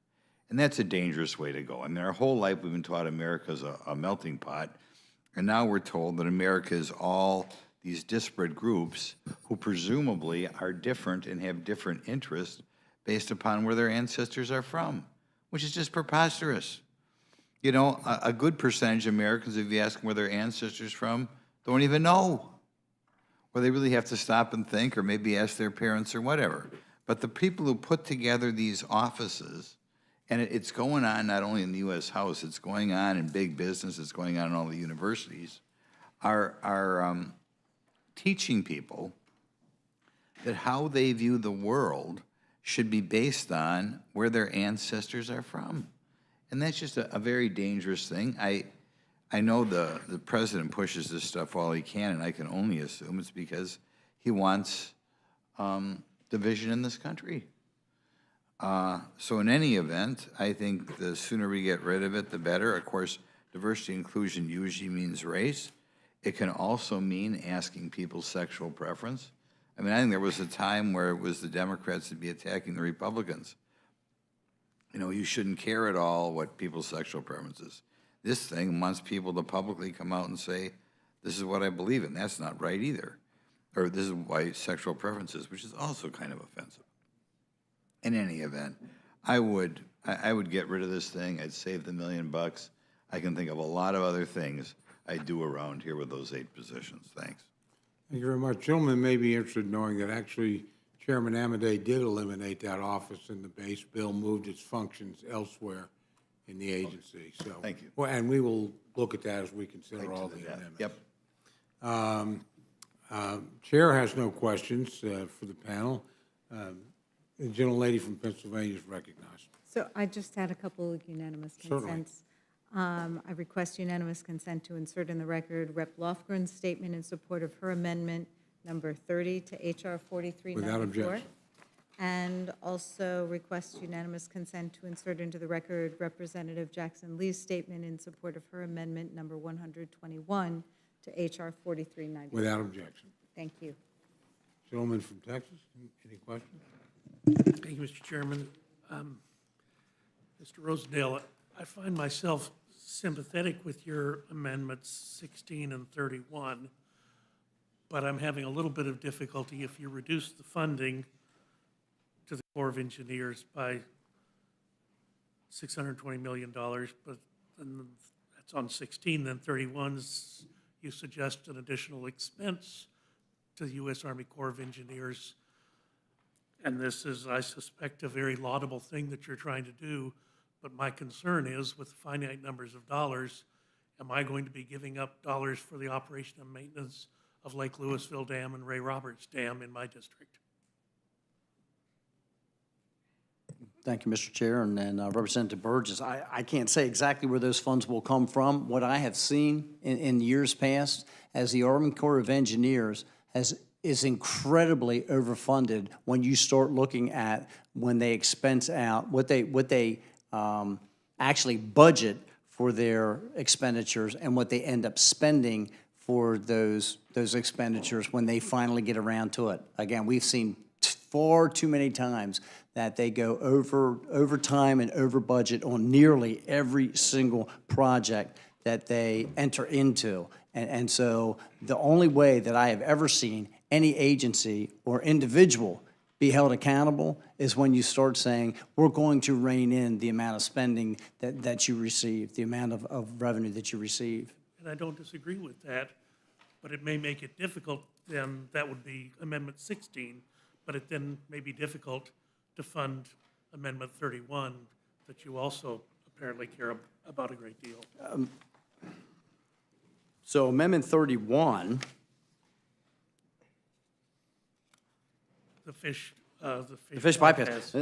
And that's a dangerous way to go. I mean, our whole life we've been taught America's a melting pot, and now we're told that America is all these disparate groups who presumably are different and have different interests based upon where their ancestors are from, which is just preposterous. You know, a good percentage of Americans, if you ask them where their ancestors from, don't even know. Or they really have to stop and think, or maybe ask their parents or whatever. But the people who put together these offices, and it's going on not only in the U.S. House, it's going on in big business, it's going on in all the universities, are teaching people that how they view the world should be based on where their ancestors are from. And that's just a very dangerous thing. I know the president pushes this stuff all he can, and I can only assume it's because he wants division in this country. So in any event, I think the sooner we get rid of it, the better. Of course, diversity and inclusion usually means race. It can also mean asking people's sexual preference. I mean, I think there was a time where it was the Democrats that'd be attacking the Republicans. You know, you shouldn't care at all what people's sexual preference is. This thing wants people to publicly come out and say, this is what I believe in. That's not right either. Or this is why sexual preferences, which is also kind of offensive. In any event, I would get rid of this thing. I'd save the $1 million. I can think of a lot of other things I do around here with those 8 positions. Thanks. Thank you very much. Gentlemen may be interested in knowing that actually Chairman Amodei did eliminate that office, and the base bill moved its functions elsewhere in the agency. So, thank you. Well, and we will look at that as we consider all the amendments. Yep. Chair has no questions for the panel. The gentlelady from Pennsylvania is recognized. So I just had a couple of unanimous Certainly. consents. I request unanimous consent to insert in the record Rep. Lofgren's statement in support of her amendment number 30 to H.R. 4394. Without objection. And also request unanimous consent to insert into the record Representative Jackson Lee's statement in support of her amendment number 121 to H.R. 4394. Without objection. Thank you. Gentleman from Texas, any questions? Thank you, Mr. Chairman. Mr. Rosedale, I find myself sympathetic with your amendments 16 and 31, but I'm having a little bit of difficulty if you reduce the funding to the Corps of Engineers by $620 million, but then that's on 16, then 31's, you suggest an additional expense to the U.S. Army Corps of Engineers. And this is, I suspect, a very laudable thing that you're trying to do, but my concern is with finite numbers of dollars, am I going to be giving up dollars for the operation and maintenance of Lake Louisville Dam and Ray Roberts Dam in my district? Thank you, Mr. Chair, and Representative Burgess. I can't say exactly where those funds will come from. What I have seen in years past, as the Army Corps of Engineers is incredibly overfunded when you start looking at when they expense out, what they actually budget for their expenditures and what they end up spending for those expenditures when they finally get around to it. Again, we've seen far too many times that they go over time and over budget on nearly every single project that they enter into. And so the only way that I have ever seen any agency or individual be held accountable is when you start saying, we're going to rein in the amount of spending that you receive, the amount of revenue that you receive. And I don't disagree with that, but it may make it difficult, then that would be Amendment 16, but it then may be difficult to fund Amendment 31 that you also apparently care about a great deal. So Amendment 31, The fish bypass.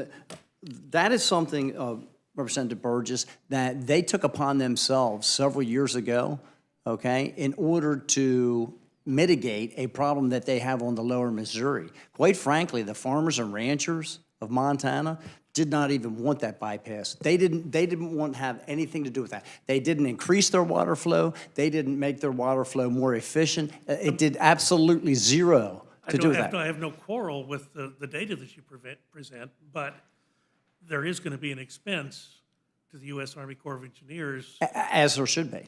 That is something, Representative Burgess, that they took upon themselves several years ago, okay, in order to mitigate a problem that they have on the lower Missouri. Quite frankly, the farmers and ranchers of Montana did not even want that bypass. They didn't want to have anything to do with that. They didn't increase their water flow. They didn't make their water flow more efficient. It did absolutely zero to do with that. I have no quarrel with the data that you present, but there is going to be an expense to the U.S. Army Corps of Engineers. As there should be.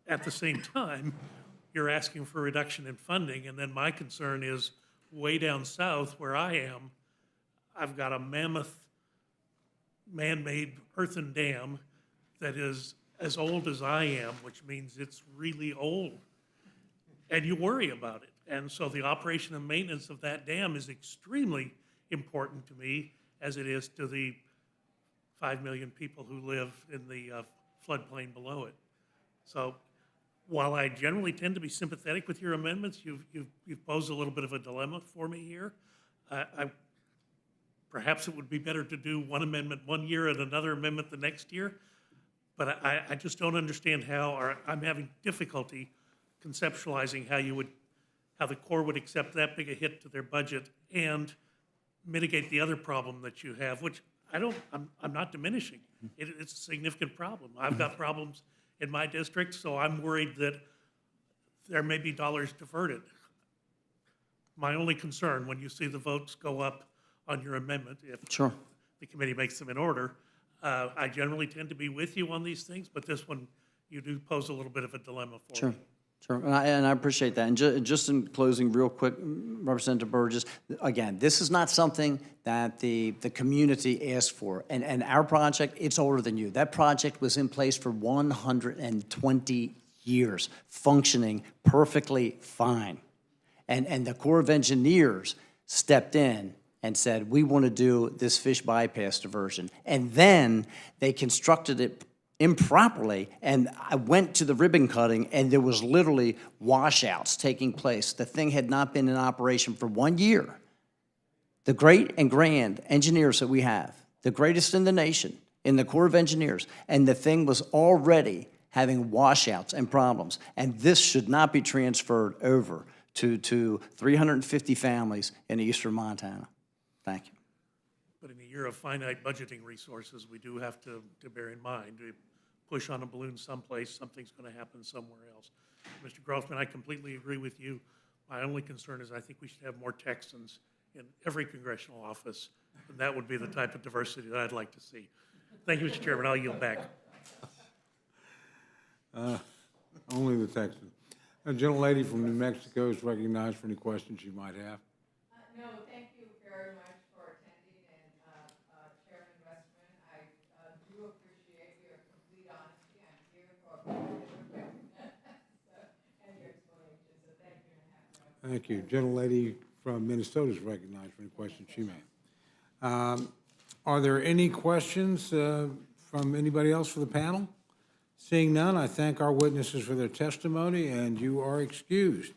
At the same time, you're asking for a reduction in funding, and then my concern is way down south where I am, I've got a mammoth man-made earthen dam that is as old as I am, which means it's really old. And you worry about it. And so the operation and maintenance of that dam is extremely important to me, as it is to the 5 million people who live in the floodplain below it. So while I generally tend to be sympathetic with your amendments, you've posed a little bit of a dilemma for me here. Perhaps it would be better to do one amendment one year and another amendment the next year, but I just don't understand how, or I'm having difficulty conceptualizing how the Corps would accept that big a hit to their budget and mitigate the other problem that you have, which I'm not diminishing. It's a significant problem. I've got problems in my district, so I'm worried that there may be dollars diverted. My only concern when you see the votes go up on your amendment, if the committee makes them in order, I generally tend to be with you on these things, but this one, you do pose a little bit of a dilemma for me. Sure, and I appreciate that. And just in closing, real quick, Representative Burgess, again, this is not something that the community asked for. And our project, it's older than you. That project was in place for 120 years, functioning perfectly fine. And the Corps of Engineers stepped in and said, we want to do this fish bypass diversion. And then they constructed it improperly, and I went to the ribbon cutting, and there was literally washouts taking place. The thing had not been in operation for 1 year. The great and grand engineers that we have, the greatest in the nation, in the Corps of Engineers, and the thing was already having washouts and problems. And this should not be transferred over to 350 families in eastern Montana. Thank you. But in a year of finite budgeting resources, we do have to bear in mind, we push on a balloon someplace, something's going to happen somewhere else. Mr. Grossman, I completely agree with you. My only concern is I think we should have more Texans in every congressional office, and that would be the type of diversity that I'd like to see. Thank you, Mr. Chairman. I'll yield back. Only the Texans. A gentlelady from New Mexico is recognized for any questions you might have. No, thank you very much for attending, and Chairman Westman, I do appreciate your complete honesty. I'm here for and your explanation, so thank you and have Thank you. Gentlelady from Minnesota is recognized for any questions she may have. Are there any questions from anybody else for the panel? Seeing none, I thank our witnesses for their testimony, and you are excused.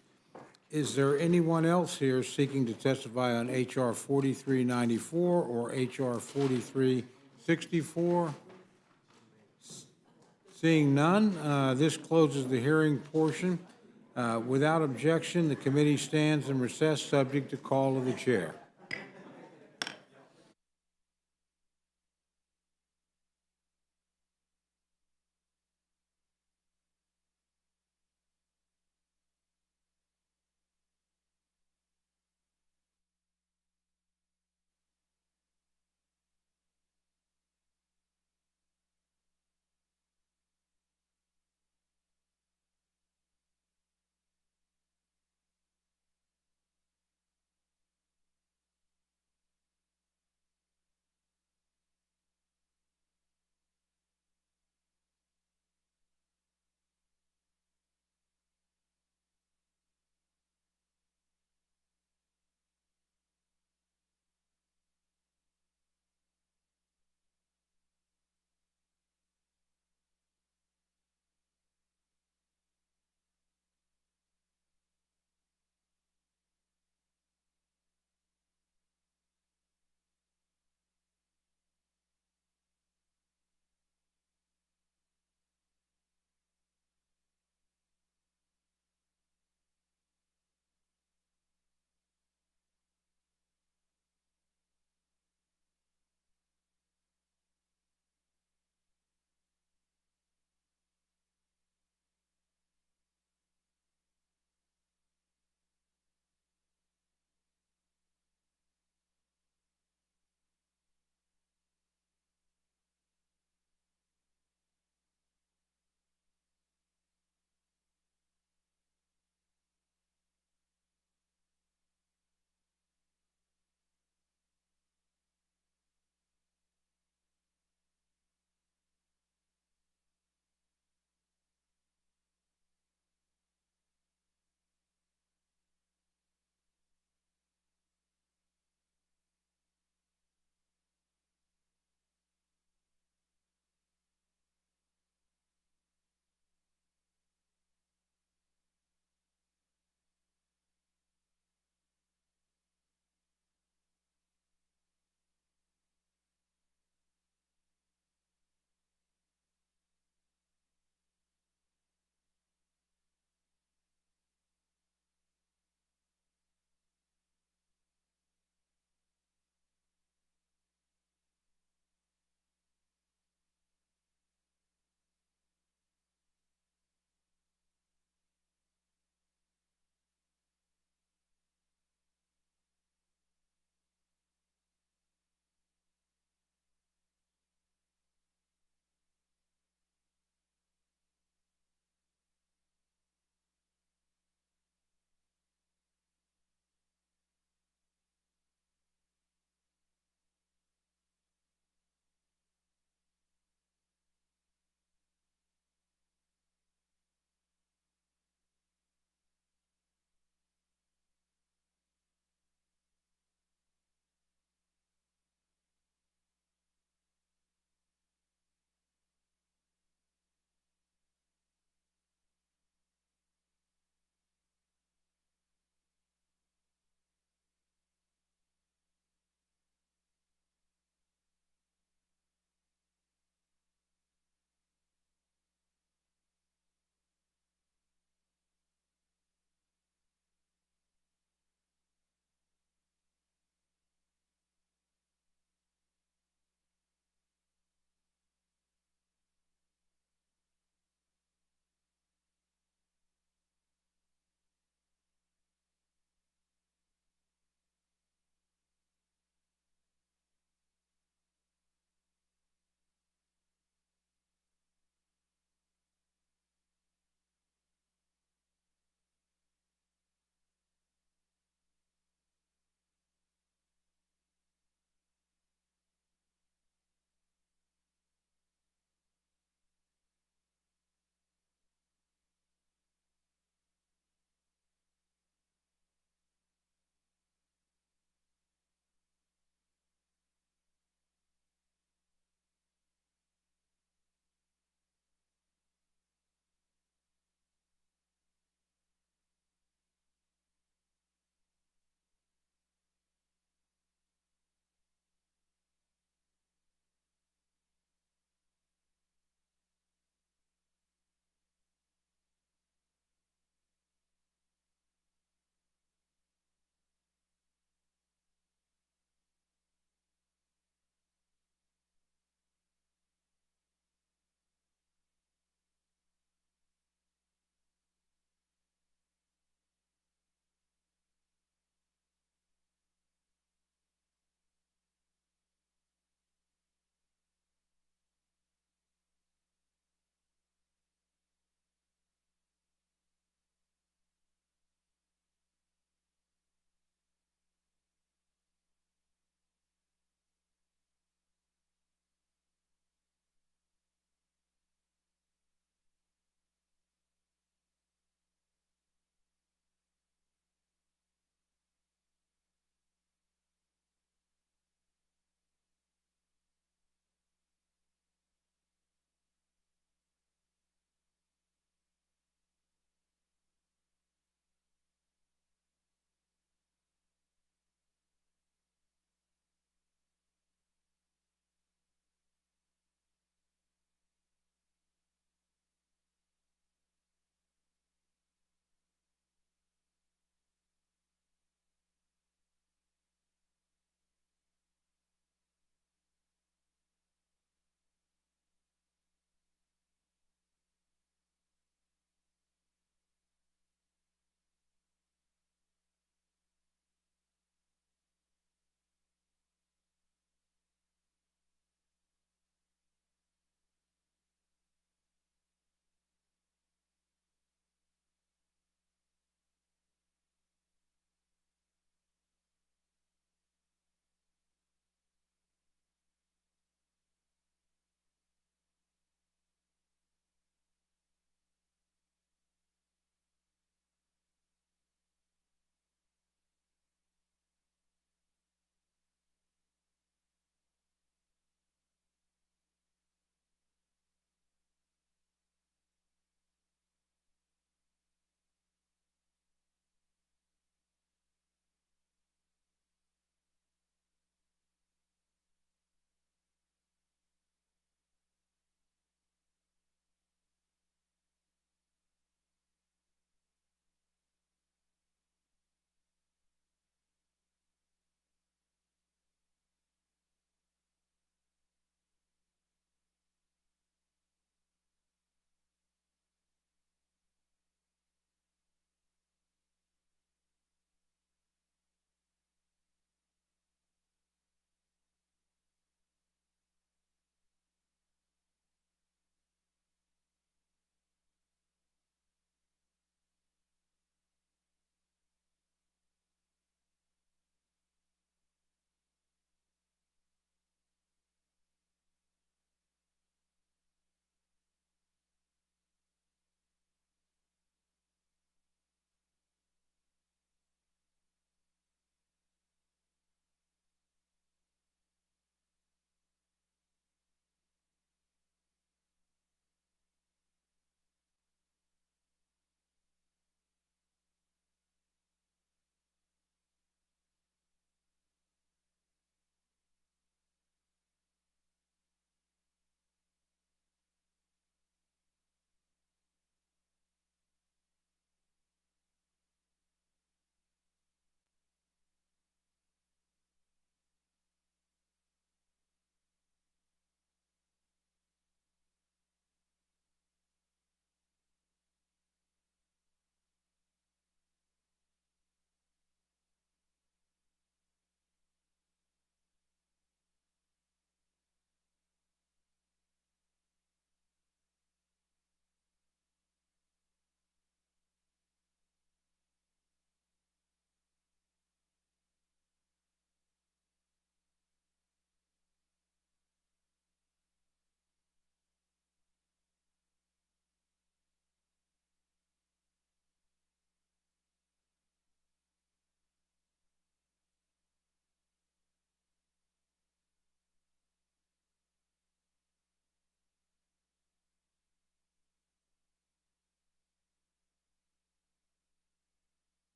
Is there anyone else here seeking to testify on H.R. 4394 or H.R. 4364? Seeing none, this closes the hearing portion. Without objection, the committee stands in recess, subject to call of the chair.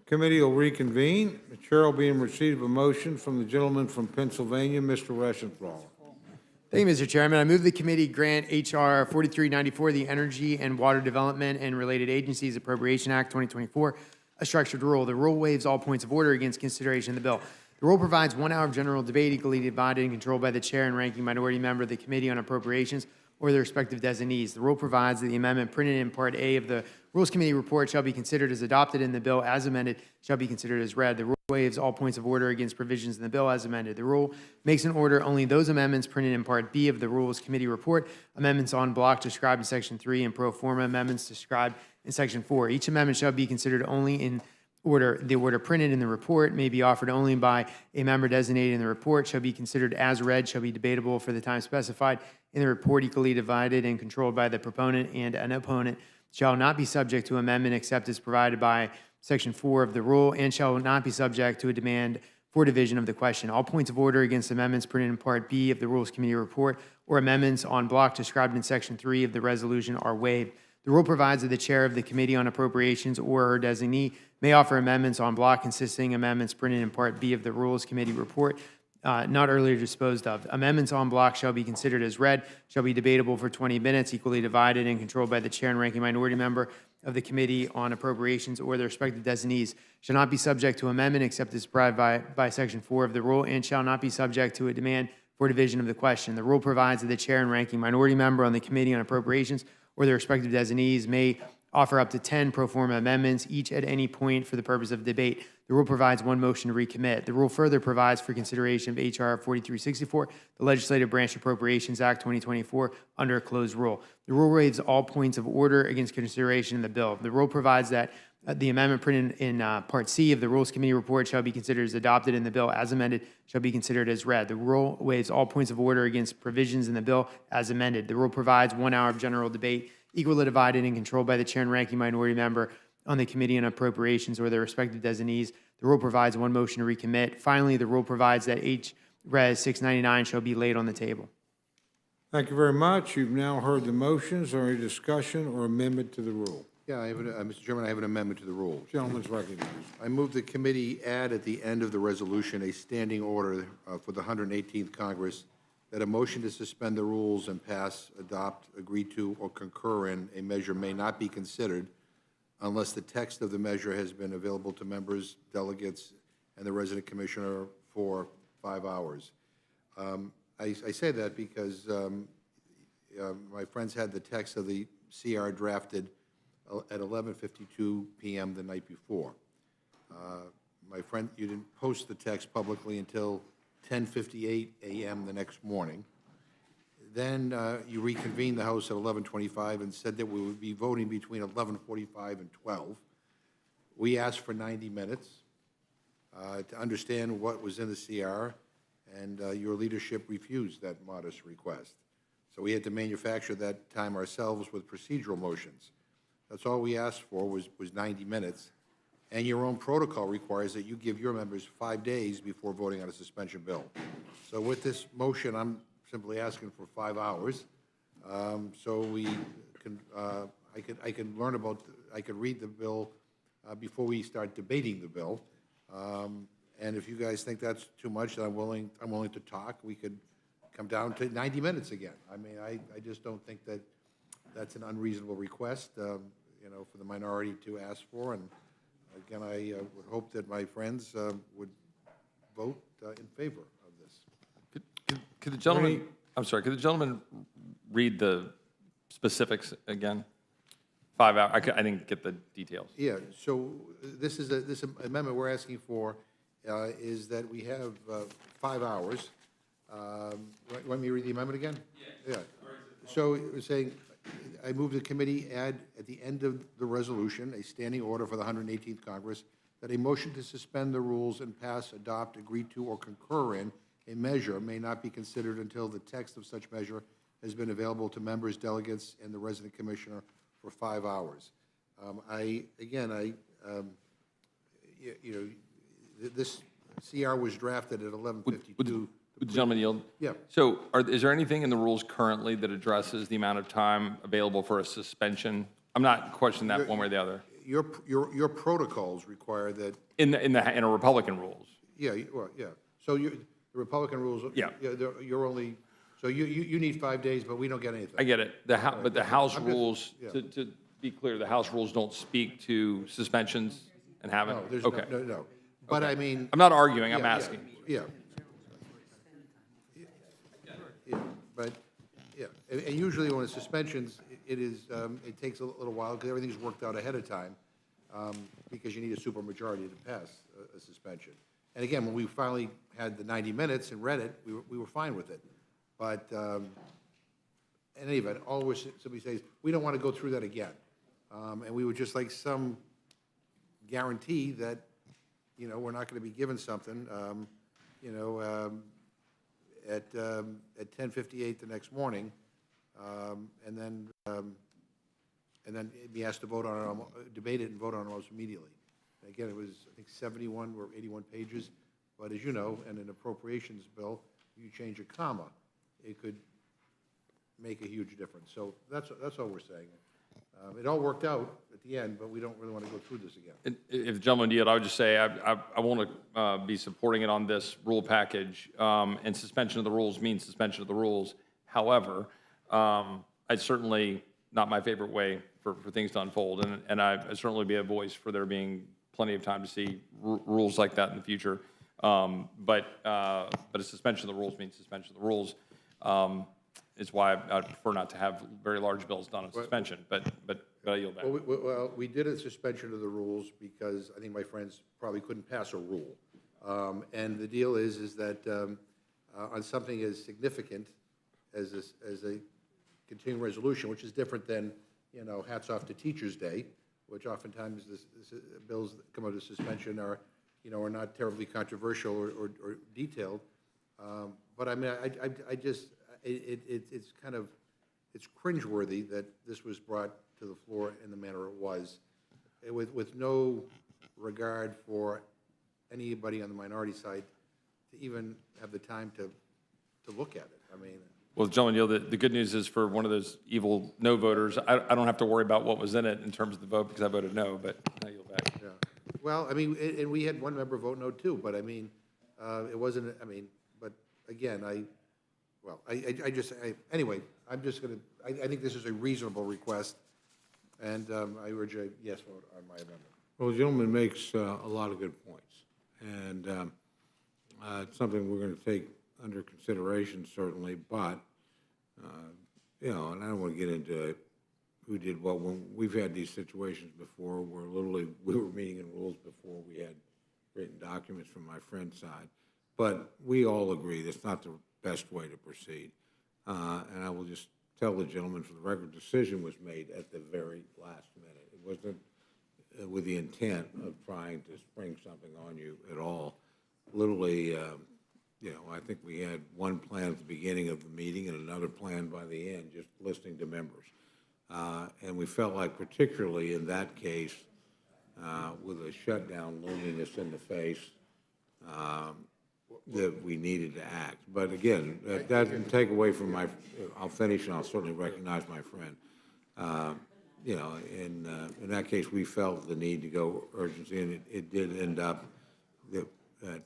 Committee will reconvene. The chair will be in receipt of a motion from the gentleman from Pennsylvania, Mr. Reschenthaler. Thank you, Mr. Chairman. I move the committee grant H.R. 4394, the Energy and Water Development and Related Agencies Appropriation Act 2024, a structured rule. The rule waives all points of order against consideration of the bill. The rule provides 1 hour of general debate equally divided and controlled by the chair and ranking minority member of the Committee on Appropriations or their respective designees. The rule provides that the amendment printed in Part A of the Rules Committee report shall be considered as adopted and the bill as amended shall be considered as read. The rule waives all points of order against provisions in the bill as amended. The rule makes in order only those amendments printed in Part B of the Rules Committee report, amendments en bloc described in Section 3, and pro forma amendments described in Section 4. Each amendment shall be considered only in order. The order printed in the report may be offered only by a member designated in the report, shall be considered as read, shall be debatable for the time specified in the report, equally divided and controlled by the proponent and an opponent, shall not be subject to amendment except as provided by Section 4 of the rule, and shall not be subject to a demand for division of the question. All points of order against amendments printed in Part B of the Rules Committee report or amendments en bloc described in Section 3 of the resolution are waived. The rule provides that the chair of the Committee on Appropriations or her designee may offer amendments en bloc consisting amendments printed in Part B of the Rules Committee report not earlier disposed of. Amendments en bloc shall be considered as read, shall be debatable for 20 minutes, equally divided and controlled by the chair and ranking minority member of the Committee on Appropriations or their respective designees, shall not be subject to amendment except as provided by Section 4 of the rule, and shall not be subject to a demand for division of the question. The rule provides that the chair and ranking minority member on the Committee on Appropriations or their respective designees may offer up to 10 pro forma amendments, each at any point for the purpose of debate. The rule provides one motion to recommit. The rule further provides for consideration of H.R. 4364, the Legislative Branch Appropriations Act 2024, under a closed rule. The rule waives all points of order against consideration in the bill. The rule provides that the amendment printed in Part C of the Rules Committee report shall be considered as adopted and the bill as amended shall be considered as read. The rule waives all points of order against provisions in the bill as amended. The rule provides 1 hour of general debate equally divided and controlled by the chair and ranking minority member on the Committee on Appropriations or their respective designees. The rule provides one motion to recommit. Finally, the rule provides that H.Res. 699 shall be laid on the table. Thank you very much. You've now heard the motions. Or any discussion or amendment to the rule? Yeah, Mr. Chairman, I have an amendment to the rule. Gentleman's recognized. I move the committee add at the end of the resolution a standing order for the 118th Congress that a motion to suspend the rules and pass, adopt, agree to, or concur in a measure may not be considered unless the text of the measure has been available to members, delegates, and the resident commissioner for 5 hours. I say that because my friends had the text of the CR drafted at 11:52 p.m. the night before. My friend, you didn't post the text publicly until 10:58 a.m. the next morning. Then you reconvened the House at 11:25 and said that we would be voting between 11:45 and 12. We asked for 90 minutes to understand what was in the CR, and your leadership refused that modest request. So we had to manufacture that time ourselves with procedural motions. That's all we asked for was 90 minutes. And your own protocol requires that you give your members 5 days before voting on a suspension bill. So with this motion, I'm simply asking for 5 hours. So we can, I can learn about, I can read the bill before we start debating the bill. And if you guys think that's too much, then I'm willing to talk. We could come down to 90 minutes again. I mean, I just don't think that that's an unreasonable request, you know, for the minority to ask for. And again, I would hope that my friends would vote in favor of this. Could the gentleman, I'm sorry, could the gentleman read the specifics again? 5 hours, I didn't get the details. Yeah, so this amendment we're asking for is that we have 5 hours. Want me to read the amendment again? Yeah. So we're saying, I move the committee add at the end of the resolution a standing order for the 118th Congress that a motion to suspend the rules and pass, adopt, agree to, or concur in a measure may not be considered until the text of such measure has been available to members, delegates, and the resident commissioner for 5 hours. This CR was drafted at 11:52. Would the gentleman yield? Yeah. So is there anything in the rules currently that addresses the amount of time available for a suspension I'm not questioning that one way or the other. Your protocols require that, In a Republican rules. yeah, well, yeah. So the Republican rules, Yeah. you're only, so you need 5 days, but we don't get anything. I get it. But the House I'm just- rules, yeah. to be clear, the House rules don't speak to suspensions and having, No, there's okay. no. But I mean. I'm not arguing, I'm Yeah, yeah, asking. Yeah. Yeah, but, yeah, and usually when it's suspensions, it is, it takes a little while, because everything's worked out ahead of time, because you need a supermajority to pass a suspension. And again, when we finally had the 90 minutes and read it, we were fine with it. But, in any event, always somebody says, we don't want to go through that again. And we would just like some guarantee that, you know, we're not going to be given something, you know, at 10:58 the next morning, and then be asked to vote on it, debate it and vote on it almost immediately. Again, it was, I think, 71 or 81 pages, but as you know, in an appropriations bill, you change a comma, it could make a huge difference. So that's all we're saying. It all worked out at the end, but we don't really want to go through this again. If the gentleman yield, I would just say I want to be supporting it on this rule package, and suspension of the rules means suspension of the rules. However, it's certainly not my favorite way for things to unfold, and I'd certainly be a voice for there being plenty of time to see rules like that in the future. But a suspension of the rules means suspension of the rules. Is why I prefer not to have very large bills done on suspension, but I yield back. Well, we did a suspension of the rules because I think my friends probably couldn't pass a rule. And the deal is that on something as significant as a continuing resolution, which is different than, you know, hats off to Teachers' Day, which oftentimes the bills that come out of suspension are, you know, are not terribly controversial or detailed. But I mean, I just, it's kind of, it's cringeworthy that this was brought to the floor in the manner it was, with no regard for anybody on the minority side to even have the time to look at it. I mean. Well, gentlemen, you know, the good news is for one of those evil no voters, I don't have to worry about what was in it in terms of the vote because I voted no, but I yield back. Yeah. Well, I mean, and we had one member vote no too, but I mean, it wasn't, I mean, but again, anyway, I'm just going to, I think this is a reasonable request, and I urge a yes vote on my amendment. Well, the gentleman makes a lot of good points, and it's something we're going to take under consideration, certainly, but, you know, and I don't want to get into who did what. When we've had these situations before where literally we were meeting in rules before we had written documents from my friend's side, but we all agree that's not the best way to proceed. And I will just tell the gentleman for the record, decision was made at the very last minute. It wasn't with the intent of trying to spring something on you at all. Literally, you know, I think we had one plan at the beginning of the meeting and another plan by the end, just listening to members. And we felt like, particularly in that case, with a shutdown looming us in the face, that we needed to act. But again, that doesn't take away from I'll finish and I'll certainly recognize my friend. You know, in that case, we felt the need to go urgency, and it did end up that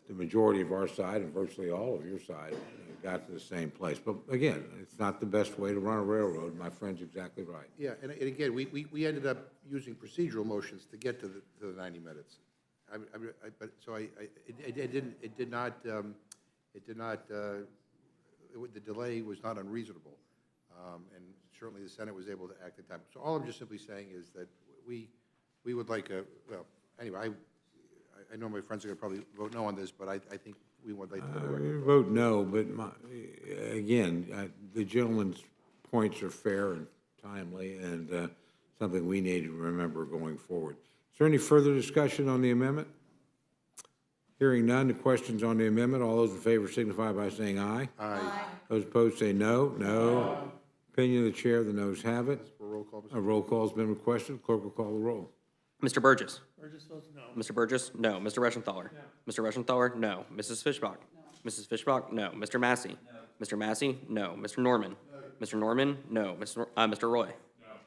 the majority of our side and virtually all of your side got to the same place. But again, it's not the best way to run a railroad. My friend's exactly right. Yeah, and again, we ended up using procedural motions to get to the 90 minutes. But so it did not, the delay was not unreasonable. And certainly the Senate was able to act in time. So all I'm just simply saying is that we would like well, anyway, I know my friends are going to probably vote no on this, but I think we would like to Vote no, but again, the gentleman's points are fair and timely, and something we need to remember going forward. Is there any further discussion on the amendment? Hearing none, the questions on the amendment, all those in favor signify by saying aye. Aye. Those opposed say no. No. Opinion of the chair, the noes have it. roll call. A roll call has been requested. Clerk will call the roll. Mr. Burgess. Burgess votes no. Mr. Burgess, no. Mr. Reschenthaler. No. Mr. Reschenthaler, no. Mrs. Fishbach. No. Mrs. Fishbach, no. Mr. Massey. No. Mr. Massey, no. Mr. Norman. No. Mr. Norman, no. Mr. Roy.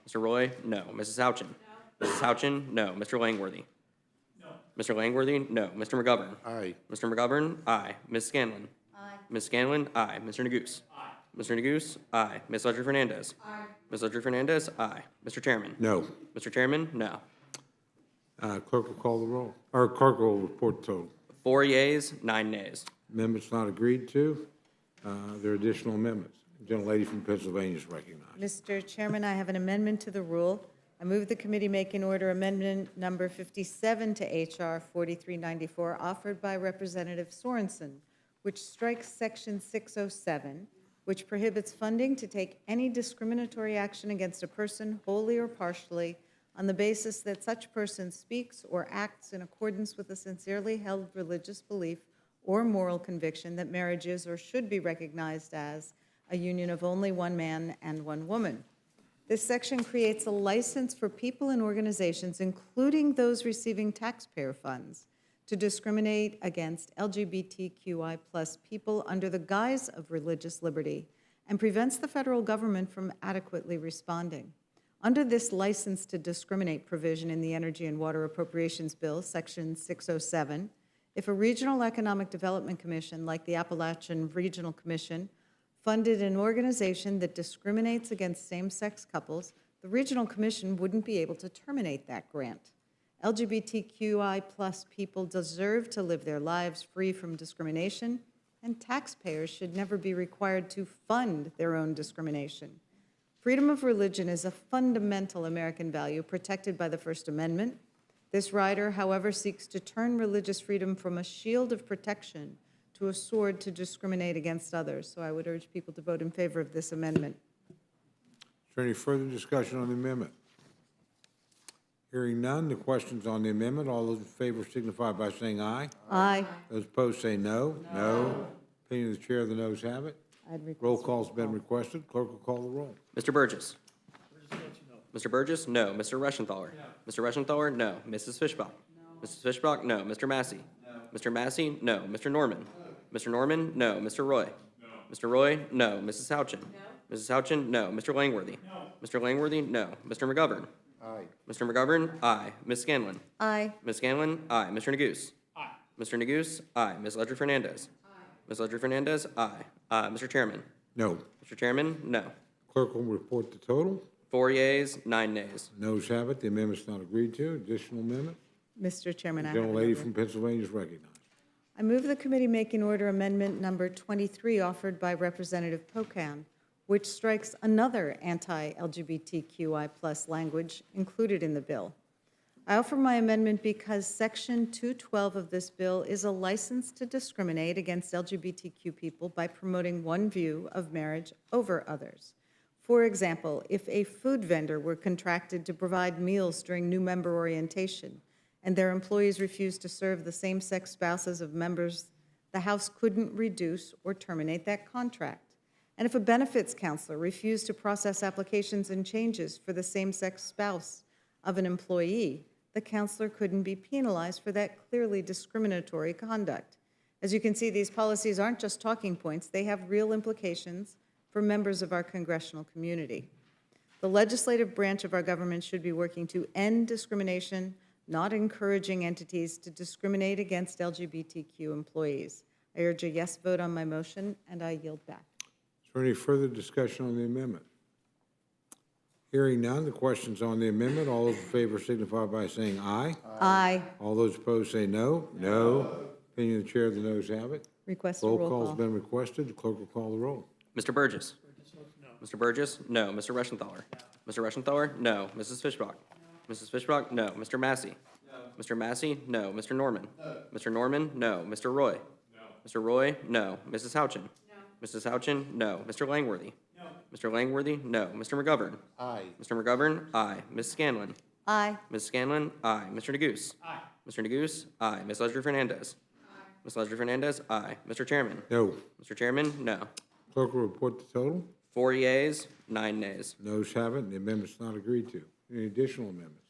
Mr. Roy? No. Mrs. Houchin? Mrs. Houchin? No. Mr. Langworthy? No. Mr. Langworthy? No. Mr. McGovern? Aye. Mr. McGovern? Aye. Ms. Scanlon? Aye. Ms. Scanlon? Aye. Mr. Neguse? Aye. Mr. Neguse? Aye. Ms. Ledger Fernandez? Aye. Ms. Ledger Fernandez? Aye. Mr. Chairman? No. Mr. Chairman? No. Clerk will call the roll, or clerk will report the total. 4 yeas, 9 nays. Amendments not agreed to. There are additional amendments. The gentlelady from Pennsylvania is recognized. Mr. Chairman, I have an amendment to the rule. I move the committee make in order amendment number 57 to H.R. 4394, offered by Representative Sorensen, which strikes Section 607, which prohibits funding to take any discriminatory action against a person wholly or partially on the basis that such person speaks or acts in accordance with a sincerely held religious belief or moral conviction that marriage is or should be recognized as a union of only one man and one woman. This section creates a license for people and organizations, including those receiving taxpayer funds, to discriminate against LGBTQI+ people under the guise of religious liberty and prevents the federal government from adequately responding. Under this license to discriminate provision in the Energy and Water Appropriations Bill, Section 607, if a regional economic development commission like the Appalachian Regional Commission funded an organization that discriminates against same-sex couples, the regional commission wouldn't be able to terminate that grant. LGBTQI+ people deserve to live their lives free from discrimination, and taxpayers should never be required to fund their own discrimination. Freedom of religion is a fundamental American value protected by the First Amendment. This rider, however, seeks to turn religious freedom from a shield of protection to a sword to discriminate against others. So I would urge people to vote in favor of this amendment. Is there any further discussion on the amendment? Hearing none, the questions on the amendment, all those in favor signify by saying aye. Aye. Those opposed say no. No. Opinion of the chair, the noes have it. Roll call's been requested. Clerk will call the roll. Mr. Burgess? Mr. Burgess? No. Mr. Reschenthaler? Mr. Reschenthaler? No. Mrs. Fishbach? Mrs. Fishbach? No. Mr. Massey? Mr. Massey? No. Mr. Norman? Mr. Norman? No. Mr. Roy? Mr. Roy? No. Mrs. Houchin? Mrs. Houchin? No. Mr. Langworthy? Mr. Langworthy? No. Mr. McGovern? Aye. Mr. McGovern? Aye. Ms. Scanlon? Aye. Ms. Scanlon? Aye. Mr. Neguse? Aye. Mr. Neguse? Aye. Ms. Ledger Fernandez? Aye. Ms. Ledger Fernandez? Aye. Mr. Chairman? No. Mr. Chairman? No. Clerk will report the total. 4 yeas, 9 nays. Noes have it. The amendment's not agreed to. Additional amendment. Mr. Chairman, The I have gentlelady another. from Pennsylvania is recognized. I move the committee make in order amendment number 23 offered by Representative Pocan, which strikes another anti-LGBTQI+ language included in the bill. I offer my amendment because Section 212 of this bill is a license to discriminate against LGBTQ people by promoting one view of marriage over others. For example, if a food vendor were contracted to provide meals during new member orientation and their employees refused to serve the same-sex spouses of members, the House couldn't reduce or terminate that contract. And if a benefits counselor refused to process applications and changes for the same-sex spouse of an employee, the counselor couldn't be penalized for that clearly discriminatory conduct. As you can see, these policies aren't just talking points, they have real implications for members of our congressional community. The legislative branch of our government should be working to end discrimination, not encouraging entities to discriminate against LGBTQ employees. I urge a yes vote on my motion, and I yield back. Is there any further discussion on the amendment? Hearing none, the questions on the amendment, all those in favor signify by saying aye. Aye. All those opposed say no. No. Opinion of the chair, the noes have it. Request a Roll roll call's call. been requested. The clerk will call the roll. Mr. Burgess? Mr. Burgess? No. Mr. Reschenthaler? Mr. Reschenthaler? No. Mrs. Fishbach? Mrs. Fishbach? No. Mr. Massey? Mr. Massey? No. Mr. Norman? Mr. Norman? No. Mr. Roy? Mr. Roy? No. Mrs. Houchin? Mrs. Houchin? No. Mr. Langworthy? Mr. Langworthy? No. Mr. McGovern? Aye. Mr. McGovern? Aye. Ms. Scanlon? Aye. Ms. Scanlon? Aye. Mr. Neguse? Aye. Mr. Neguse? Aye. Ms. Ledger Fernandez? Aye. Ms. Ledger Fernandez? Aye. Mr. Chairman? No. Mr. Chairman? No. Clerk will report the total. 4 yeas, 9 nays. Noes have it. The amendment's not agreed to. Any additional amendments?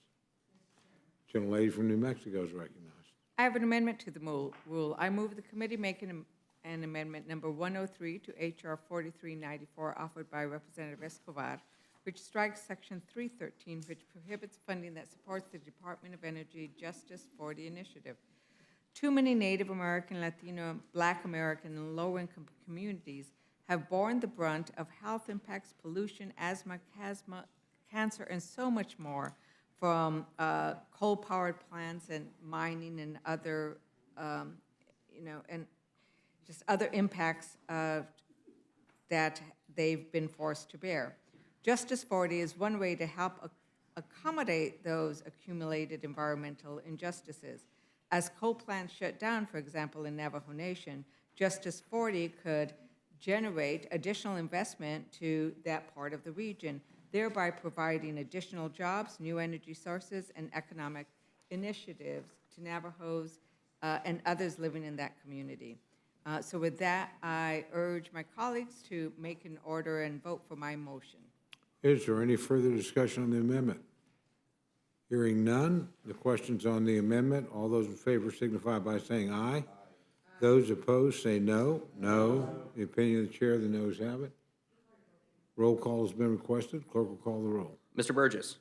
Gentlelady from New Mexico is recognized. I have an amendment to the rule. I move the committee make an amendment number 103 to H.R. 4394 offered by Representative Escobar, which strikes Section 313, which prohibits funding that supports the Department of Energy Justice 40 initiative. Too many Native American, Latino, Black American, and low-income communities have borne the brunt of health impacts, pollution, asthma, cancer, and so much more from coal-powered plants and mining and other, and just other impacts that they've been forced to bear. Justice 40 is one way to help accommodate those accumulated environmental injustices. As coal plants shut down, for example, in Navajo Nation, Justice 40 could generate additional investment to that part of the region, thereby providing additional jobs, new energy sources, and economic initiatives to Navajos and others living in that community. So with that, I urge my colleagues to make an order and vote for my motion. Is there any further discussion on the amendment? Hearing none, the question's on the amendment. All those in favor signify by saying aye. Those opposed say no. No. The opinion of the chair, the noes have it. Roll call has been requested. Clerk will call the roll. Mr. Burgess?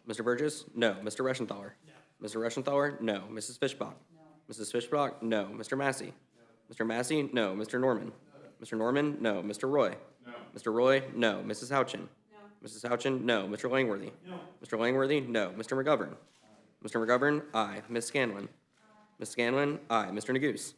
Mr. Burgess? No. Mr. Reschenthaler? No. Mr. Reschenthaler? No. Mrs. Fishbach? No. Mrs. Fishbach? No. Mr. Massey? No. Mr. Massey? No. Mr. Norman? No. Mr. Norman? No. Mr. Roy? No. Mr. Roy? No. Mrs. Houchin? Mrs. Houchin, no. Mr. Langworthy? No. Mr. Langworthy, no. Mr. McGovern? Aye. Mr. McGovern, aye. Ms. Scanlon? Ms. Scanlon, aye. Mr. Neguse?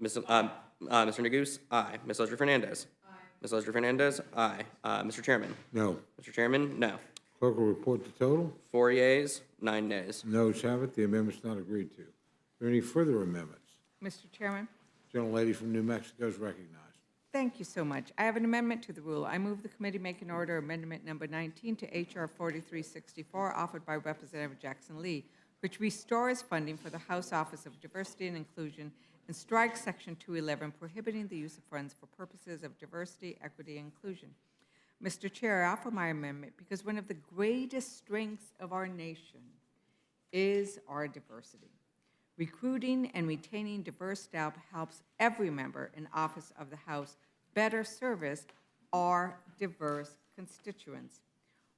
Mr. Neguse, aye. Ms. Ledger Fernandez? Aye. Ms. Ledger Fernandez, aye. Mr. Chairman? No. Mr. Chairman, no. Clerk will report the total. 4 yeas, 9 nays. Noes have it. The amendment's not agreed to. Are there any further amendments? Mr. Chairman? Gentlelady from New Mexico is recognized. Thank you so much. I have an amendment to the rule. I move the committee make an order amendment number 19 to H.R. 4364, offered by Representative Jackson Lee, which restores funding for the House Office of Diversity and Inclusion and strikes Section 211, prohibiting the use of funds for purposes of diversity, equity, and inclusion. Mr. Chair, I offer my amendment because one of the greatest strengths of our nation is our diversity. Recruiting and retaining diverse staff helps every member in office of the House better service our diverse constituents.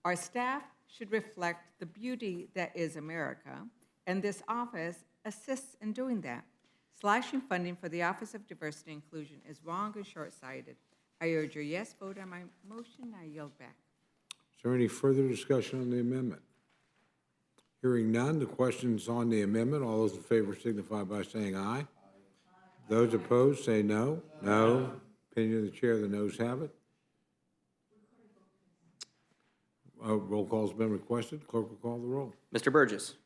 Our staff should reflect the beauty that is America, and this office assists in doing that. Slashing funding for the Office of Diversity and Inclusion is wrong and short-sighted. I urge your yes vote on my motion. I yield back. Is there any further discussion on the amendment? Hearing none, the question's on the amendment. All those in favor signify by saying aye. Aye. Those opposed say no. No. Opinion of the chair, the noes have it. Roll call's been requested. Clerk will call the roll. Mr. Burgess?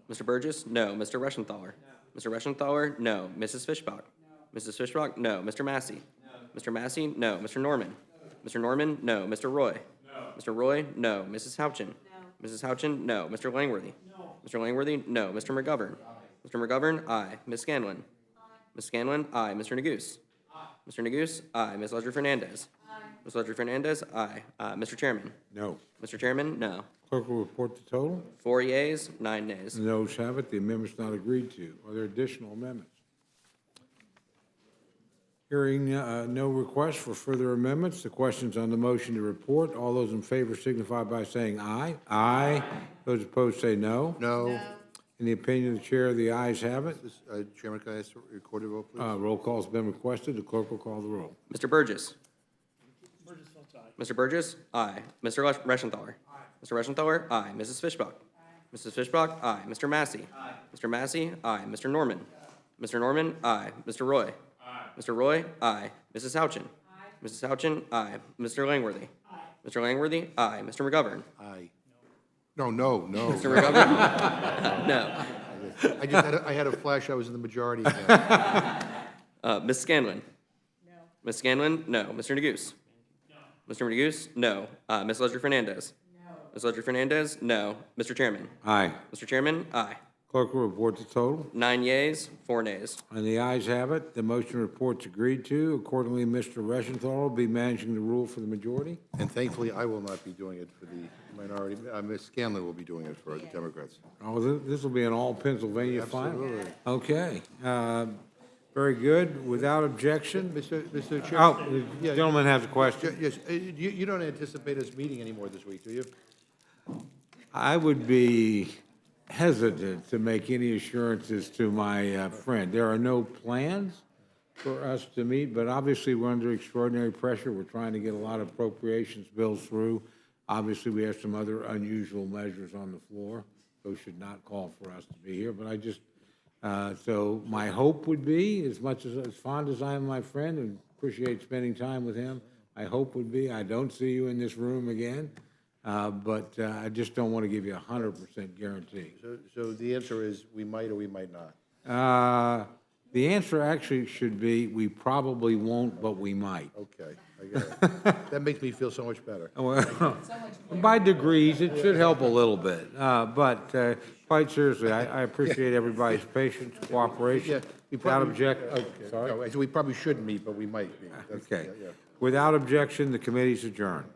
Mr. Burgess, no. Mr. Reschenthaler? No. Mr. Reschenthaler, no. Mrs. Fishbach? No. Mrs. Fishbach, no. Mr. Massey? No. Mr. Massey, no. Mr. Norman? No. Mr. Norman, no. Mr. Roy? No. Mr. Roy, no. Mrs. Houchin? No. Mrs. Houchin, no. Mr. Langworthy? No. Mr. Langworthy, no. Mr. McGovern? Aye. Mr. McGovern, aye. Ms. Scanlon? Aye. Ms. Scanlon, aye. Mr. Neguse? Aye. Mr. Neguse, aye. Ms. Ledger Fernandez? Aye. Ms. Ledger Fernandez, aye. Mr. Chairman? No. Mr. Chairman, no. Clerk will report the total. 4 yeas, 9 nays. The noes have it. The amendment's not agreed to. Are there additional amendments? Hearing no request for further amendments, the question's on the motion to report. All those in favor signify by saying aye. Aye. Those opposed say no. No. In the opinion of the chair, the ayes have it. Chairman, can I ask for a recorded vote, please? Roll call's been requested. The clerk will call the roll. Mr. Burgess? Mr. Burgess, aye. Mr. Reschenthaler? Aye. Mr. Reschenthaler, aye. Mrs. Fishbach? Aye. Mrs. Fishbach, aye. Mr. Massey? Aye. Mr. Massey, aye. Mr. Norman? Aye. Mr. Norman, aye. Mr. Roy? Aye. Mr. Roy, aye. Mrs. Houchin? Aye. Mrs. Houchin, aye. Mr. Langworthy? Aye. Mr. Langworthy, aye. Mr. McGovern? Aye. No, no, no. Mr. McGovern? No. I had a flash, I was in the majority again. Ms. Scanlon? No. Ms. Scanlon, no. Mr. Neguse? No. Mr. Neguse, no. Ms. Ledger Fernandez? No. Ms. Ledger Fernandez, no. Mr. Chairman? Aye. Mr. Chairman, aye. Clerk will report the total. 9 yeas, 4 nays. And the ayes have it. The motion report's agreed to. Accordingly, Mr. Reschenthaler will be managing the rule for the majority. And thankfully, I will not be doing it for the minority. Ms. Scanlon will be doing it for the Democrats. Oh, this will be an all Pennsylvania final? Absolutely. Okay. Very good. Without objection. Mr. Chair. Oh, the gentleman has a question. Yes, you don't anticipate us meeting anymore this week, do you? I would be hesitant to make any assurances to my friend. There are no plans for us to meet, but obviously we're under extraordinary pressure. We're trying to get a lot of appropriations bills through. Obviously, we have some other unusual measures on the floor. Those should not call for us to be here, but I just, so my hope would be, as fond as I am my friend and appreciate spending time with him, my hope would be I don't see you in this room again, but I just don't want to give you a 100% guarantee. So the answer is we might or we might not. The answer actually should be, we probably won't, but we might. Okay, I got it. That makes me feel so much better. Well, by degrees, it should help a little bit, but quite seriously, I appreciate everybody's patience, cooperation. Without sorry? No, so we probably shouldn't meet, but we might be. Okay. Without objection, the committee's adjourned.